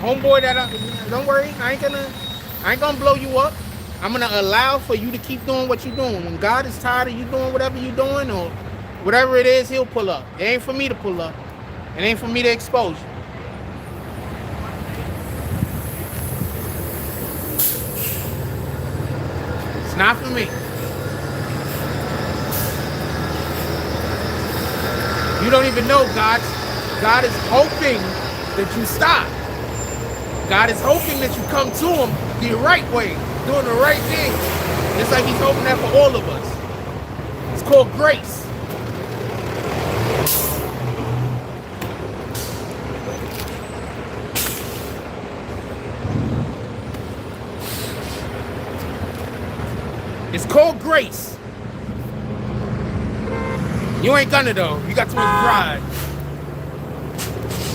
homeboy that up. Don't worry, I ain't gonna blow you up. I'm gonna allow for you to keep doing what you're doing. When God is tired of you doing whatever you're doing or whatever it is, he'll pull up. It ain't for me to pull up. It ain't for me to expose you. It's not for me. You don't even know God is hoping that you stop. God is hoping that you come to him the right way, doing the right thing. Just like he's hoping that for all of us. It's called grace. It's called grace. You ain't gonna though. You got too much pride.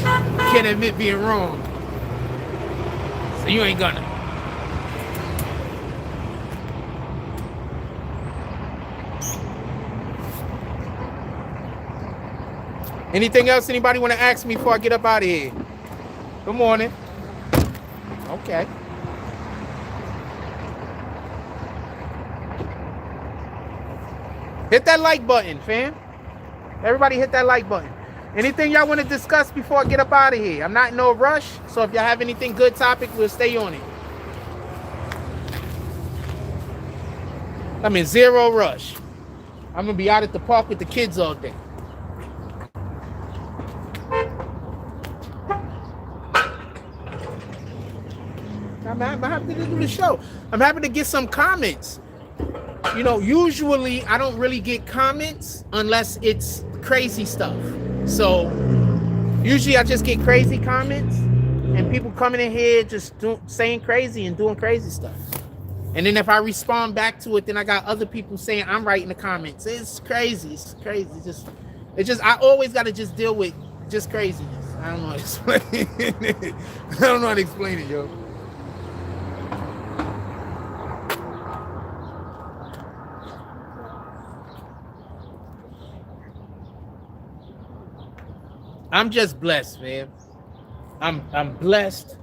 You can't admit being wrong. So you ain't gonna. Anything else anybody want to ask me before I get up out of here? Good morning. Okay. Hit that like button, fam. Everybody hit that like button. Anything y'all want to discuss before I get up out of here? I'm not in no rush, so if y'all have anything good topic, we'll stay on it. I'm in zero rush. I'm going to be out at the park with the kids all day. I'm happy to do the show. I'm happy to get some comments. You know, usually I don't really get comments unless it's crazy stuff. So usually I just get crazy comments and people coming in here just saying crazy and doing crazy stuff. And then if I respond back to it, then I got other people saying I'm right in the comments. It's crazy. It's crazy. It's just I always got to just deal with just craziness. I don't know how to explain it. I don't know how to explain it, yo. I'm just blessed, man. I'm blessed.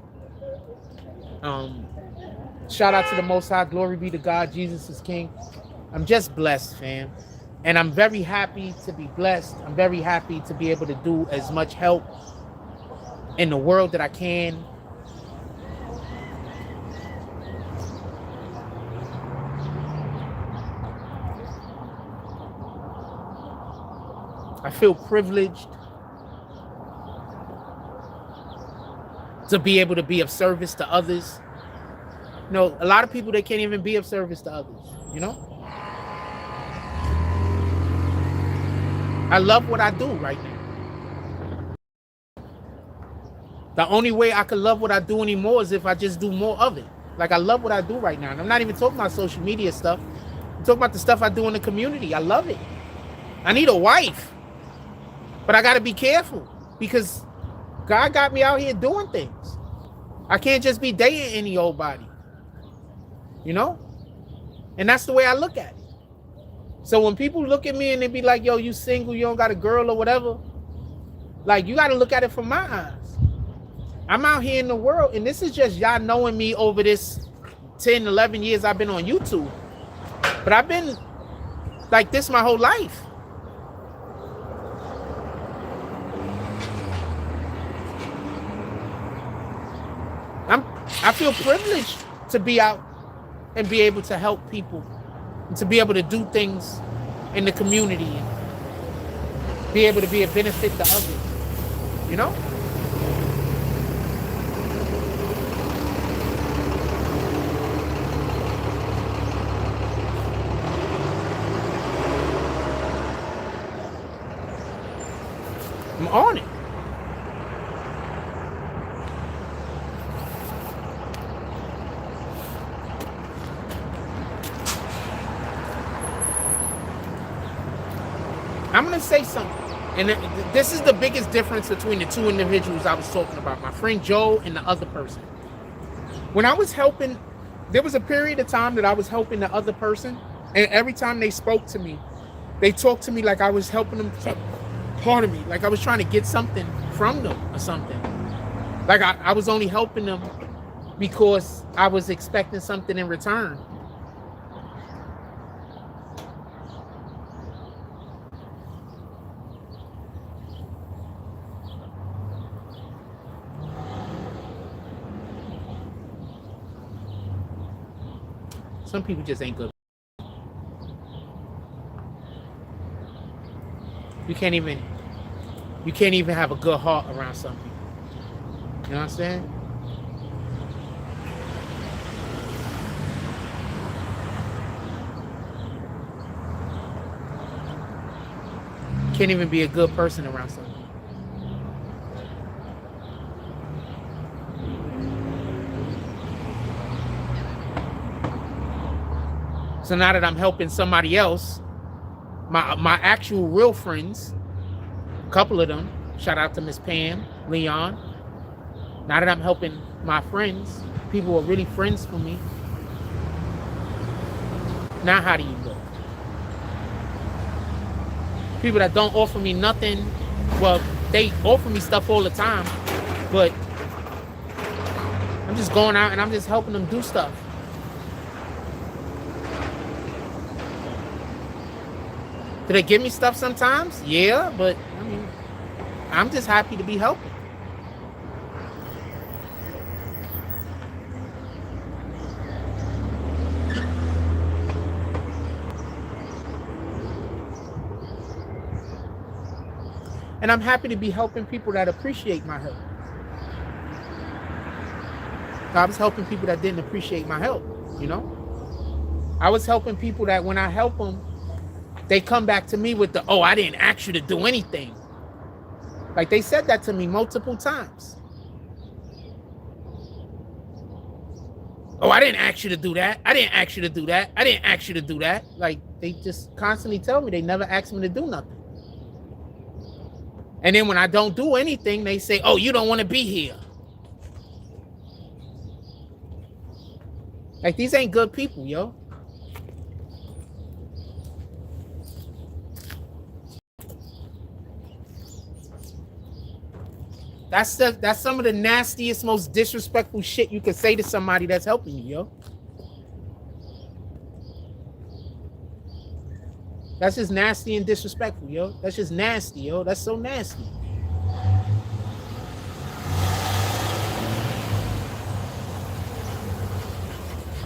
Shout out to the Most High. Glory be to God. Jesus is King. I'm just blessed, fam. And I'm very happy to be blessed. I'm very happy to be able to do as much help in the world that I can. I feel privileged to be able to be of service to others. You know, a lot of people, they can't even be of service to others, you know? I love what I do right now. The only way I can love what I do anymore is if I just do more of it. Like, I love what I do right now. And I'm not even talking about social media stuff. I'm talking about the stuff I do in the community. I love it. I need a wife. But I got to be careful because God got me out here doing things. I can't just be dating any old body. You know? And that's the way I look at it. So when people look at me and they be like, yo, you single, you don't got a girl or whatever. Like, you got to look at it from my eyes. I'm out here in the world, and this is just y'all knowing me over this 10, 11 years I've been on YouTube. But I've been like this my whole life. I feel privileged to be out and be able to help people and to be able to do things in the community and be able to be a benefit to others, you know? I'm on it. I'm going to say something, and this is the biggest difference between the two individuals I was talking about, my friend Joe and the other person. When I was helping, there was a period of time that I was helping the other person, and every time they spoke to me, they talked to me like I was helping them, part of me, like I was trying to get something from them or something. Like I was only helping them because I was expecting something in return. Some people just ain't good. You can't even have a good heart around some people. You know what I'm saying? Can't even be a good person around someone. So now that I'm helping somebody else, my actual real friends, a couple of them, shout out to Miss Pam, Leon. Now that I'm helping my friends, people who are really friends for me. Now how do you look? People that don't offer me nothing, well, they offer me stuff all the time, but I'm just going out and I'm just helping them do stuff. Do they give me stuff sometimes? Yeah, but I mean, I'm just happy to be helping. And I'm happy to be helping people that appreciate my help. I was helping people that didn't appreciate my help, you know? I was helping people that when I help them, they come back to me with the, oh, I didn't ask you to do anything. Like they said that to me multiple times. Oh, I didn't ask you to do that. I didn't ask you to do that. I didn't ask you to do that. Like they just constantly tell me they never asked me to do nothing. And then when I don't do anything, they say, oh, you don't want to be here. Like these ain't good people, yo. That's some of the nastiest, most disrespectful shit you could say to somebody that's helping you, yo. That's just nasty and disrespectful, yo. That's just nasty, yo. That's so nasty.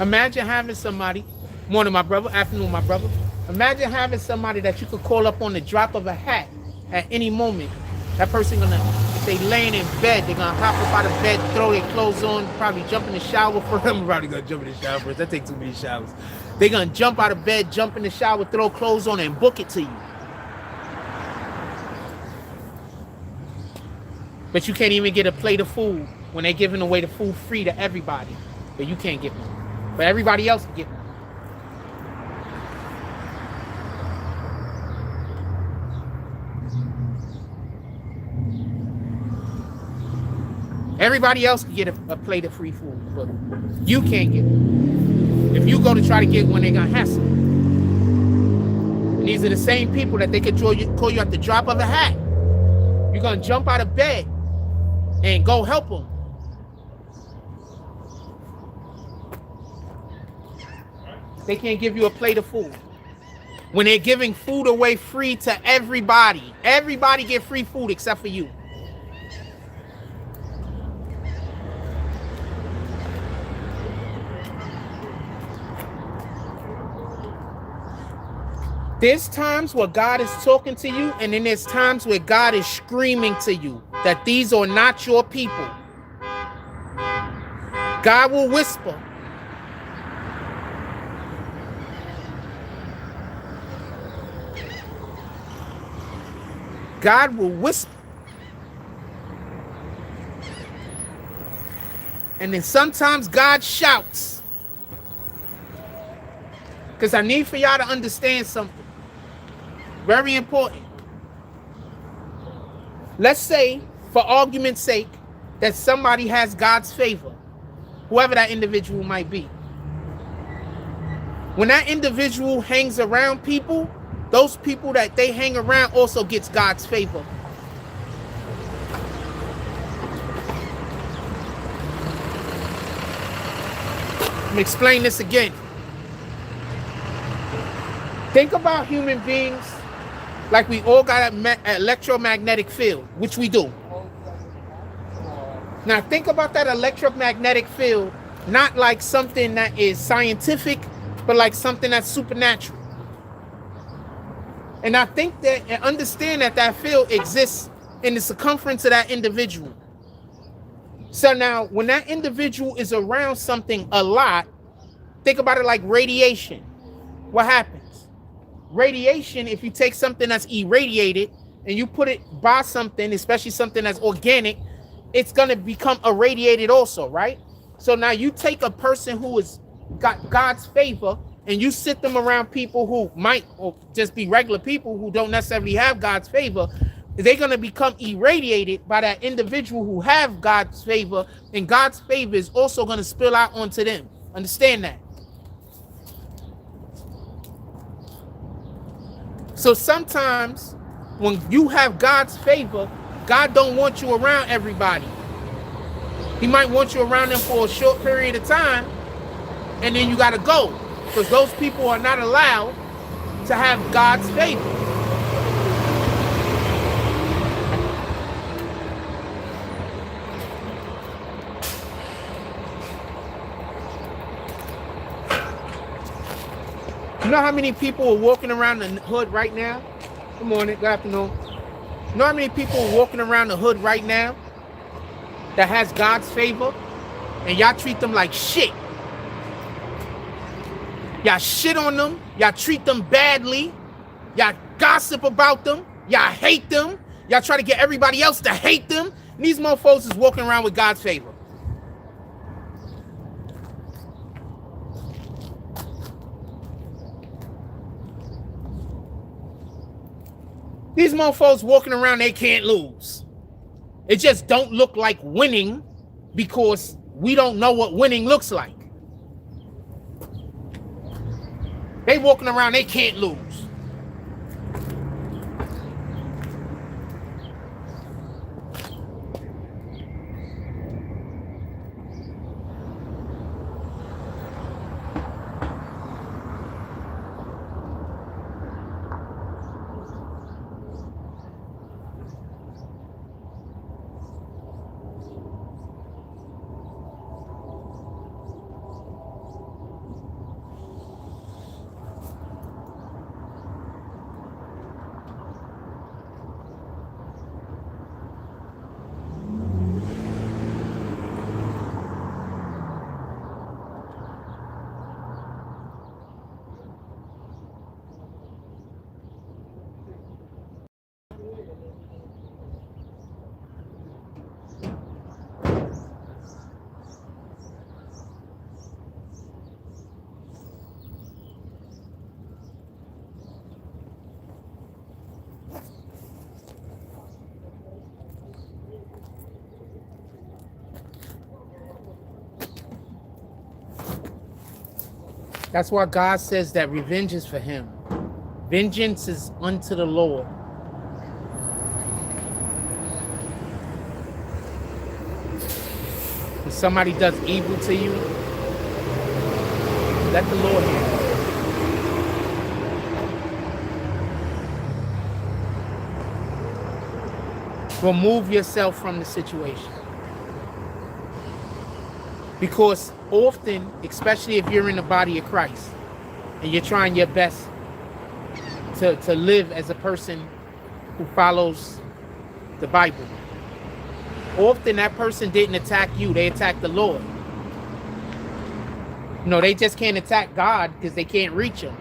Imagine having somebody, morning, my brother, afternoon, my brother. Imagine having somebody that you could call up on the drop of a hat at any moment. That person gonna, if they laying in bed, they're gonna hop up out of bed, throw their clothes on, probably jump in the shower for them. I'm probably gonna jump in the shower first. That takes too many showers. They're gonna jump out of bed, jump in the shower, throw clothes on, and book it to you. But you can't even get a plate of food when they're giving away the food free to everybody. But you can't get one. But everybody else can get one. Everybody else can get a plate of free food, but you can't get it. If you go to try to get one, they're gonna hassle. And these are the same people that they could call you at the drop of a hat. You're gonna jump out of bed and go help them. They can't give you a plate of food. When they're giving food away free to everybody, everybody get free food except for you. There's times where God is talking to you, and then there's times where God is screaming to you that these are not your people. God will whisper. God will whisper. And then sometimes God shouts. Because I need for y'all to understand something. Very important. Let's say, for argument's sake, that somebody has God's favor, whoever that individual might be. When that individual hangs around people, those people that they hang around also gets God's favor. Let me explain this again. Think about human beings like we all got an electromagnetic field, which we do. Now think about that electromagnetic field, not like something that is scientific, but like something that's supernatural. And I think that and understand that that field exists in the circumference of that individual. So now when that individual is around something a lot, think about it like radiation. What happens? radiation, if you take something that's irradiated and you put it by something, especially something that's organic, it's going to become irradiated also, right? So now you take a person who has got God's favor and you sit them around people who might or just be regular people who don't necessarily have God's favor, they're going to become irradiated by that individual who have God's favor, and God's favor is also going to spill out onto them. Understand that? So sometimes when you have God's favor, God don't want you around everybody. He might want you around them for a short period of time, and then you got to go, because those people are not allowed to have God's favor. You know how many people are walking around the hood right now? Good morning, good afternoon. You know how many people are walking around the hood right now that has God's favor, and y'all treat them like shit? Y'all shit on them. Y'all treat them badly. Y'all gossip about them. Y'all hate them. Y'all try to get everybody else to hate them. And these motherfuckers is walking around with God's favor. These motherfuckers walking around, they can't lose. It just don't look like winning because we don't know what winning looks like. They walking around, they can't lose. That's why God says that revenge is for him. Vengeance is unto the Lord. If somebody does evil to you, let the Lord handle it. Remove yourself from the situation. Because often, especially if you're in the body of Christ and you're trying your best to live as a person who follows the Bible, often that person didn't attack you, they attacked the Lord. No, they just can't attack God because they can't reach him.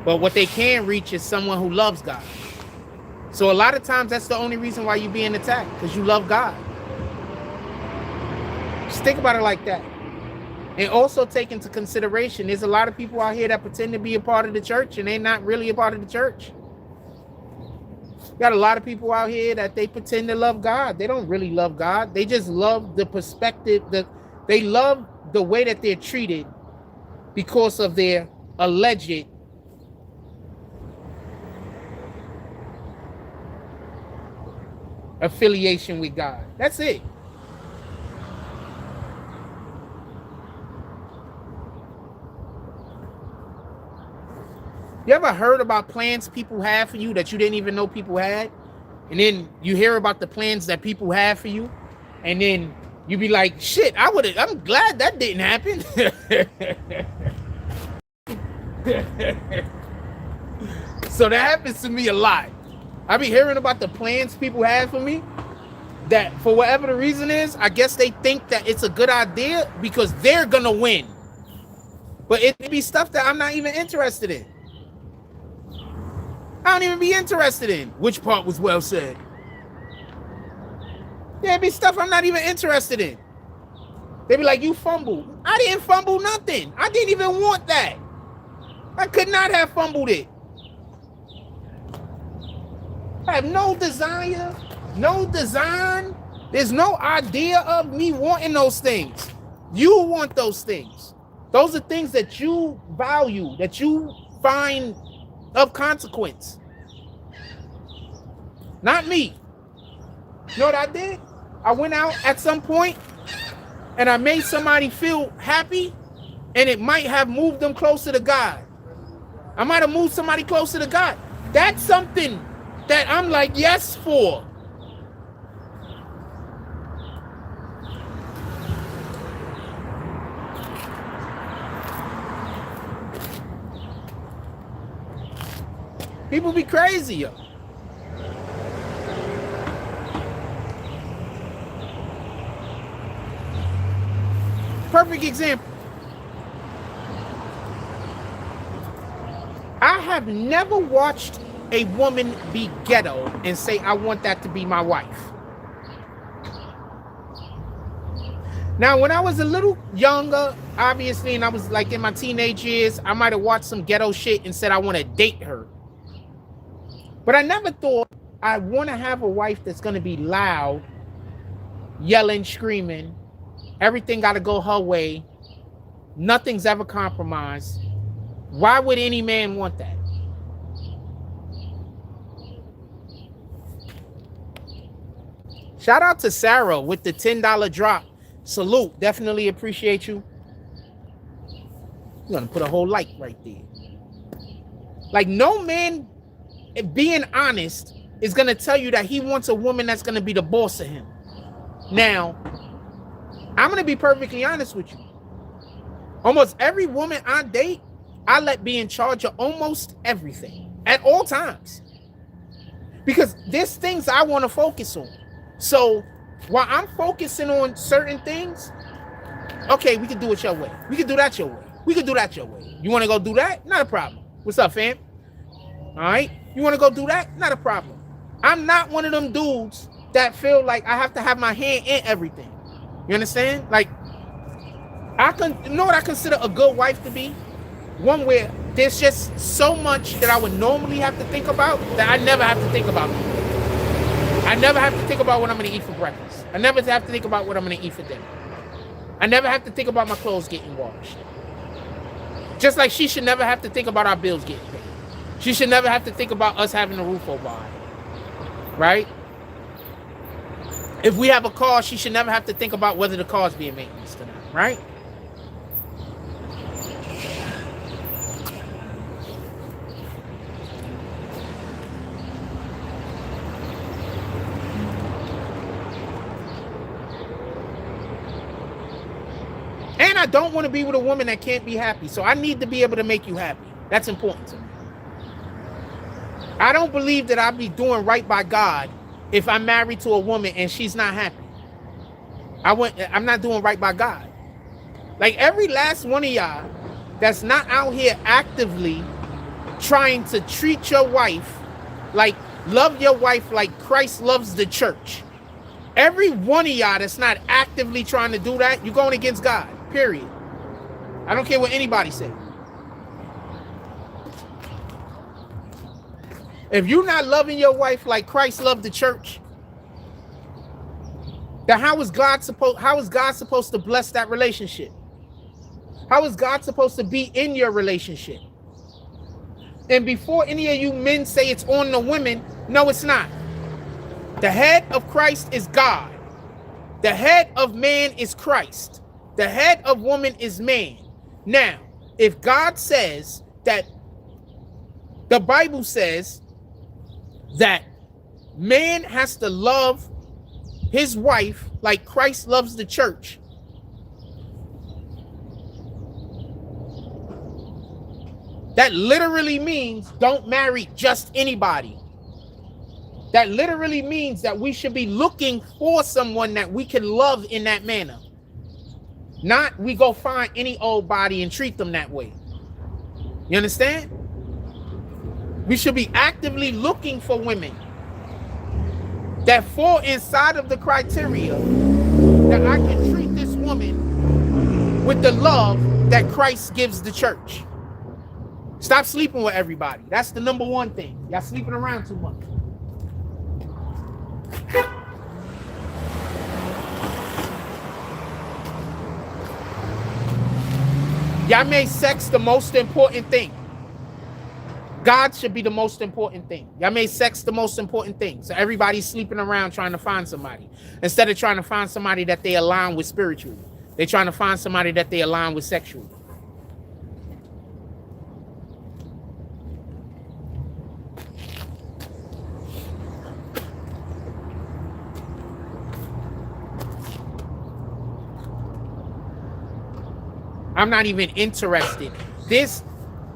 But what they can reach is someone who loves God. So a lot of times that's the only reason why you're being attacked, because you love God. Just think about it like that. And also take into consideration, there's a lot of people out here that pretend to be a part of the church and they're not really a part of the church. You got a lot of people out here that they pretend to love God. They don't really love God. They just love the perspective, they love the way that they're treated because of their alleged affiliation with God. That's it. You ever heard about plans people have for you that you didn't even know people had? And then you hear about the plans that people have for you, and then you be like, shit, I'm glad that didn't happen. So that happens to me a lot. I be hearing about the plans people have for me that for whatever the reason is, I guess they think that it's a good idea because they're gonna win. But it be stuff that I'm not even interested in. I don't even be interested in. Which part was well said? There'd be stuff I'm not even interested in. They'd be like, you fumbled. I didn't fumble nothing. I didn't even want that. I could not have fumbled it. I have no desire, no design. There's no idea of me wanting those things. You want those things. Those are things that you value, that you find of consequence. Not me. You know what I did? I went out at some point and I made somebody feel happy, and it might have moved them closer to God. I might have moved somebody closer to God. That's something that I'm like, yes for. People be crazy, yo. Perfect example. I have never watched a woman be ghetto and say, I want that to be my wife. Now, when I was a little younger, obviously, and I was like in my teenage years, I might have watched some ghetto shit and said, I want to date her. But I never thought I want to have a wife that's going to be loud, yelling, screaming. Everything got to go her way. Nothing's ever compromised. Why would any man want that? Shout out to Sarah with the $10 drop. Salute. Definitely appreciate you. You're going to put a whole like right there. Like, no man, being honest, is going to tell you that he wants a woman that's going to be the boss of him. Now, I'm going to be perfectly honest with you. Almost every woman I date, I let be in charge of almost everything at all times. Because there's things I want to focus on. So while I'm focusing on certain things, okay, we can do it your way. We can do that your way. We can do that your way. You want to go do that? Not a problem. What's up, fam? All right. You want to go do that? Not a problem. I'm not one of them dudes that feel like I have to have my hand in everything. You understand? Like, you know what I consider a good wife to be? One where there's just so much that I would normally have to think about that I never have to think about. I never have to think about what I'm going to eat for breakfast. I never have to think about what I'm going to eat for dinner. I never have to think about my clothes getting washed. Just like she should never have to think about our bills getting paid. She should never have to think about us having a roof over our head. Right? If we have a car, she should never have to think about whether the car's being maintenance tonight. Right? And I don't want to be with a woman that can't be happy. So I need to be able to make you happy. That's important to me. I don't believe that I'll be doing right by God if I'm married to a woman and she's not happy. I'm not doing right by God. Like, every last one of y'all that's not out here actively trying to treat your wife, like, love your wife like Christ loves the church. Every one of y'all that's not actively trying to do that, you're going against God. Period. I don't care what anybody says. If you're not loving your wife like Christ loved the church, then how is God supposed to bless that relationship? How is God supposed to be in your relationship? And before any of you men say it's on the women, no, it's not. The head of Christ is God. The head of man is Christ. The head of woman is man. Now, if God says that, the Bible says that man has to love his wife like Christ loves the church, that literally means don't marry just anybody. That literally means that we should be looking for someone that we can love in that manner. Not we go find any old body and treat them that way. You understand? We should be actively looking for women that fall inside of the criteria that I can treat this woman with the love that Christ gives the church. Stop sleeping with everybody. That's the number one thing. Y'all sleeping around too much. Y'all made sex the most important thing. God should be the most important thing. Y'all made sex the most important thing. So everybody's sleeping around trying to find somebody. Instead of trying to find somebody that they align with spiritually. They're trying to find somebody that they align with sexually. I'm not even interested. This,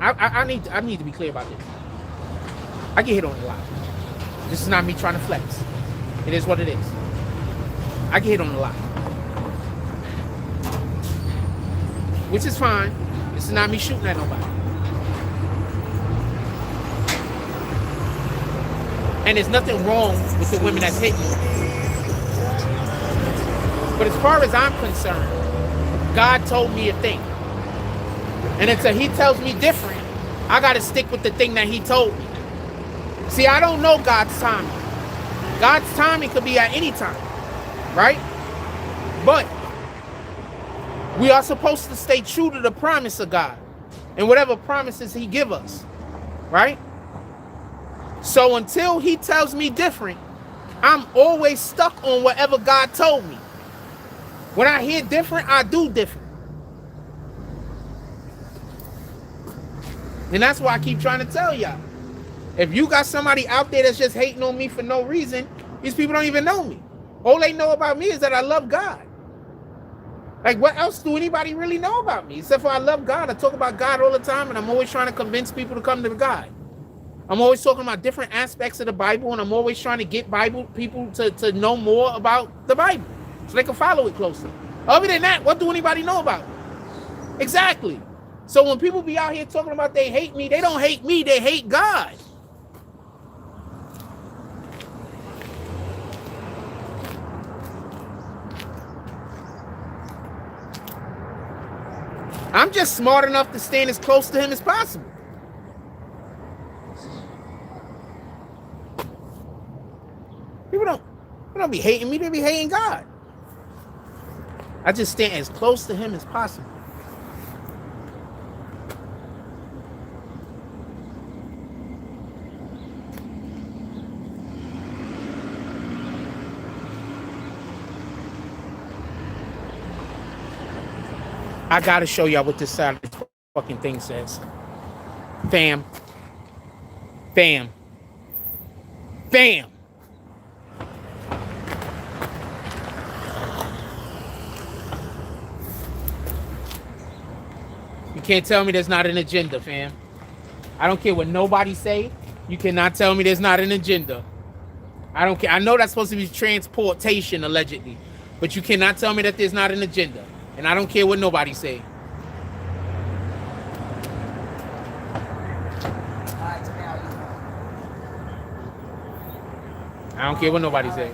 I need to be clear about this. I get hit on a lot. This is not me trying to flex. It is what it is. I get hit on a lot. Which is fine. This is not me shooting at nobody. And there's nothing wrong with the women that's hitting me. But as far as I'm concerned, God told me a thing. And until he tells me different, I got to stick with the thing that he told me. See, I don't know God's timing. God's timing could be at any time, right? But we are supposed to stay true to the promise of God and whatever promises he give us, right? So until he tells me different, I'm always stuck on whatever God told me. When I hear different, I do different. And that's why I keep trying to tell y'all. If you got somebody out there that's just hating on me for no reason, these people don't even know me. All they know about me is that I love God. Like, what else do anybody really know about me? Except for I love God. I talk about God all the time, and I'm always trying to convince people to come to God. I'm always talking about different aspects of the Bible, and I'm always trying to get people to know more about the Bible so they can follow it closer. Other than that, what do anybody know about me? Exactly. So when people be out here talking about they hate me, they don't hate me, they hate God. I'm just smart enough to stand as close to him as possible. People don't be hating me, they be hating God. I just stand as close to him as possible. I gotta show y'all what this side of this fucking thing says. Fam. Fam. Fam. You can't tell me there's not an agenda, fam. I don't care what nobody say. You cannot tell me there's not an agenda. I don't care. I know that's supposed to be transportation, allegedly. But you cannot tell me that there's not an agenda. And I don't care what nobody say. I don't care what nobody say.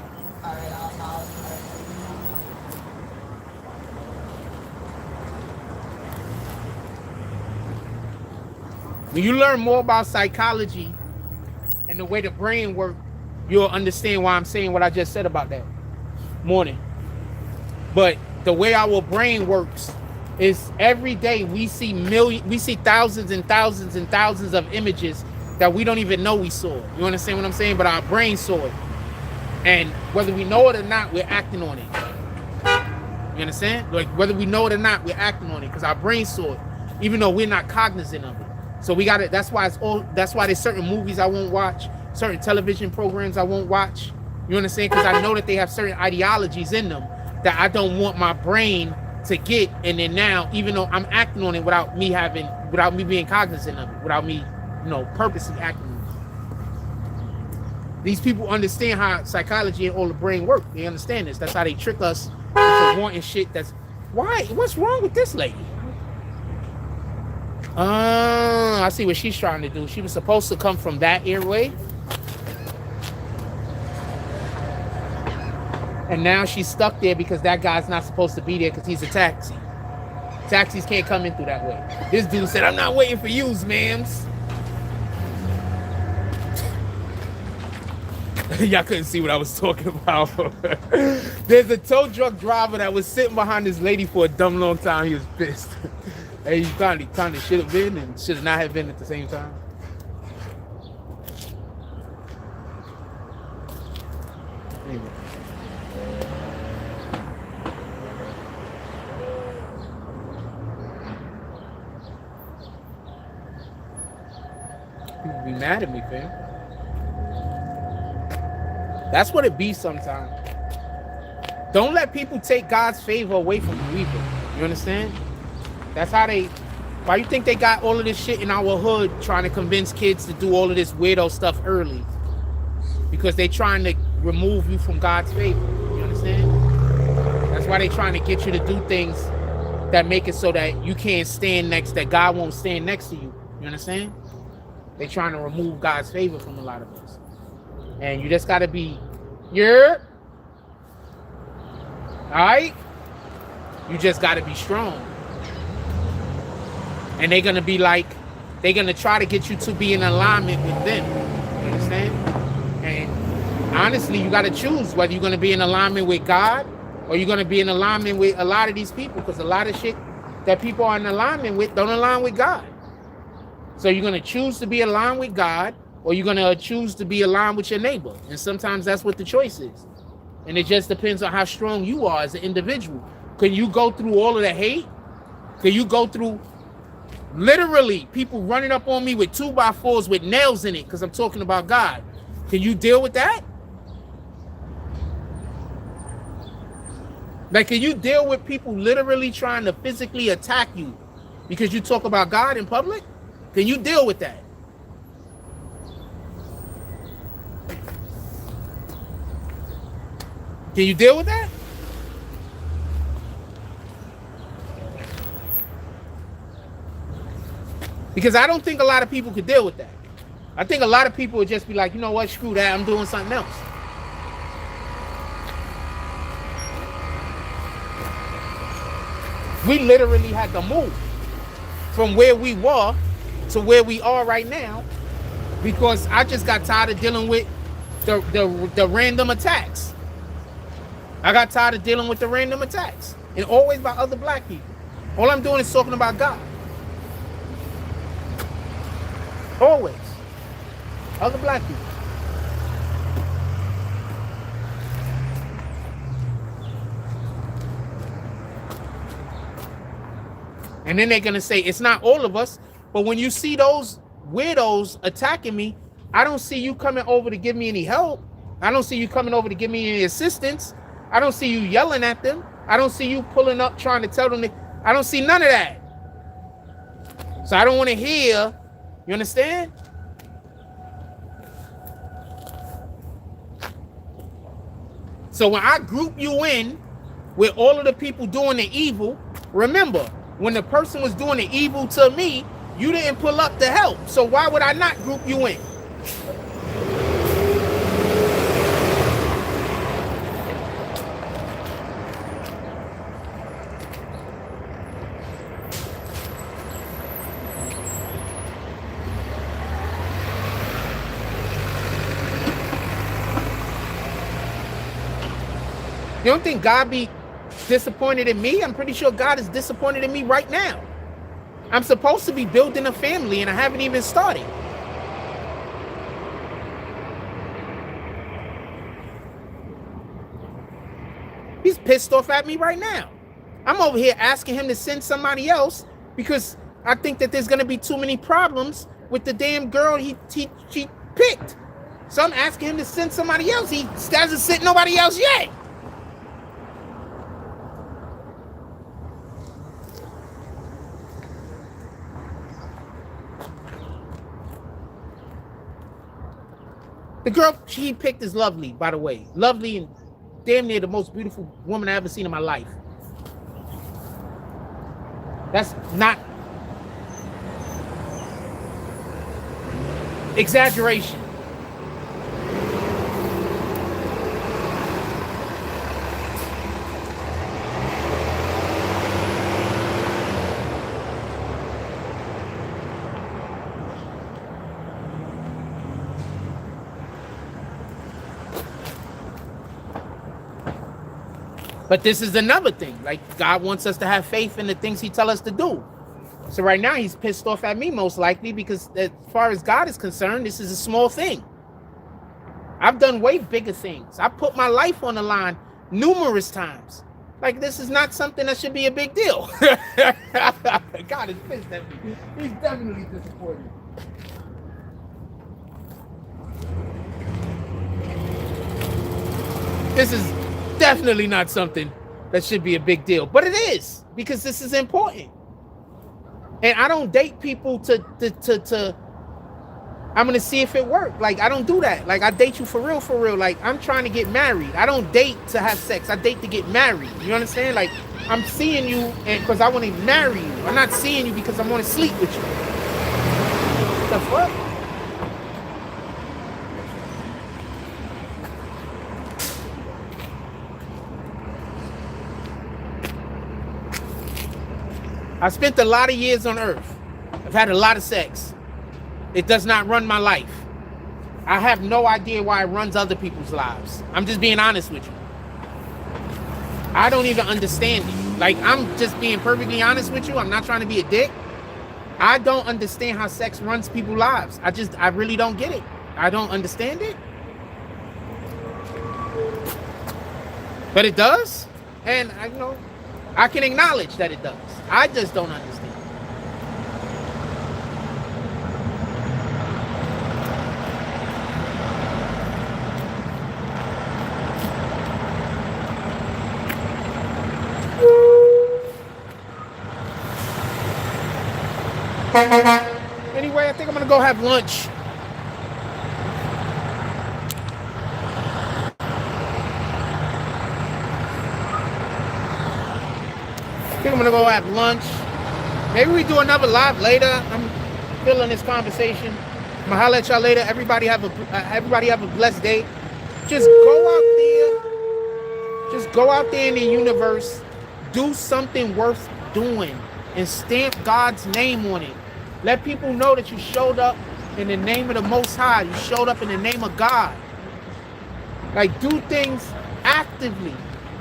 When you learn more about psychology and the way the brain works, you'll understand why I'm saying what I just said about that. Morning. But the way our brain works is every day we see thousands and thousands and thousands of images that we don't even know we saw. You understand what I'm saying? But our brain saw it. And whether we know it or not, we're acting on it. You understand? Like, whether we know it or not, we're acting on it because our brain saw it, even though we're not cognizant of it. So we got it. That's why there's certain movies I won't watch, certain television programs I won't watch. You understand? Because I know that they have certain ideologies in them that I don't want my brain to get. And then now, even though I'm acting on it without me being cognizant of it, without me, purposely acting on it. These people understand how psychology and all the brain work. They understand this. That's how they trick us into wanting shit why? What's wrong with this lady? I see what she's trying to do. She was supposed to come from that airway. And now she's stuck there because that guy's not supposed to be there because he's a taxi. Taxis can't come in through that way. This dude said, I'm not waiting for yous, ma'ams. Y'all couldn't see what I was talking about. There's a tow truck driver that was sitting behind this lady for a dumb long time. He was pissed. And he kind of should have been and should not have been at the same time. Anyway. People be mad at me, fam. That's what it be sometimes. Don't let people take God's favor away from you either. You understand? That's how they... Why you think they got all of this shit in our hood trying to convince kids to do all of this weirdo stuff early? Because they trying to remove you from God's favor. You understand? That's why they trying to get you to do things that make it so that you can't stand next, that God won't stand next to you. You understand? They trying to remove God's favor from a lot of us. And you just got to be, yeah. All right? You just got to be strong. And they're going to be like, they're going to try to get you to be in alignment with them. You understand? And honestly, you got to choose whether you're going to be in alignment with God or you're going to be in alignment with a lot of these people. Because a lot of shit that people are in alignment with don't align with God. So you're going to choose to be aligned with God, or you're going to choose to be aligned with your neighbor. And sometimes that's what the choice is. And it just depends on how strong you are as an individual. Can you go through all of the hate? Can you go through literally people running up on me with 2x4s with nails in it because I'm talking about God? Can you deal with that? Like, can you deal with people literally trying to physically attack you because you talk about God in public? Can you deal with that? Can you deal with that? Because I don't think a lot of people could deal with that. I think a lot of people would just be like, you know what, screw that, I'm doing something else. We literally had to move from where we were to where we are right now because I just got tired of dealing with the random attacks. I got tired of dealing with the random attacks. And always by other black people. All I'm doing is talking about God. Always. Other black people. And then they're going to say, it's not all of us. But when you see those weirdos attacking me, I don't see you coming over to give me any help. I don't see you coming over to give me any assistance. I don't see you yelling at them. I don't see you pulling up trying to tell them. I don't see none of that. So I don't want to hear. You understand? So when I group you in with all of the people doing the evil, remember, when the person was doing the evil to me, you didn't pull up to help. So why would I not group you in? You don't think God be disappointed in me? I'm pretty sure God is disappointed in me right now. I'm supposed to be building a family and I haven't even started. He's pissed off at me right now. I'm over here asking him to send somebody else because I think that there's going to be too many problems with the damn girl he picked. So I'm asking him to send somebody else. He hasn't sent nobody else yet. The girl he picked is lovely, by the way. Lovely and damn near the most beautiful woman I ever seen in my life. That's not... exaggeration. But this is another thing. Like, God wants us to have faith in the things he tells us to do. So right now he's pissed off at me most likely because as far as God is concerned, this is a small thing. I've done way bigger things. I put my life on the line numerous times. Like, this is not something that should be a big deal. God is pissed at me. He's definitely disappointed. This is definitely not something that should be a big deal, but it is, because this is important. And I don't date people to I'm gonna see if it worked. Like, I don't do that. Like, I date you for real. Like, I'm trying to get married. I don't date to have sex. I date to get married. You understand? Like, I'm seeing you and because I want to marry you. I'm not seeing you because I want to sleep with you. What the fuck? I spent a lot of years on earth. I've had a lot of sex. It does not run my life. I have no idea why it runs other people's lives. I'm just being honest with you. I don't even understand it. Like, I'm just being perfectly honest with you. I'm not trying to be a dick. I don't understand how sex runs people's lives. I really don't get it. I don't understand it. But it does. And I can acknowledge that it does. I just don't understand. Anyway, I think I'm gonna go have lunch. I think I'm gonna go have lunch. Maybe we do another live later. I'm feeling this conversation. I'm gonna holler at y'all later. Everybody have a blessed day. Just go out there in the universe. Do something worth doing and stamp God's name on it. Let people know that you showed up in the name of the Most High. You showed up in the name of God. Like, do things actively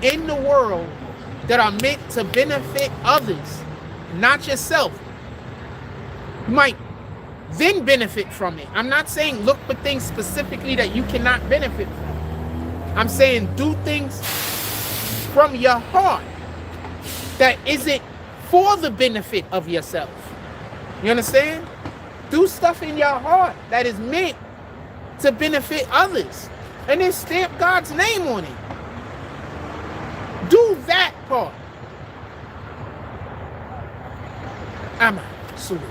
in the world that are meant to benefit others, not yourself. You might then benefit from it. I'm not saying look for things specifically that you cannot benefit from. I'm saying do things from your heart that isn't for the benefit of yourself. You understand? Do stuff in your heart that is meant to benefit others. And then stamp God's name on it. Do that part. I'm out. Salute.